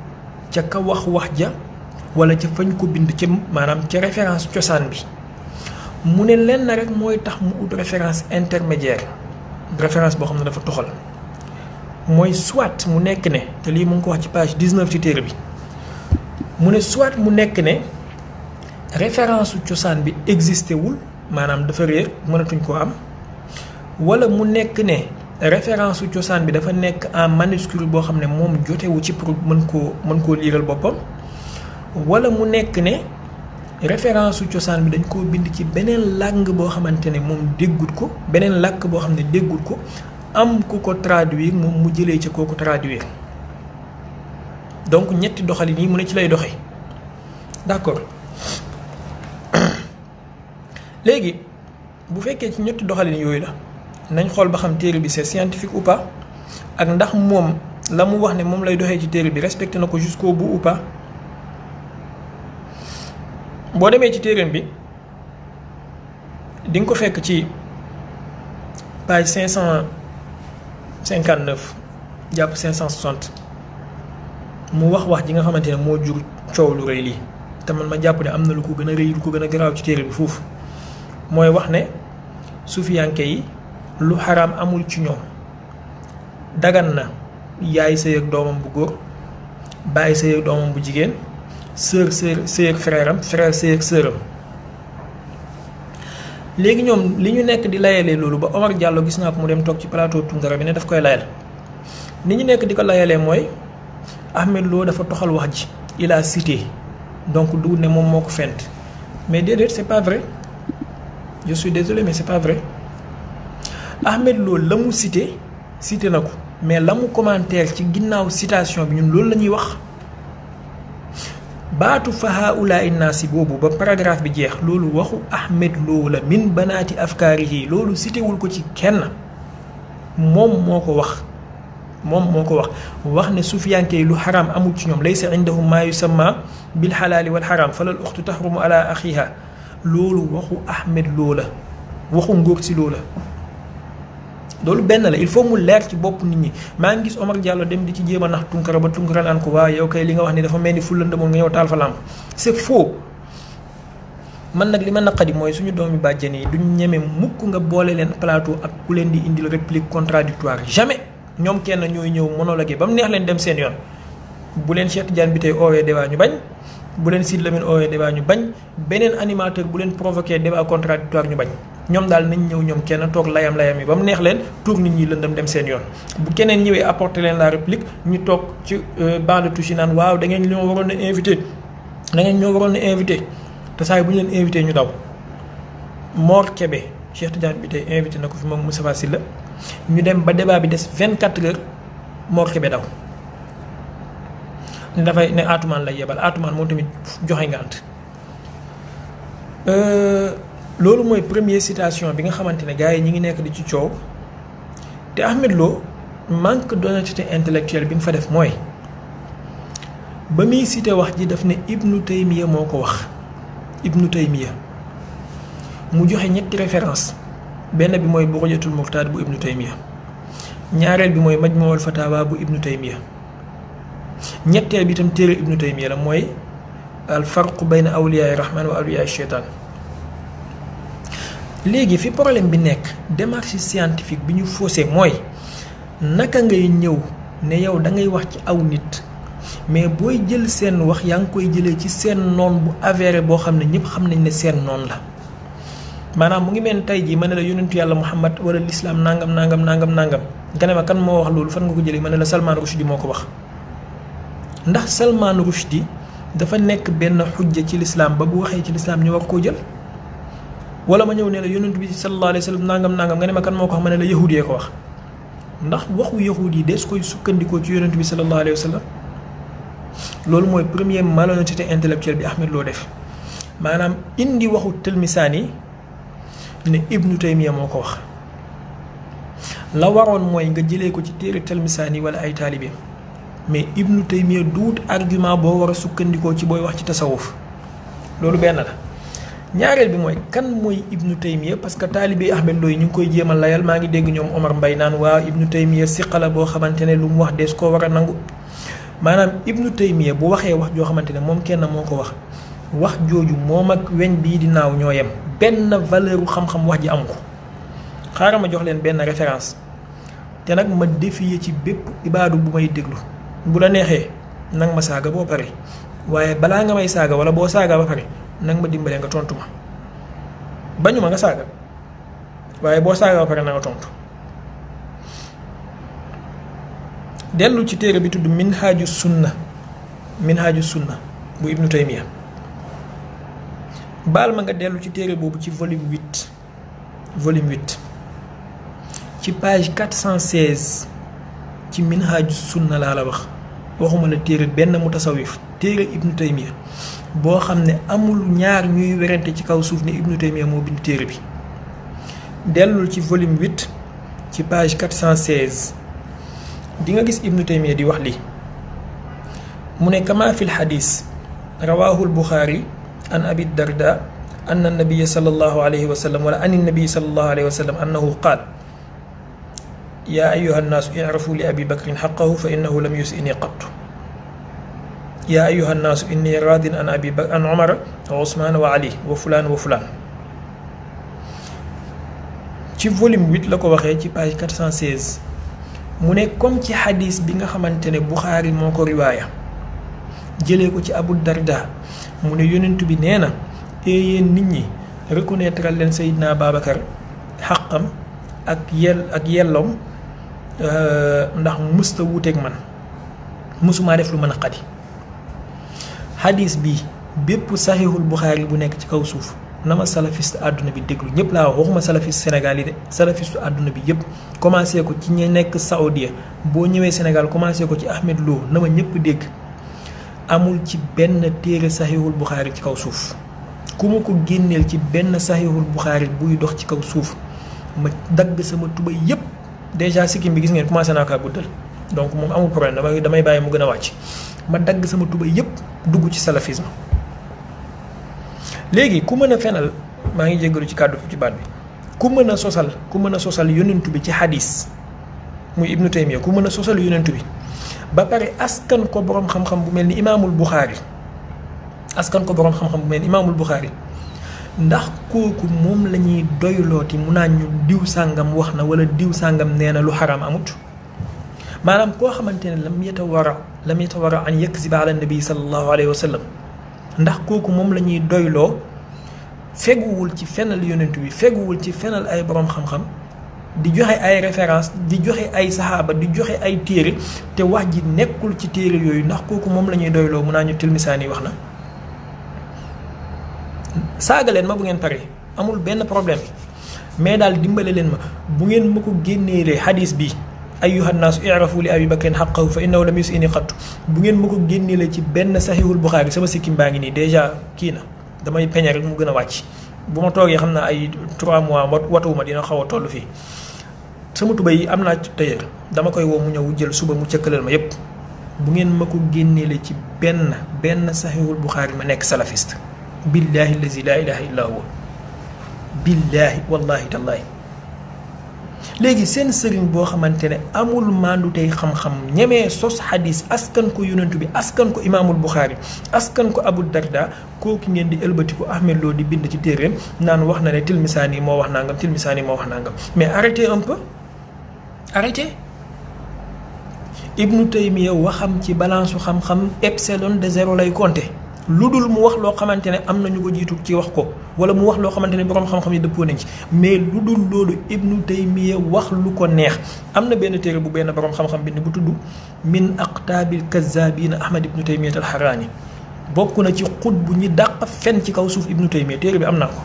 ca ka wax ja wala ca fañ ko bind ca maanaam ca référence cosaan bi mu ne lenn rek mooy tax mu ut référence intermédiaire référence boo xam ne dafa toxal mooy soit mu nekk ne te lii mu ngi ko wax ci page 19 ci téere bi mu ne soit mu nekk ne référence cosaan bi existé wul maanaam dafa réer mënatuñ koo am wala mu nekk ne référence cosaan bi dafa nekk en manuscrit boo xam ne moom jotewu ci pour mën koo liiral boppam wala mu nekk ne référence cosaan bi dañ koo bind ci beneen langue boo xamante ne moom déggut ko beneen làkk boo xam ne déggut ko am ku ko traduire moom mu jëlee ca kooku traduire donc ñetti doxalin yi mu ne ci lay doxee d'accord léegi bu fekkee ci ñetti doxalin yooyu la nañ xool ba xam téere bi c'est scientifique ou pas ak ndax moom la mu wax ne moom lay doxee ci téere bi respecté na ko jusqu'au bout ou pas boo demee ci téereem bi di nga ko fekk ci page 559 jàpp 560 mu wax ji nga xamante ne moo jur coow lu rëy lii te man ma jàpp ne am na lu ko gën a rëy lu ko gën a garaaw ci téere bi foofu mooy wax ne sufiyanke yi lu xaraam amul ci ñoom dagan na yaay sëy ak doomam bu góor bàyyi sëy ak doomam bu jigéen sœur sëy ak frère am frère sëy ak sœuram léegi ñoom li ñu nekk di layalee loolu ba Omar Diallo gis naa ko mu dem toog ci plateau Tounkara bi ne daf koy layal ni ñu nekk di ko layalee mooy Ahmed Lo dafa toxal wax ji il a cité donc du ne moom moo ko fent mais déedéet c'est pas vrai je suis désolé mais c'est pas vrai Ahmed Lo la mu cité na ko mais la mu commentaire ci ginnaaw citation bi ñun loolu la ñuy wax baatu fa haula innaasi boobu ba paragraphe bi jeex loolu waxu Ahmed Lo la min banaati afkaarihi loolu cité wul ko ci kenn moom moo ko wax wax ne sufiyanke yi lu xaraam amul ci ñoom laysa indahum maa yusamma bil xalaali wal xaraam falal uxtu taxrumu ala axiha loolu waxu Ahmed Lo la waxu ngóor si loo la loolu benn la il faut mu leer ci bopp nit ñi maa ngi gis Omar Diallo dem di ci jéem a nax Tounkara ba Tounkara naan ko waaw yow kay li nga wax ni dafa mel ni fu lëndëmoon nga ñëw taal fa làmp c'est faux man nag li ma naqadi mooy suñu doomi bàjjen yi duñ ñeme mukk nga boole leen plateau ak ku leen di indil réplique contradictoire jamais ñoom kenn ñooy ñëw monologue ba mu neex leen dem seen yoon bu leen Cheikh Tidiane bi tey oowee débat ñu bañ bu leen Sidy Lamine oowee débat ñu bañ beneen animateur bu leen provoqué débat contradictoire ñu bañ ñoom daal nañ ñëw ñoom kenn toog layam yi ba mu neex leen tour nit ñi lëndëm dem seen yoon bu keneen ñëwee apporter leen la réplique ñu toog ci banc de touche yi naan waaw da ngeen ñoo waroon a invité te saa yi bu ñu leen invité ñu daw Mor Kébé Cheikh Tidiane bi tey invité na ko fi moom Moustapha Sylla ñu dem ba débat bi des 24 heures Mor Kébé daw ne dafay ne Atoumane lay yebal Atoumane moom tamit joxe ngànt loolu mooy première citation bi nga xamante ne gars yi ñi ngi nekk di ci coow te Ahmed Lo manque d'honnêteté intellectuelle bi mu fa def mooy ba muy cité wax ji daf ne Ibnu Taymiya moo ko wax Ibnu Taymiya mu joxe ñetti référence benn bi mooy Bughyatul Murtad bu Ibnu Taymiya ñaareel bi mooy Majmuul Fatawa bu Ibnu Taymiya ñetteel bi itam téere Ibnu Taymiya la mooy al farqu bayna awliyaay rahman wa awliyaay sheytaan léegi fi problème bi nekk démarche scientifique bi ñu faussé mooy naka ngay ñëw ne yow da ngay wax ci aw nit mais booy jël seen wax yaa ngi koy jëlee ci seen noon bu avéré boo xam ne ñëpp xam nañ ne seen noon la maanaam mu ngi mel tey jii ma ne la yonentu yàlla Muhammad wala l'islam nangam nangam nangam nangam nga ne ma kan moo wax loolu fan nga ko jëlee ma ne la Salman Rushdie moo ko wax ndax Salman Rushdie dafa nekk benn xujja ci l'islam ba bu waxee ci l'islam ñu war koo jël wala ma ñëw ne la yonent bi sallallahu alayhi wa sallam nangam nangam nga ne ma kan moo ko wax ma ne la yahud yee ko wax ndax waxu yahud yi des koy sukkandikoo ci yonent bi sallallahu alayhi wa sallam loolu mooy premier malhonnêteté intellectuelle bi Ahmed Lo def maanaam indi waxu Tilmisaani ne Ibnu Taymiya moo ko wax la waroon mooy nga jëlee ko ci téere Tilmisaani wala ay taalibeem mais Ibnu Taymiya duut argument boo war a sukkandikoo ci booy wax ci tasawuf loolu benn la ñaareel bi mooy kan mooy Ibnu Taymiya parce que taalibe Ahmed Lo yi ñu ngi koy jéem a layal maa ngi dégg ñoom Omar Mbaye naan waa Ibnu Taymiya siqa boo xamante ne lu mu wax dees koo war a nangu maanaam Ibnu Taymiya bu waxee wax joo xamante ne moom kenn moo ko wax jooju moom ak weñ bii di naaw ñoo yem benn valeur xam-xam wax ji am ko xaaral ma jox leen benn référence te nag ma défier ci bépp ibaadu bu may déglu bu la neexee nag ma saaga boo pare waaye balaa nga may saaga wala boo saaga ba pare nag ma dimbalee nga tontu ma bañu ma nga saaga waaye boo saaga ba pare na nga tontu dellu ci téere bi tudd minhaaju sunna bu Ibnu Taymiya baal ma nga dellu ci téere boobu ci volume 8 ci page 416 ci minhaaju sunna laa la waxuma la téere benn mutasawif téere Ibnu Taymiya boo xam ne amul ñaar ñuy werante ci kaw suuf ne Ibnu Taymiya moo bind téere bi dellul ci volume 8 ci page 416 di nga gis Ibnu Taymiya di wax lii mu ne kama fil xadis rawahu al-Buxaari an abi darda an an-nabiy sallallahu alayhi wa sallam wala an an-nabiy sallallahu alayhi wa sallam annahu qaal yaa ayyuha nnaasu i'rafu li abi bakrin xaqahu fa innahu lam yus'ini qattu yaa ayyuha nnaasu inni raadin an abi bakr an umara wa usmaan wa ali wa fulaan ci volume 8 la ko waxee ci page 416 mu ne comme ci xadis bi nga xamante ne Buxaari moo ko riwaaya jëlee ko ci Abu Darda mu ne yonent bi nee na yéen nit ñi reconnaître leen Seydina Babacar xaqam ak yelloom ndax musta wuuteeg man musumaa def lu mën a xadi xadis bi bépp saxiixul Buxaari bu nekk ci kaw suuf na ma salafiste àdduna bi déglu ñëpp laa wax waxuma salafiste Sénégal yi de salafiste àdduna bi yëpp commencé ko ci ñi nekk Saoudia boo ñëwee Sénégal commencé ko ci Ahmed Lo na ma ñëpp dégg amul ci benn téere saxiixul Buxaari ci kaw suuf ku ma ko génneel ci benn saxiixul Buxaari buy dox ci kaw suuf ma dagg sama tuba yëpp déjà sikkim bi gis ngeen commencé naa kaa guddal donc moom amul problème damay bàyyi mu gën a wàcc ma dagg sama tuba yëpp dugg ci salafisme léegi ku mën a fenal maa ngi jéggalu ci kàddu ci baat bi ku mën a sosal yonentu bi ci xadis muy Ibnu Taymiya ku mën a sosal yonentu bi ba pare askan ko boroom xam-xam bu mel ni imaamul Buxaari ndax kooku moom la ñuy doylooti mu naan ñu diw sàngam wax na wala diw sàngam nee na lu xaraam amut maanaam koo xamante ne lam yatawara an yakziba ala nabi sallallahu alayhi wa sallam ndax kooku moom la ñuy doyloo feguwul ci fenal yonent bi feguwul ci fenal ay boroom xam-xam di joxe ay référence di joxe ay saxaaba di joxe ay téere te wax ji nekkul ci téere yooyu ndax kooku moom la ñuy doyloo mun naa ñu Tilmisaani wax na saaga leen ma bu ngeen pare amul benn problème mais daal dimbale leen ma bu ngeen ma ko génneelee xadis bi ayyuha nnaasu i'rafu li abi bakrin xaqahu fa innahu lam yus'ini qattu bu ngeen ma ko génneelee ci benn saxiixul Buxaari sama sikkim baa ngi nii déjà kii na damay peñe rek mu gën a wàcc bu ma toogee xam naa ay 3 mois watuwuma dina xaw a toll fii sama tuba yi am naa tailleur dama koy woo mu ñëw jël suba mu cëkkalal ma yépp bu ngeen ma ko génneelee ci benn saxiixul Buxaari ma nekk salafiste billahi allazi la ilaha illa huwa billahi wallahi tallahi léegi seen sëriñ boo xamante ne amul maandu tey xam-xam ñemee sos xadis askan ko yonentu bi askan ko imaamul Buxaari askan ko Abu Darda kooku ngeen di ëlbatiku Ahmed Lo di bind ci téeréem naan wax na ne Tilmisaani moo wax nangam Tilmisaani moo wax nangam mais arrêtez un peu arrêtez. Ibnu Taymiya waxam ci balance su xam-xam epsilon de zéro lay compter lu dul mu wax loo xamante ne am na ñu ko jiitu ci wax ko wala mu wax loo xamante ne borom xam-xam yi dëppoo nañ ci mais lu dul loolu Ibnu Taymiya wax lu ko neex. am na benn téere bu benn borom xam-xam bi ni bu tudd min aqtaabil kazzaabiina Ahmad Ibnu Taymiya al-Harraani bokk na ci xut bu ñi dàq fen ci kaw suuf Ibnu Taymiya téere bi am naa ko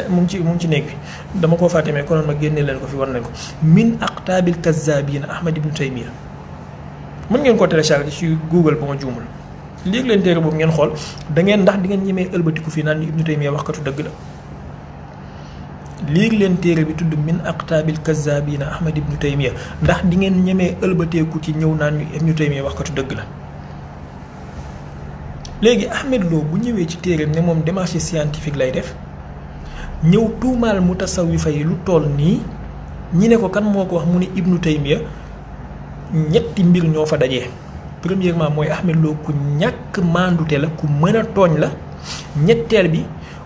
mu ngi ci néeg bi dama koo fàtte mais konoon ma génne leen ko fi war nañ ko min aqtaabil kazzaabiina Ahmad Ibnu Taymiya mën ngeen ko télécharger ci Google ba ma juumul léegi leen téere boobu ngeen xool da ngeen ndax di ngeen ñemee ëlbatiku fii naan ñu Ibnu Taymiya waxkatu dëgg la. léegi leen téere bi tudd min aqtaabil kazzaabiina Ahmad Ibnu Taymiya ndax di ngeen ñemee ëlbateeku ci ñëw naan ñu Ibnu Taymiya waxkatu dëgg la. léegi Ahmed Lo bu ñëwee ci téereem ne moom démarche scientifique lay def ñëw tuumaal mutasawifa yi lu toll nii ñi ne ko kan moo ko wax mu ne Ibnu Taymiya ñetti mbir ñoo fa dajee. premièrement mooy Ahmed Lo ku ñàkk maandute la ku mën a tooñ la ñetteel bi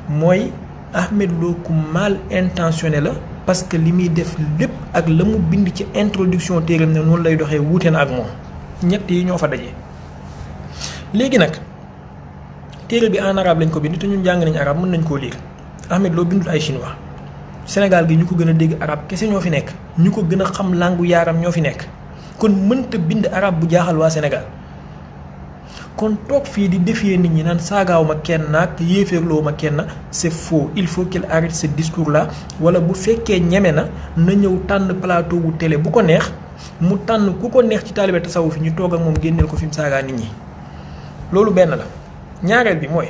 mooy Ahmed Lo ku mal intentionné la parce que li muy def lépp ak la mu bind ci introduction téeram ne noonu lay doxee wuute na ak moom ñett yi ñoo fa dajee. léegi nag téere bi en arabe lañ ko bind te ñun jàng nañ arabe mën nañ koo lire Ahmed Lo bindul ay chinois Sénégal gi ñu ko gën a dégg arabe kese ñoo fi nekk ñu ko gën a xam langu yaaram ñoo fi nekk. kon mënta bind arab bu jaaxal waa Sénégal kon toog fii di défier nit ñi naan saagaaw ma kenn naag yéeféerloo ma kenn c'est faux il faut qu'il arrête ce discours là wala bu fekkee ñeme na ñëw tànn plateau wu télé bu ko neex mu tànn ku ko neex ci taalibe tasawuf fi ñu toog ak moom génneel ko fi mu saagaa nit ñi. loolu benn la ñaareel bi mooy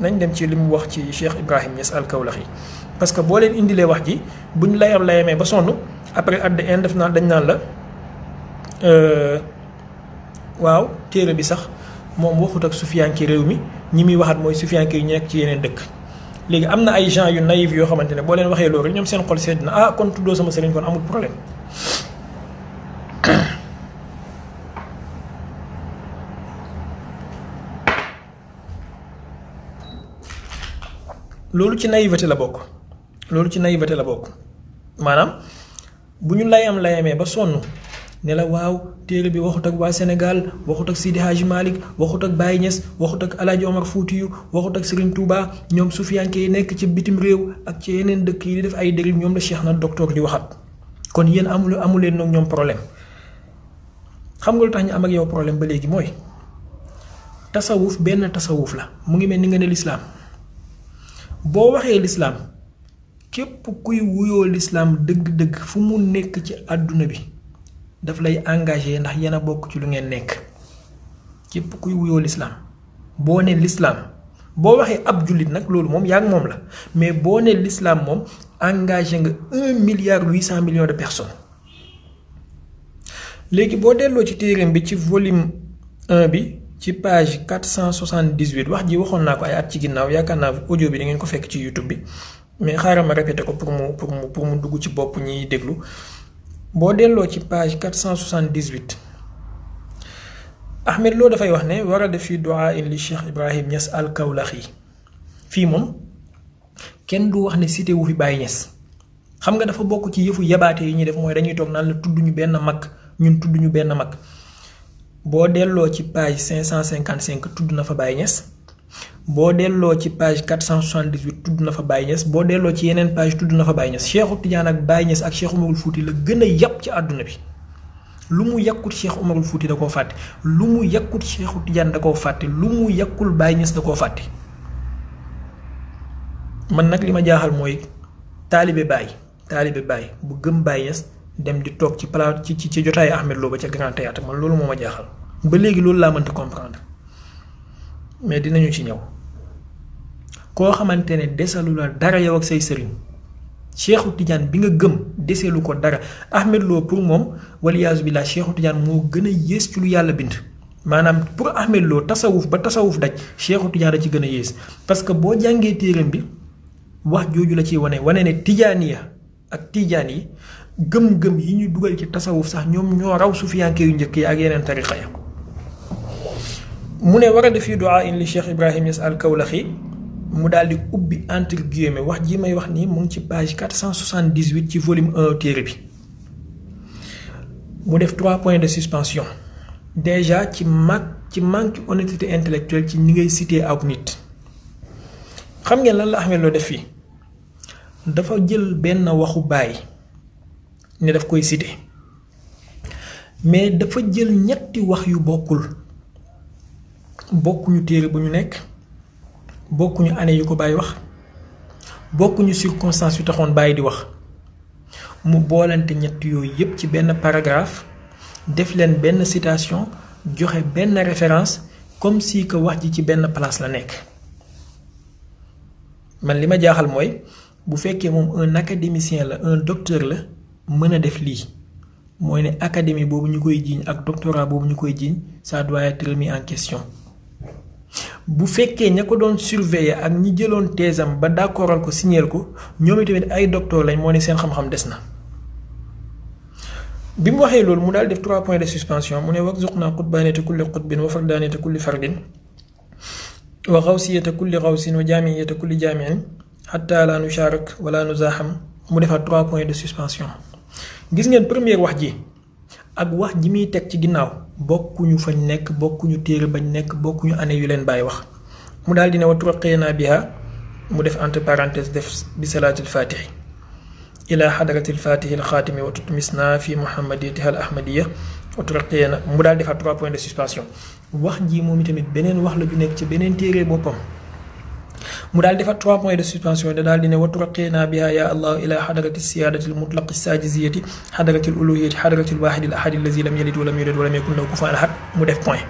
nañ dem ci li mu wax ci Cheikh Ibrahim Niass al-Kawlaxi parce que boo leen indilee wax ji buñ layamee ba sonn après at the end def naa dañ naan la. waaw téere bi sax moom waxut ak sufiyanke réew mi ñi muy waxat mooy sufiyanke yu nekk ci yeneen dëkk léegi am na ay gens yu naïf yoo xamante ne boo leen waxee loolu ñoom seen xol sedd na ah kon tuddoo sama sëriñ kon amul problème. loolu ci naïveté la bokk maanaam bu ñu layamee ba sonn. ne la waaw téere bi waxut ak waa Sénégal waxut ak Sidi Hadji Malick waxut ak Baye Niass waxut ak El Hadj Omar Foutiyou waxut ak Serigne Touba ñoom sufiyanke yi nekk ci bitim réew ak ci yeneen dëkk yi di def ay dérive ñoom la Cheikh na docteur di waxat kon yéen amuleen nag ñoom problème. xam nga lu tax ñu am ak yow problème ba léegi mooy tasawuf benn tasawuf la mu ngi mel ni nga ne lislaam boo waxee lislaam képp kuy wuyoo lislaam dëgg-dëgg fu mu nekk ci àdduna bi. daf lay engagé ndax yéen a bokk ci lu ngeen nekk képp kuy wuyoo lislaam boo ne lislaam boo waxee ab jullit nag loolu moom yaa ngi moom la mais boo ne lislaam moom engagé nga 1,8 milliard de personnes. léegi boo delloo ci téereem bi ci volume 1 bi ci page 478 wax ji waxoon naa ko ay at ci ginnaaw yaakaar naa audio bi da ngeen ko fekk ci YouTube bi mais xaaral ma répété ko pour mu dugg ci bopp ñiy déglu. boo delloo ci page 478 Ahmed Lo dafay wax ne warada fi duaa in li Cheikh Ibrahim Niass al-Kawlaxi fii moom kenn du wax ne cité wu fi Baye Niass xam nga dafa bokk ci yëfu yabaate yi ñuy def mooy dañuy toog naan la tudd ñu benn mag ñun tudd ñu benn mag boo delloo ci page 555 tudd na fa Baye Niass boo delloo ci page 478 tudd na fa Baye Niass boo delloo ci yeneen page tudd na fa Baye Niass Cheikhu Tidiane ak Baye Niass ak Cheikh Umarul Fouti la gën a yàpp ci àdduna bi lu mu yàkkut Cheikh Umarul Fouti da koo fàtte lu mu yàkkut Cheikhu Tidiane da koo fàtte lu mu yàkkul Baye Niass da koo fàtte man nag li ma jaaxal mooy taalibe Baye bu gëm Baye Niass dem di toog ci palaat ci jotaayu Ahmed Lo ba ca Grand Théâtre man loolu moo ma jaaxal ba léegi loolu laa mënta comprendre mais dinañu ci ñëw koo xamante ne desalu la dara yow ak say sëriñ Cheikhu Tidiane bi nga gëm deselu ko dara Ahmed Lo pour moom waliyaasu billah Cheikhu Tidiane moo gën a yées ci lu yàlla bind maanaam pour Ahmed Lo tasawuf ba tasawuf daj Cheikhu Tidiane a ci gën a yées parce que boo jàngee téeram bi wax jooju la ciy wane ne tijaaniya ak tijaan yi gëm-gëm yi ñu dugal ci tasawuf sax ñoom ñoo raw sufiyanke yu njëkk yi ak yeneen tariqa ya mu ne warada fii duaa in li Cheikh Ibrahim Niass al Kawlaxi mu daal di ubbi entre guillemets wax ji may wax nii mu ngi ci page 478 ci volume 1 téere bi mu def 3 points de suspension déjà ci manque honnêteté intellectuelle ci ni ngay cité ak nit xam ngeen lan la Ahmed Lo def fii dafa jël benn waxu Baay ne daf koy cité mais dafa jël ñetti wax yu bokkuñu téere bu ñu nekk bokkuñu année yu ko Baay wax bokkuñu circonstances yu taxoon Baay di wax mu boolante ñett yooyu yépp ci benn paragraphe def leen benn citation joxe benn référence comme si que wax ji ci benn place la nekk man li ma jaaxal mooy bu fekkee moom un académicien la un docteur la mën a def lii mooy ne académie boobu ñu koy jiiñ ak doctorat boobu ñu koy jiiñ ça doit être remis en question bu fekkee ña ko doon surveiller ak ñi jëloon teesam ba d'accordal ko signeel ko ñoom itamit ay docteur lañ moo ne seen xam-xam des na bi mu waxee loolu mu daal def 3 points de suspension mu ne warzuqnaa qutbaaniyata kulli qutbin wa fardaaniyata kulli fardin wa xawsiyata kulli xawsin wa jaamiyata kulli jaamiin xatta la nusharak wala nuzaaxam mu defaat 3 points de suspension gis ngeen première wax ji ak wax ji muy teg ci ginnaaw bokkuñu fañ nekk bokkuñu téere bañ nekk bokkuñu année yu leen Baay wax mu daal di ne wa turaqeenaa biha mu def entre parenthèse def bi salaatil faatixi ila xadaratil faatixi al xaatimi wa tutmisna fi muhammadiyatiha al ahmadiya wa turaqeena mu daal defaat 3 points de suspension wax ji moom itamit beneen wax la ju nekk ci beneen téere boppam mu daal defaat 3 points de suspension da daal di ne wa turaqeena biha ya allah ila xadarati siyaadati al mutlaqi saajiziyati xadarati al uluhiyati xadarati al waahidi al ahadi allazi lam yalid walam yulad walam yakun lahu kufuwan ahad mu def point.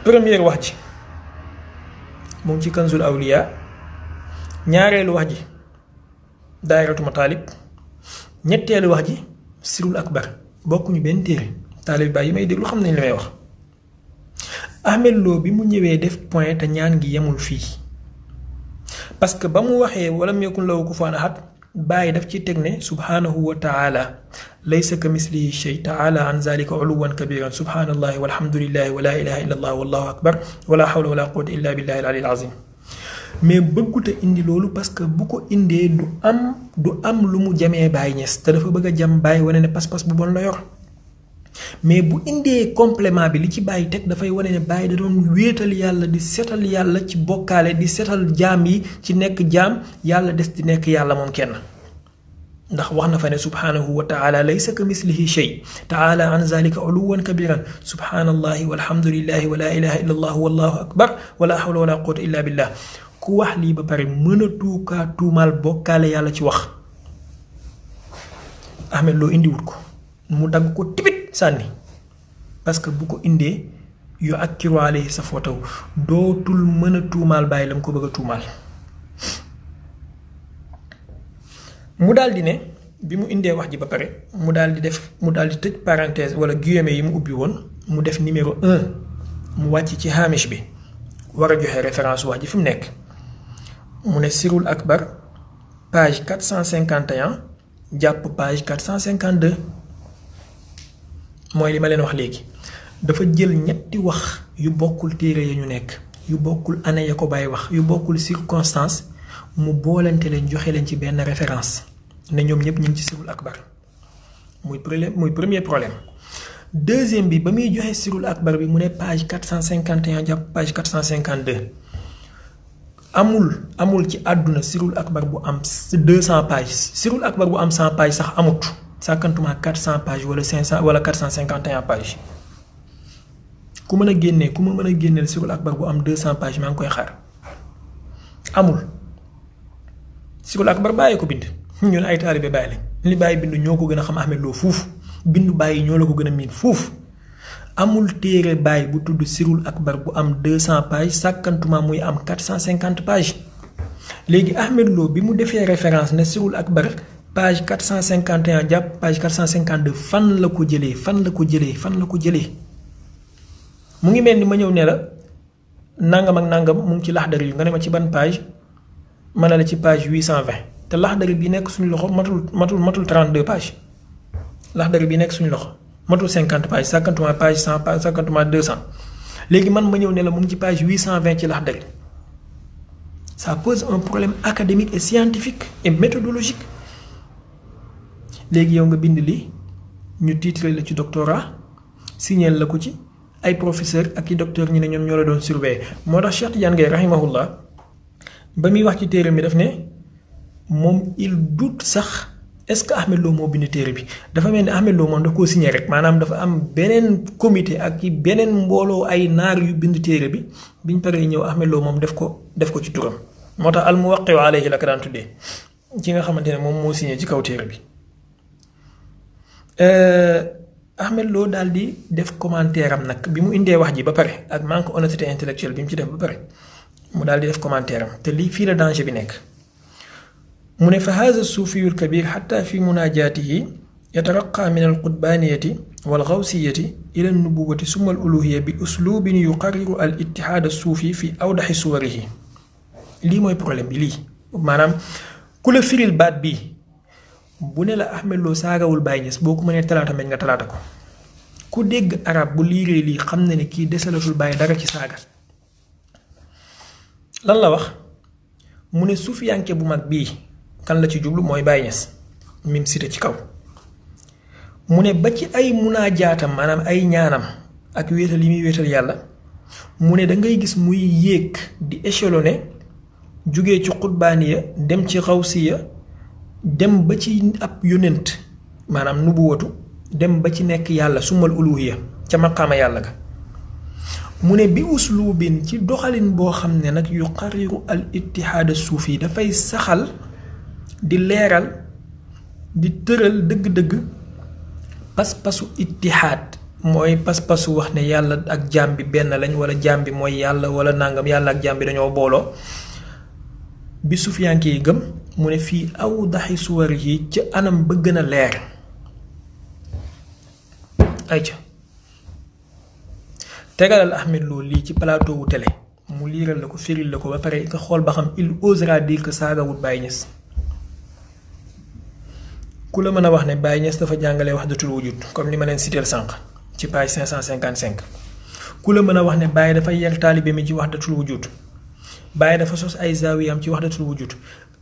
première wax ji mu ngi ci kanzul awliya ñaareelu wax ji daayiratu mataalib ñetteelu wax ji sirul akbar bokkuñu benn téere taalib Baay yi may déglu xam nañ li may wax. Ahmed Lo bi mu ñëwee def point te ñaan gi yemul fii parce que ba mu waxee walam yakun lahu kufuwan ahad Baay daf ci teg ne subhanahu wa taala laysa ka mislihi shay taala an zalika uluwan kabiran subhanallahi walhamdulillahi wa la ilaha illa allah wallahu akbar wala hawla wala quwwata illa billahi al aliyyil azim mais bëggut a indi loolu parce que bu ko indee du am lu mu jamee Baay Ñas te dafa bëgg a jam Baay wane ne pas-pas bu bon la yor mais bu indee complément bi li ci Baay teg dafay wane ne Baay da doon wéetal yàlla di setal yàlla ci bokkaale di setal jaam yi ci nekk jaam yàlla des di nekk yàlla moom kenn ndax wax na fa ne subhanahu wa taala laysa ka mislihi shay taala an zalika uluwan kabiran subhanallahi walhamdulillahi wa la ilaha illa allah wallahu akbar wala hawla wala quwwata illa billah ku wax lii ba pare mën a tuumaal bokkaale yàlla ci wax Ahmed Lo indiwut ko mu dagg ko tibit sànni parce que bu ko indee yu akkiru alayhi safwatahu dootul mën a tuumaal Baay la mu ko bëgg a tuumaal mu daal di ne bi mu indee wax ji ba pare mu daal di tëj parenthèse wala guillemets yi mu ubbi woon mu def numéro 1 mu wàcc ci hamish bi war a joxe référence wax ji fi mu nekk mu ne sirul akbar page 451 jàpp page 452 mooy li ma leen wax léegi dafa jël ñetti wax yu bokkul téere ya ñu nekk yu bokkul année ya ko Baay wax yu bokkul circonstance mu boolante leen joxe leen ci benn référence ne ñoom ñëpp ñu ngi ci sirul akbar muy premier problème. deuxième bi ba muy joxe sirul akbar bi mu ne page 451 jàpp page 452 amul ci àdduna sirul akbar bu am 200 pages sirul akbar bu am 100 pages sax amut sàkkantuma 400 pages wala 500 wala 451 pages ku ma mën a génneel sirul akbar bu am 200 pages maa ngi koy xaar amul sirul akbar Baay ko bind ñun ay taalibe Baay lañ li Baay bind ñoo ko gën a xam Ahmed Lo fuuf bindu Baay yi ñoo la ko gën a miin fuuf amul téere Baay bu tudd sirul akbar bu am 200 pages sàkkantuma muy am 450 pages léegi Ahmed Lo bi mu defee référence ne sirul akbar page 451 jàpp page 452 fan la ko jëlee mu ngi mel ni ma ñëw ne la nangam ak nangam mu ngi ci Laxdari yu nga ne ma ci ban page ma ne la ci page 820 te Laxdari bi nekk suñu loxo matul 32 pages Laxdari bi nekk suñu loxo matul 50 pages sàkkantuma page 100 sàkkantuma 200 léegi man ma ñëw ne la mu ngi ci page 820 ci Laxdari. Ça pose un problème académique et scientifique et méthodologique léegi yow nga bind li ñu titré la ci doctorat signé la ko ci ay professeur ak i docteur ñi ne ñoom ñoo la doon surveiller moo tax Cheikh Tidiane Gaye rahimahullah ba muy wax ci téere mi daf ne moom il doute sax est-ce que Ahmed Lo moo bind téere bi dafa mel ni Ahmed Lo moom da koo signé rek maanaam dafa am beneen comité ak i beneen mbooloo ay naar yu bind téere bi biñ paree ñëw Ahmed Lo moom def ko ci turam moo tax al muwaqqi'u alayhi la ko daan tuddee ci nga xamante ne moom moo signé ci kaw téere bi Ahmed Lo daal di def commentaire am nag bi mu indee wax ji ba pare ak manque honnêteté intellectuelle bi mu ci def ba pare mu daal di def commentaire am te lii fii la danger bi nekk mu ne fa haza suufiyu lkabir xatta fi munaajaatihi yataraqa min alqutbaaniyati walxawsiyati ila alnubuwati summa aluluhiya bi uslubin yuqarriru al ittihaad alsuufi fi awdaxi suwarihi lii mooy problème bi lii maanaam ku la firil baat bii bu ne la Ahmed Lo saagawul Baye Niass boo ko mënee talaata meñ nga talaata ko ku dégg arab bu liiree lii xam na ne kii desalatul Baye dara ci saaga lan la wax mu ne suufiyanke bu mag bii kan la ci jublu mooy Baye Niass mim cité ci kaw mu ne ba ci ay munaajaatam maanaam ay ñaanam ak wéetal yi muy wéetal yàlla mu ne da ngay gis muy yéeg di échelonné jugee ci xutbaaniya dem ci xawsiya dem ba ci ab yonent maanaam nubuwatu dem ba ci nekk yàlla sumal uluhiya ca maqaama yàlla ga mu ne bi uslubin ci doxalin boo xam ne nag yuqarriru al ittihaad suufi dafay saxal di leeral di tëral dëgg-dëgg pas-pasu ittihaad mooy pas-pasu wax ne yàlla ak jaam bi benn lañ wala jaam bi mooy yàlla wala nangam yàlla ak jaam bi dañoo booloo bi sufiyanke yi gëm mu ne fii aw daxi suwar yi ci anam ba gën a leer ayca tegalal Ahmed Lo lii ci plateau wu télé mu liiral la ko firil la ko ba pare nga xool ba xam il osera dire que saagawut Baye Niass ku la mën a wax ne Baye Niass dafa jàngale wahdatul wujud comme ni ma leen citeel sànq ci page 555 ku la mën a wax ne Baye dafa yar taalibe mi ci wahdatul wujud Baye dafa sos ay zaawiyam ci wahdatul wujud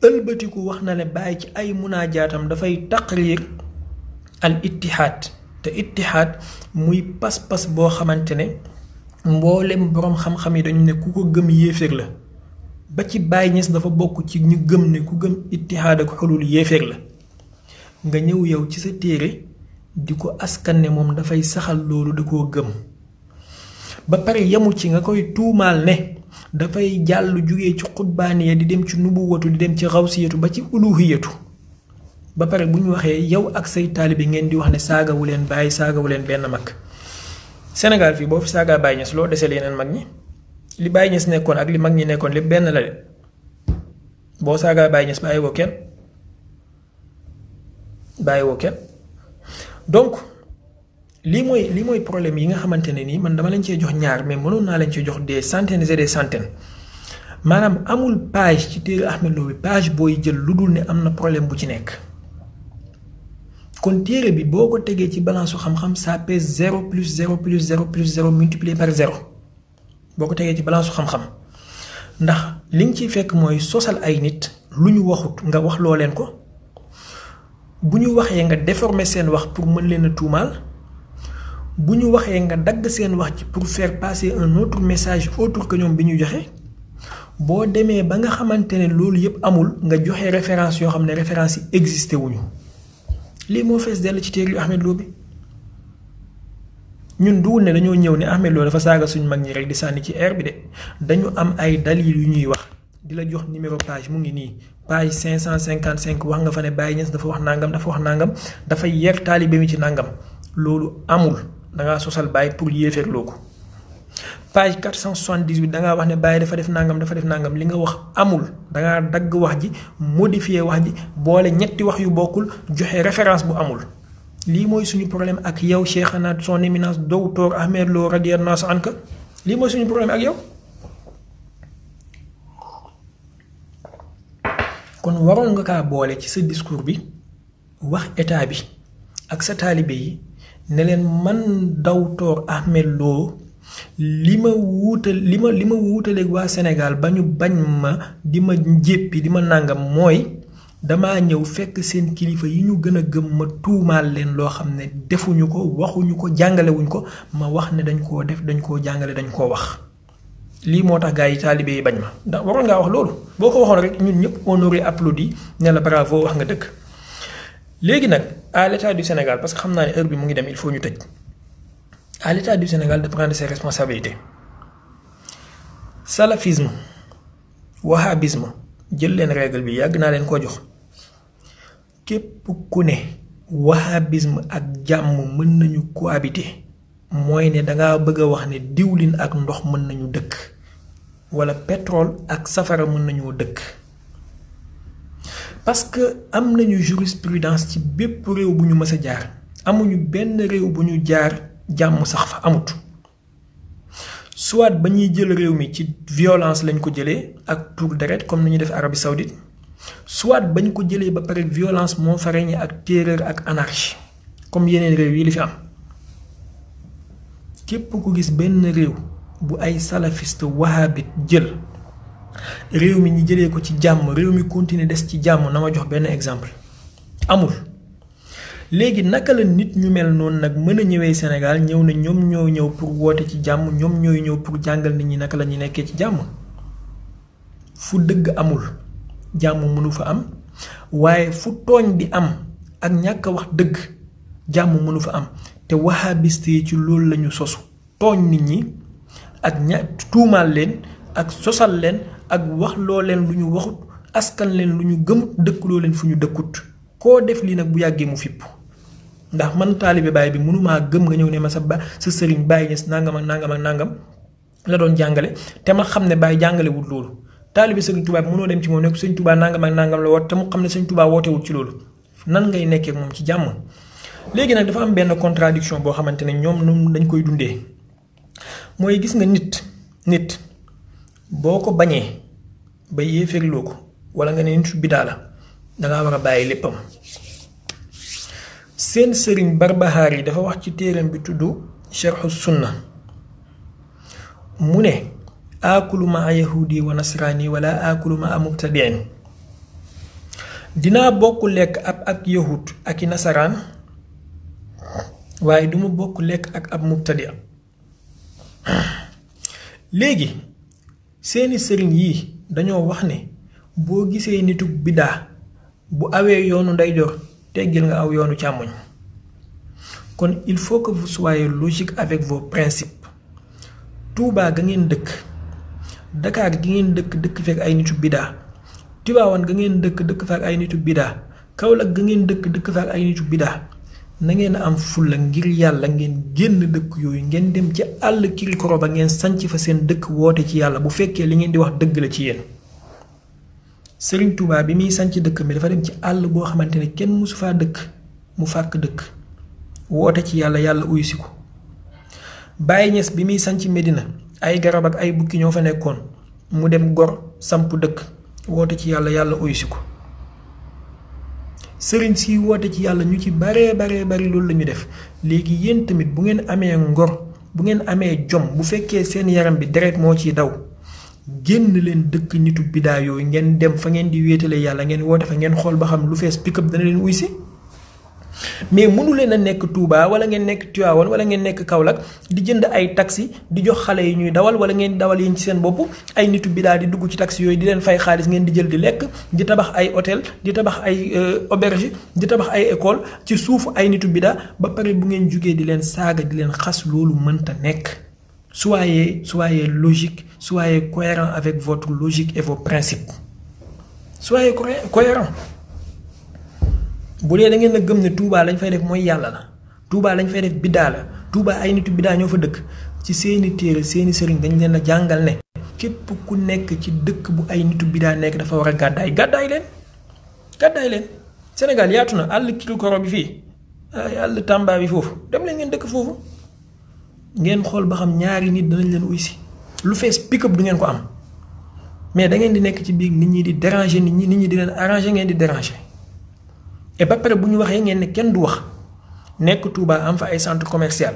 ëlbatiku wax na ne Baye ci ay munaajaatam dafay taqrir al ittihaad te ittihaad muy pas-pas boo xamante ne mboolem boroom xam-xam yi dañu ne ku ko gëm yéeféer la ba ci Baye Niass dafa bokk ci ñu gëm ne ku gëm ittihaad ak xulul yéeféer la nga ñëw yow ci sa téere di ko askan ne moom dafay saxal loolu da koo gëm ba pare yemu ci nga koy tuumaal ne dafay jàll jugee ci xutbaaniya di dem ci nubuwatu di dem ci xawsiyatu ba ci uluhiyatu ba pare bu ñu waxee yow ak say taalibe ngeen di wax ne saagawu leen Baye saagawu leen benn mag Sénégal fii boo fi saagaa Baye Niass loo desee yeneen mag ñi li Baye Niass nekkoon ak li mag ñi nekkoon lépp benn la de boo saagaa Baye Niass bàyyiwoo kenn donc lii mooy problème yi nga xamante ne nii man dama leen cee jox ñaar mais mënoon naa leen cee jox des centaines et des centaines maanaam amul page ci téere Ahmed Lo bi page booy jël lu dul ne am na problème bu ci nekk kon téere bi boo ko tegee ci balance su xam-xam ça pèse 0 plus 0 plus 0 plus 0 multiplié par 0 boo ko tegee ci balance su xam-xam ndax li nga ciy fekk mooy sosal ay nit lu ñu waxut nga wax loo leen ko bu ñu waxee nga déformer seen wax pour mën leen a tuumaal bu ñu waxee nga dagg seen wax ci pour faire passer un autre message autre que ñoom bi ñu joxe boo demee ba nga xamante ne loolu yëpp amul nga joxe référence yoo xam ne référence yi existé wuñu lii moo fees dell ci téere yu Ahmed Lo bi ñun duwul ne dañoo ñëw ne Ahmed Lo dafa saaga suñu mag ñi rek di sànni ci air bi de dañu am ay dalil yu ñuy wax di la jox numéro page mu ngi nii page 555 wax nga fa ne Baye Niass dafa wax nangam dafay yer taalibe mi ci nangam loolu amul dangaa sosal Baye pour yéefeerloo ko page 478 dangaa wax ne Baye dafa def nangam li nga wax amul dangaa dagg wax ji modifier wax ji boole ñetti wax yu bokkul joxe référence bu amul lii mooy suñu problème ak yow Cheikhana son éminence docteur Ahmed Lo radiyallahu anhu lii mooy suñu problème ak yow kon waroon nga kaa boole ci sa discours bi wax état bi ak sa taalibe yi ne leen man Docteur Ahmed Lo li ma wuutaleeg waa Sénégal ba ñu bañ ma di ma njéppi di ma nàngam mooy damaa ñëw fekk seen kilifa yi ñu gën a gëm ma tuumaal leen loo xam ne defuñu ko waxuñu ko jàngalewuñ ko ma wax ne dañ koo def dañ koo jàngale dañ koo wax lii moo tax gars yi taalibe yi bañ ma ndax waroon ngaa wax loolu boo ko waxoon rek ñun ñëpp on aurait applaudi ne la bravo wax nga dëgg. léegi nag à l'état du Sénégal parce que xam naa ne heure bi mu ngi dem il faut ñu tëj à l'état du Sénégal de prendre ses responsabilités. Salafisme wahhabisme jël leen règle bi yàgg naa leen koo jox képp ku ne wahhabisme ak jàmm mën nañu cohabiter mooy ne dangaa bëgg a wax ne diwlin ak ndox mën nañu dëkk wala pétrole ak safara mën nañoo dëkk. parce que am nañu jurisprudence ci bépp réew bu ñu mës a jaar amuñu benn réew bu ñu jaar jàmm sax fa amut soit ba ñuy jël réew mi ci violence lañ ko jëlee ak tour deret comme ni ñuy def Arabie Saoudite soit bañ ko jëlee ba pare violence moo fa régné ak terreur ak anarchie comme yeneen réew yi li fi am képp ku gis benn réew bu ay salafiste wahhabite jël réew mi ñi jëlee ko ci jàmm réew mi continuer des ci jàmm na ma jox benn exemple amul. léegi naka la nit ñu mel noonu nag mën a ñëwee Sénégal ñëw na ñoom ñoo ñëw pour woote ci jàmm ñoom ñooy ñëw pour jàngal nit ñi naka la ñuy nekkee ci jàmm fu dëgg amul jàmm mënu fa am waaye fu tooñ di am ak ñàkk a wax dëgg jàmm mënu fa am te wahhabiste yi ci loolu lañu sosu tooñ nit ñi ak tuumaal leen ak sosal leen ak wax loo leen lu ñu waxut askan leen lu ñu gëmut dëkk loo leen fu ñu dëkkut koo def lii nag bu yàggee mu fipp ndax man taalibe baay bi mënumaa gëm nga ñëw ne ma sa sëriñ Baay Ñas nangam ak nangam ak nangam la doon jàngale te ma xam ne Baay jàngale wut loolu taalibe sëriñ Tuubaa bi mënoo dem ci moom ne sëriñ Tuubaa nangam ak nangam la woote te mu xam ne sëriñ Tuubaa wootewut ci loolu nan ngay nekkee ak moom ci jàmm. léegi nag dafa am benn contradiction boo xamante ne ñoom ñoom dañ koy dundee mooy gis nga nit boo ko bañee ba yéeféerloo ko wala nga ne nit bidaa la dangaa war a bàyyi léppam. seen sëriñ Barbahari yi dafa wax ci téeram bi tudd Sharhu Sunna mu ne aakulu ma yahudi wa nasraani wala aakulu ma mubtadiin dinaa bokk lekk ak yahud ak i nasaraan waaye duma bokk lekk ak ab mubtadi léegi seeni sëriñ yi dañoo wax ne boo gisee nitu bidaa bu awee yoonu ndeyjoor teggil nga aw yoonu càmmoñ kon il faut que vous soyez logique avec vos principes. Touba ga ngeen dëkk Dakar gi ngeen dëkk fekk ay nitu bidaa Tiwaawan ga ngeen dëkk fekk ay nitu bidaa Kaolack ga ngeen dëkk fekk ay nitu bidaa na ngeen am fulla ngir yàlla ngeen génn dëkk yooyu ngeen dem ci àll kirikoro ba ngeen sanc fa seen dëkk woote ci yàlla bu fekkee li ngeen di wax dëgg la ci yéen. Sëriñ Touba bi muy sanc dëkk mi dafa dem ci àll boo xamante ne kenn musu faa dëkk mu fàkk dëkk woote ci yàlla uyusi ko. Baay Ñas bi muy sanc Medina ay garab ak ay bukki ñoo fa nekkoon mu dem gor samp dëkk woote ci yàlla uyusi ko. sëriñ si woote ci yàlla ñu ci baree bari loolu la ñu def léegi yéen tamit bu ngeen amee ngor bu ngeen amee jom bu fekkee seen yaram bi deret moo ciy daw génn leen dëkk nitu bidaa yooyu ngeen dem fa ngeen di wéetale yàlla ngeen woote fa ngeen xool ba xam lu fees pick-up dana leen uy si mais mënu leen a nekk Touba wala ngeen nekk Tiwaawan wala ngeen nekk Kaolack di jënd ay taxi di jox xale yi ñuy dawal wala ngeen dawal yéen ci seen bopp ay nitu bidaa di dugg ci taxi yooyu di leen fay xaalis ngeen di jël di lekk di tabax ay hôtel di tabax ay auberge di tabax ay école ci suufu ay nitu bidaa ba pare bu ngeen jugee di leen saaga di leen xas loolu mënta nekk. Soyez logique, soyez cohérent avec votre logique et vos principes. Soyez cohérent. Bu dee da ngeen a gëm ne Touba lañ fay def mooy yàlla la Touba lañ fay def biddaa la Touba ay nitu biddaa ñoo fa dëkk ci seeni téere seeni sëriñ dañ leen a jàngal ne képp ku nekk ci dëkk bu ay nitu biddaa nekk dafa war a gàddaay leen Sénégal yaatu na àll Kirikoro bi fii àll Tamba bi foofu dem leen ngeen dëkk foofu ngeen xool ba xam ñaari nit danañ leen uy si lu fees pick-up du ngeen ko am mais da ngeen di nekk ci biir nit ñi di déranger nit ñi di leen arranger ngeen di déranger et ba pare bu ñu waxee ngeen ne kenn du wax nekk Touba am fa ay centre commercial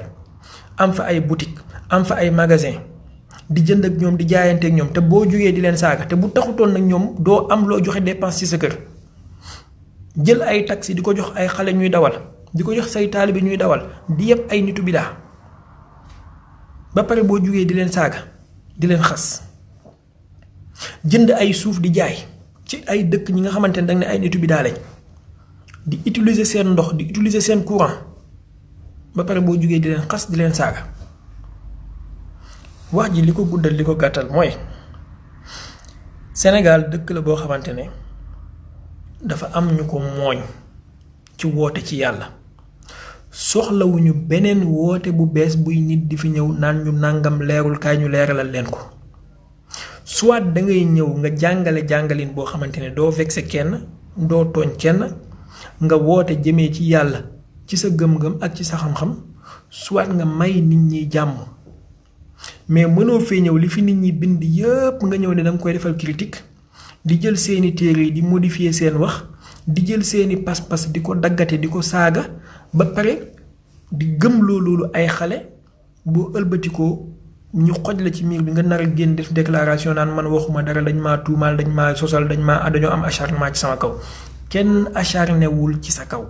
am fa ay boutique am fa ay magasin di jënd ak ñoom di jaayante ak ñoom te boo jugee di leen saaga te bu taxutoon nag ñoom doo am loo joxe dépense ci sa kër jël ay taxi di ko jox ay xale ñuy dawal di ko jox say taalibe ñuy dawal di yëpp ay nitu bidaa ba pare boo jugee di leen saaga di leen xas jënd ay suuf di jaay ci ay dëkk ñi nga xamante ne danga ne ay nitu bidaa lañ di utiliser seen ndox di utiliser seen courant ba pare boo jugee di leen xas di leen saaga wax ji li ko guddal li ko gàttal mooy Sénégal dëkk la boo xamante ne dafa am ñu ko mooñ ci woote ci yàlla soxlawuñu beneen woote bu bees buy nit di fi ñëw naan ñu nàngam leerul kaay ñu leeralal leen ko soit da ngay ñëw nga jàngale jàngalin boo xamante ne doo vexé kenn doo tooñ kenn nga woote jëmee ci yàlla ci sa gëm-gëm ak ci sa xam-xam soit nga may nit ñi jàmm mais mënoo fee ñëw li fi nit ñi bind yépp nga ñëw ne danga koy defal critique di jël seeni téere yi di modifier seen wax di jël seeni pas-pas di ko daggate di ko saaga ba pare di gëm loolu ay xale boo ëlbatikoo ñu xoj la ci miir bi nga nar a génn def déclaration naan man waxuma dara dañ maa tuumaal dañ maa sosal dañoo am acharnement ci sama kaw kenn acharné wul ci sa kaw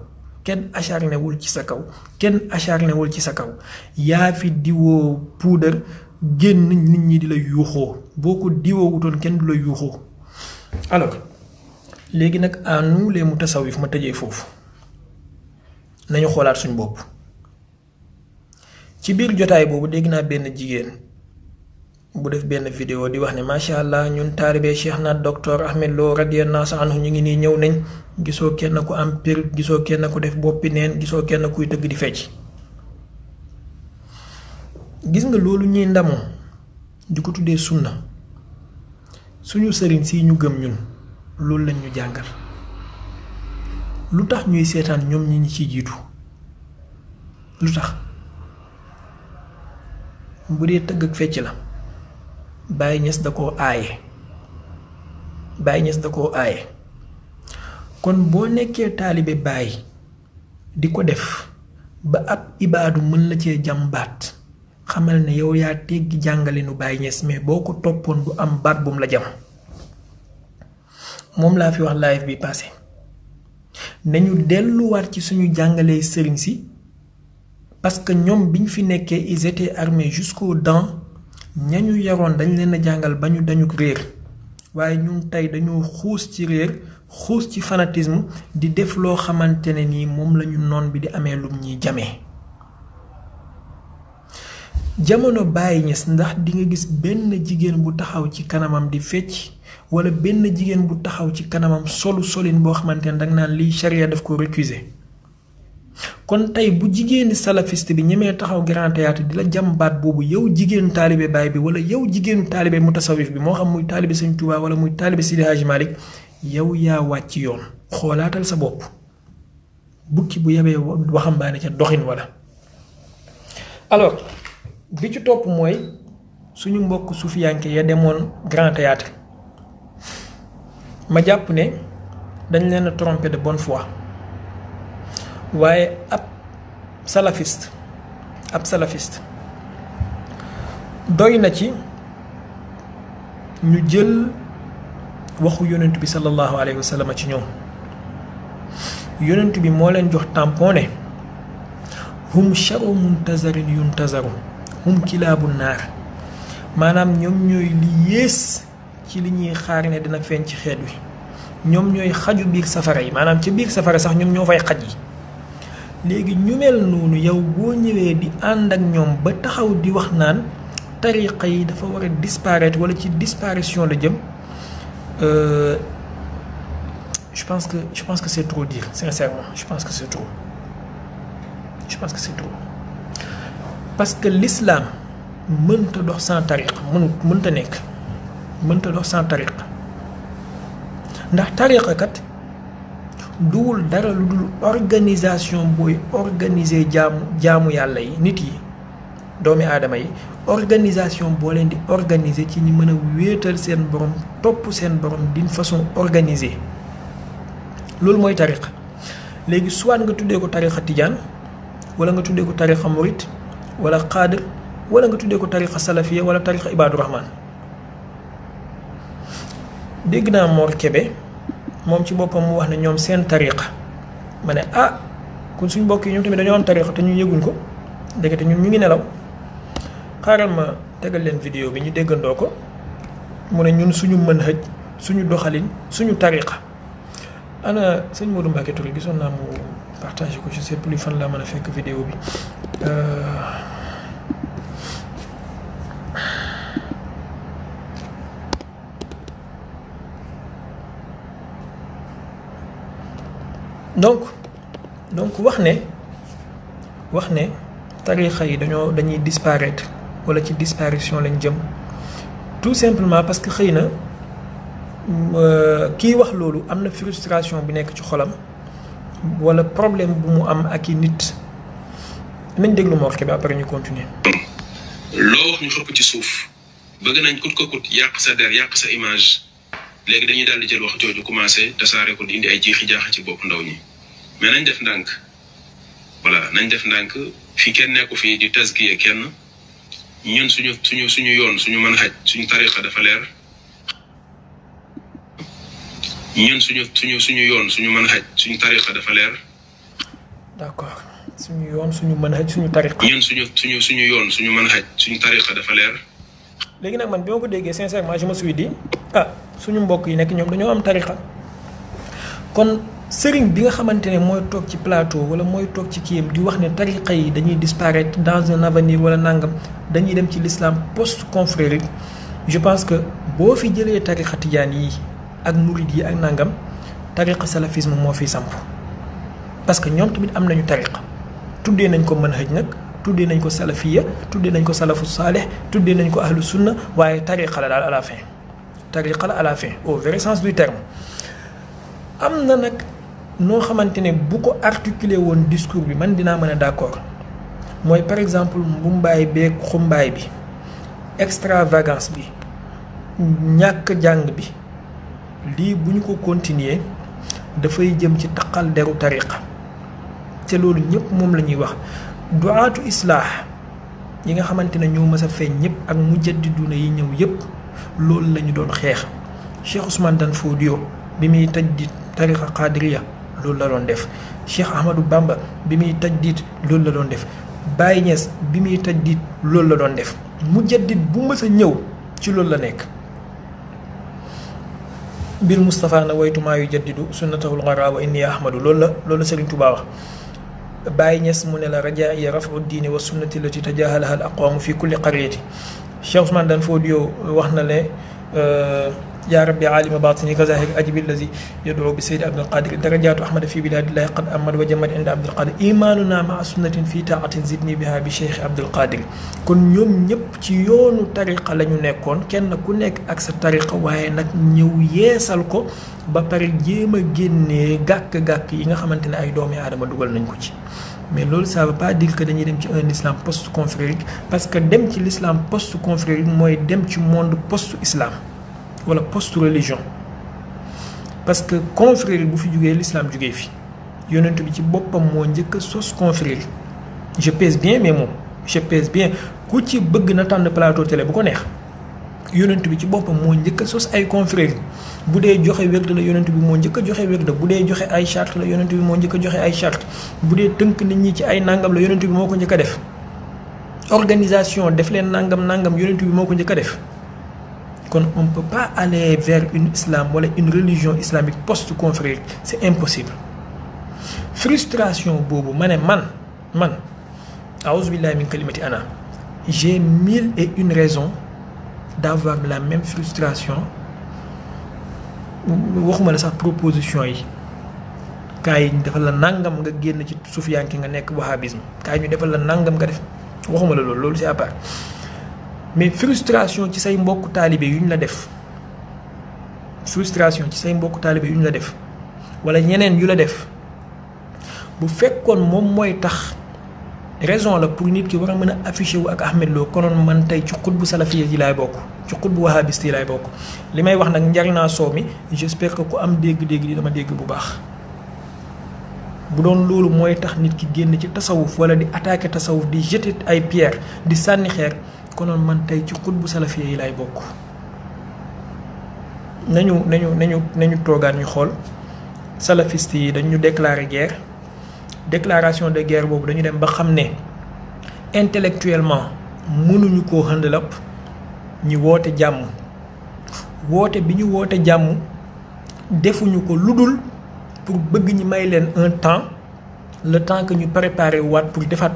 kenn acharné wul ci sa kaw kenn acharné wul ci sa kaw yaa fi diwoo puudar génn nit ñi di la yuuxoo boo ko diwoo wutoon kenn du la yuuxoo alors léegi nag à nous les mutasawwif ma tëjee foofu nañu xoolaat suñ bopp ci biir jotaay boobu dégg naa benn jigéen bu def benn vidéo di wax ne macha allah ñun taalibe Cheikh na docteur Ahmed Lo radiyallahu anhu ñu ngi nii ñëw nañ gisoo kenn ku am pir gisoo kenn ku def boppi neen gisoo kenn kuy tëgg di fecc gis nga loolu ñuy ndamoo di ko tuddee sunna suñu sëriñ si ñu gëm ñun loolu lañ ñu jàngal lu tax ñuy seetaan ñoom ñi ci jiitu lu tax bu dee tëgg ak fecc la Baye Niass da koo aaye Baye Niass da koo aaye kon boo nekkee taalibe Baye di ko def ba ab ibaadu mën la cee jàmbaat xamal ne yow yaa teggi jàngalinu Baye Niass mais boo ko toppoon du am baat bu mu la jam moom laa fi wax live bi passé nañu delluwaat ci suñu jàngalee sëriñ si parce que ñoom biñ fi nekkee ils étaient armés jusqu'aux dents ñañu yaroon dañ leen a jàngal ba ñu dañu réer waaye ñun tey dañoo xuus ci réer xuus ci fanatisme di def loo xamante ne nii moom lañu noon bi di amee lum ñuy jamee jamono Baye Niass ndax di nga gis benn jigéen bu taxaw ci kanamam di fecc wala benn jigéen bu taxaw ci kanamam solin boo xamante ne danga naan lii charia daf ko récuser kon tey bu jigéeni salafiste bi ñemee taxaw grand théâtre di la jàmbaat boobu yow jigéenu taalibe Baye bi wala yow jigéenu taalibe mutasawif bi moo xam muy taalibe Sëñ Tuubaa wala muy taalibe Sidi Hadji Malick yow yaa wàcc yoon xoolaatal sa bopp bukki bu yebee waxambaane ca doxin wala alors bi ci topp mooy suñu mbokk sufiyanke ya demoon grand théâtre ma jàpp ne dañ leen a trompé de bonne foi waaye ab salafiste doy na ci ñu jël waxu yonent bi sallallahu alayhi wa sallam ci ñoom yonent bi moo leen jox tamponné hum charu muntazarin yuntazaru hum kilaabu naar maanaam ñoom ñooy li yées ci li ñuy xaar ne dina feeñ ci xeet wi ñoom ñooy xaju biir safara yi maanaam ci biir safara sax ñoom ñoo fay xaj yi léegi ñu mel noonu yow boo ñëwee di ànd ak ñoom ba taxaw di wax naan tariqa yi dafa war a disparaître wala ci disparition la jëm je pense que c'est trop dire sincèrement je pense que c'est trop parce que l'islam mënta dox sans tariqa mënta nekk mënta dox sans tariqa ndax tariqa kat duwul dara lu dul organisation booy organiser jaamu yàlla yi nit yi doomi aadama yi organisation boo leen di organiser ci ñi mën a wéetal seen borom topp seen borom d'une façon organisée loolu mooy tariqa léegi soit nga tuddee ko tariqa tijaan wala nga tuddee ko tariqa murit wala xaadir wala nga tuddee ko tariqa salafiya wala tariqa ibaadu rahman dégg naa Mor Kébé moom ci boppam mu wax ne ñoom seen tariqa ma ne ah kon suñ mbokk yi ñoom tamit dañoo am tariqa te ñu yëguñ ko ndekete ñun ñu ngi nelaw xaaral ma tegal leen vidéo bi ñu déggandoo ko mu ne ñun suñu manhaj suñu doxalin suñu tariqa ana sëñ Modou Mbacké Touré gisoon naa mu partagé ko je sais plus fan laa mën a fekk vidéo bi donc wax ne tarixa yi dañuy disparaître wala ci disparition lañ jëm tout simplement parce que xëy na kii wax loolu am na frustration bi nekk ci xolam wala problème bu mu am ak i nit nañ déglu Mor Kébé après ñu continuer. loo wax ñu xëpp ci suuf bëgg nañ kut ko kut yàq sa der yàq sa image léegi dañuy daal di jël wax jooju commencé tasaare ko di indi ay jiixi jaaxa ci bopp ndaw ñi mais nañ def ndànk voilà nañ def ndànk fi kenn nekku fii di tazkiye kenn ñun suñu yoon suñu manhaj suñu tariqa dafa leer ñun suñu yoon suñu manhaj suñu tariqa dafa leer. d'accord suñu yoon suñu manhaj suñu tariqa. ñun suñu yoon suñu manhaj suñu tariqa dafa leer. léegi nag man bi ma ko déggee sincèrement je me suis dit ah suñu mbokk yi nekk ñoom dañoo am tariqa kon sëriñ bi nga xamante ne mooy toog ci plateau wala mooy toog ci kiyam di wax ne tariqa yi dañuy disparaître dans un avenir wala nangam dañuy dem ci l'islam post confrérique je pense que boo fi jëlee tariqa tijaan yi ak murid yi ak nangam tariqa salafisme moo fi samp parce que ñoom tamit am nañu tariqa tuddee nañ ko manhaj nag tuddee nañ ko salafiya tuddee nañ ko salafu saaleh tuddee nañ ko ahlu sunna waaye tariqa la daal à la fin tariqa la à la fin au vrai sens du terme am na nag noo xamante ne bu ko articuler woon discours bi man dinaa mën a d'accord mooy par exemple mbumbaay beeg xumbaay bi extravagance bi ñàkk jàng bi lii bu ñu ko continuer dafay jëm ci taqal deru tariqa te loolu ñëpp moom la ñuy wax du'aatu islaax yi nga xamante ne ñoo mës a feeñ ñëpp ak mujaddiduna yi ñëw yëpp loolu la ñu doon xeex Cheikh Ousmane Dan Fodio bi muy tajdid tariqa qadiriya loolu la doon def Cheikh Ahmadou Bamba bi muy tajdid loolu la doon def Baye Niass bi muy tajdid loolu la doon def mujaddid bu mës a ñëw ci loolu la nekk bil Moustapha na waytumaa yu jaddidu sunnatahul xara wa inni ahmadu loolu la Serigne Touba wax Baye Niass mu ne la rajaiya rafu diini wa sunnati lati tajahalaha al aqwamu fi kulli qaryati Cheikh Ousmane Dan Fodio wax na ne yaa rabbi alima batini kazahik ajibi allazi yad'u bi sayyidi abdul qadir darajatu ahmad fi biladillahi qad amad wa jamat inda abdul qadir imanuna maa sunnatin fi taatin zidni biha bi cheikh abdul qadir kon ñoom ñëpp ci yoonu tariqa la ñu nekkoon kenn ku nekk ak sa tariqa waaye nag ñëw yeesal ko ba pare jéem a génnee gàkk-gàkk yi nga xamante ne ay doomi aadama dugal nañ ko ci mais loolu ça veut pas dire que dañuy dem ci un islam post confrérique parce que dem ci l'islam post confrérique mooy dem ci monde post islam wala post religion parce que confrérie bu fi jugee l'islam jugee fi yonent bi ci boppam moo njëkk a sos confrérie je pèse bien mais moom je pèse bien ku ci bëgg na tànn plateau télé bu ko neex yonent bi ci boppam moo njëkk a sos ay confrérie bu dee joxe werd la yonent bi moo njëkk a joxe werd bu dee joxe ay charte la yonent bi moo njëkk a joxe ay charte bu dee tënk nit ñi ci ay nangam la yonent bi moo ko njëkk a def organisation def leen nangam yonent bi moo ko njëkk a def kon on peut pas aller vers une islam wala une religion islamique post-confrérique c'est impossible frustration boobu ma ne man a'uzu billahi min kalimati ana j'ai 1001 raisons d'avoir la même frustration waxuma la sax proposition yi kaay ñu defal la nangam nga génn ci sufiyanki nga nekk wahhabisme kaay ñu defal la nangam nga def waxuma la loolu c'est à part mais frustration ci say mbokk taalibe yu ñu la def frustration ci say mbokk taalibe yu ñu la def wala ñeneen yu la def bu fekkoon moom mooy tax raison la pour nit ki war a mën a affiché wu ak Ahmed Lo konoon man tey ci xutbu salafiya yi laay bokk ci xutbu wahabiste yi laay bokk li may wax nag njar naa soow mi j'espère que ku am dégg-dégg di dama dégg bu baax. bu doon loolu mooy tax nit ki génn ci tasawuf wala di attaquer tasawuf di jeter ay pierre di sànni xeer konoon man tey ci xutbu salafiya yi laay bokk. nañu toogaan ñu xool salafiste yi dañu déclarer guerre déclaration de guerre boobu dañu dem ba xam ne intellectuellement mënuñu koo handle ñi woote jàmm woote bi ñu woote jàmm defuñu ko ludul pour bëgg ñi may leen un temps le temps que ñu préparer waat pour defaat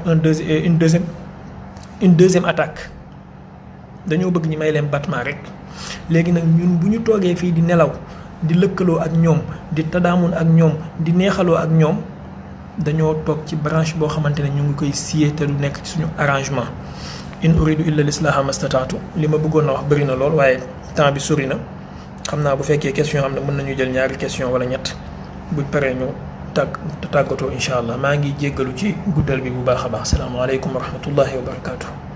une deuxième attaque dañoo bëgg ñi may leen battement rek. léegi nag ñun bu ñu toogee fii di nelaw di lëkkaloo ak ñoom di tadaamun ak ñoom di neexaloo ak ñoom dañoo toog ci branche boo xamante ne ñu ngi koy siyee te du nekk ci suñu arrangement. in uridu illa lislaha mastataatu li ma bëggoon na wax bëri na lool waaye temps bi sori na xam naa bu fekkee question am na mën nañu jël ñaari question wala ñett buñ paree ñu tàggatoo incha allah maa ngi jéggalu ci guddal bi bu baax a baax salaamaaleykum wa rahmatullahi wa barakaatu.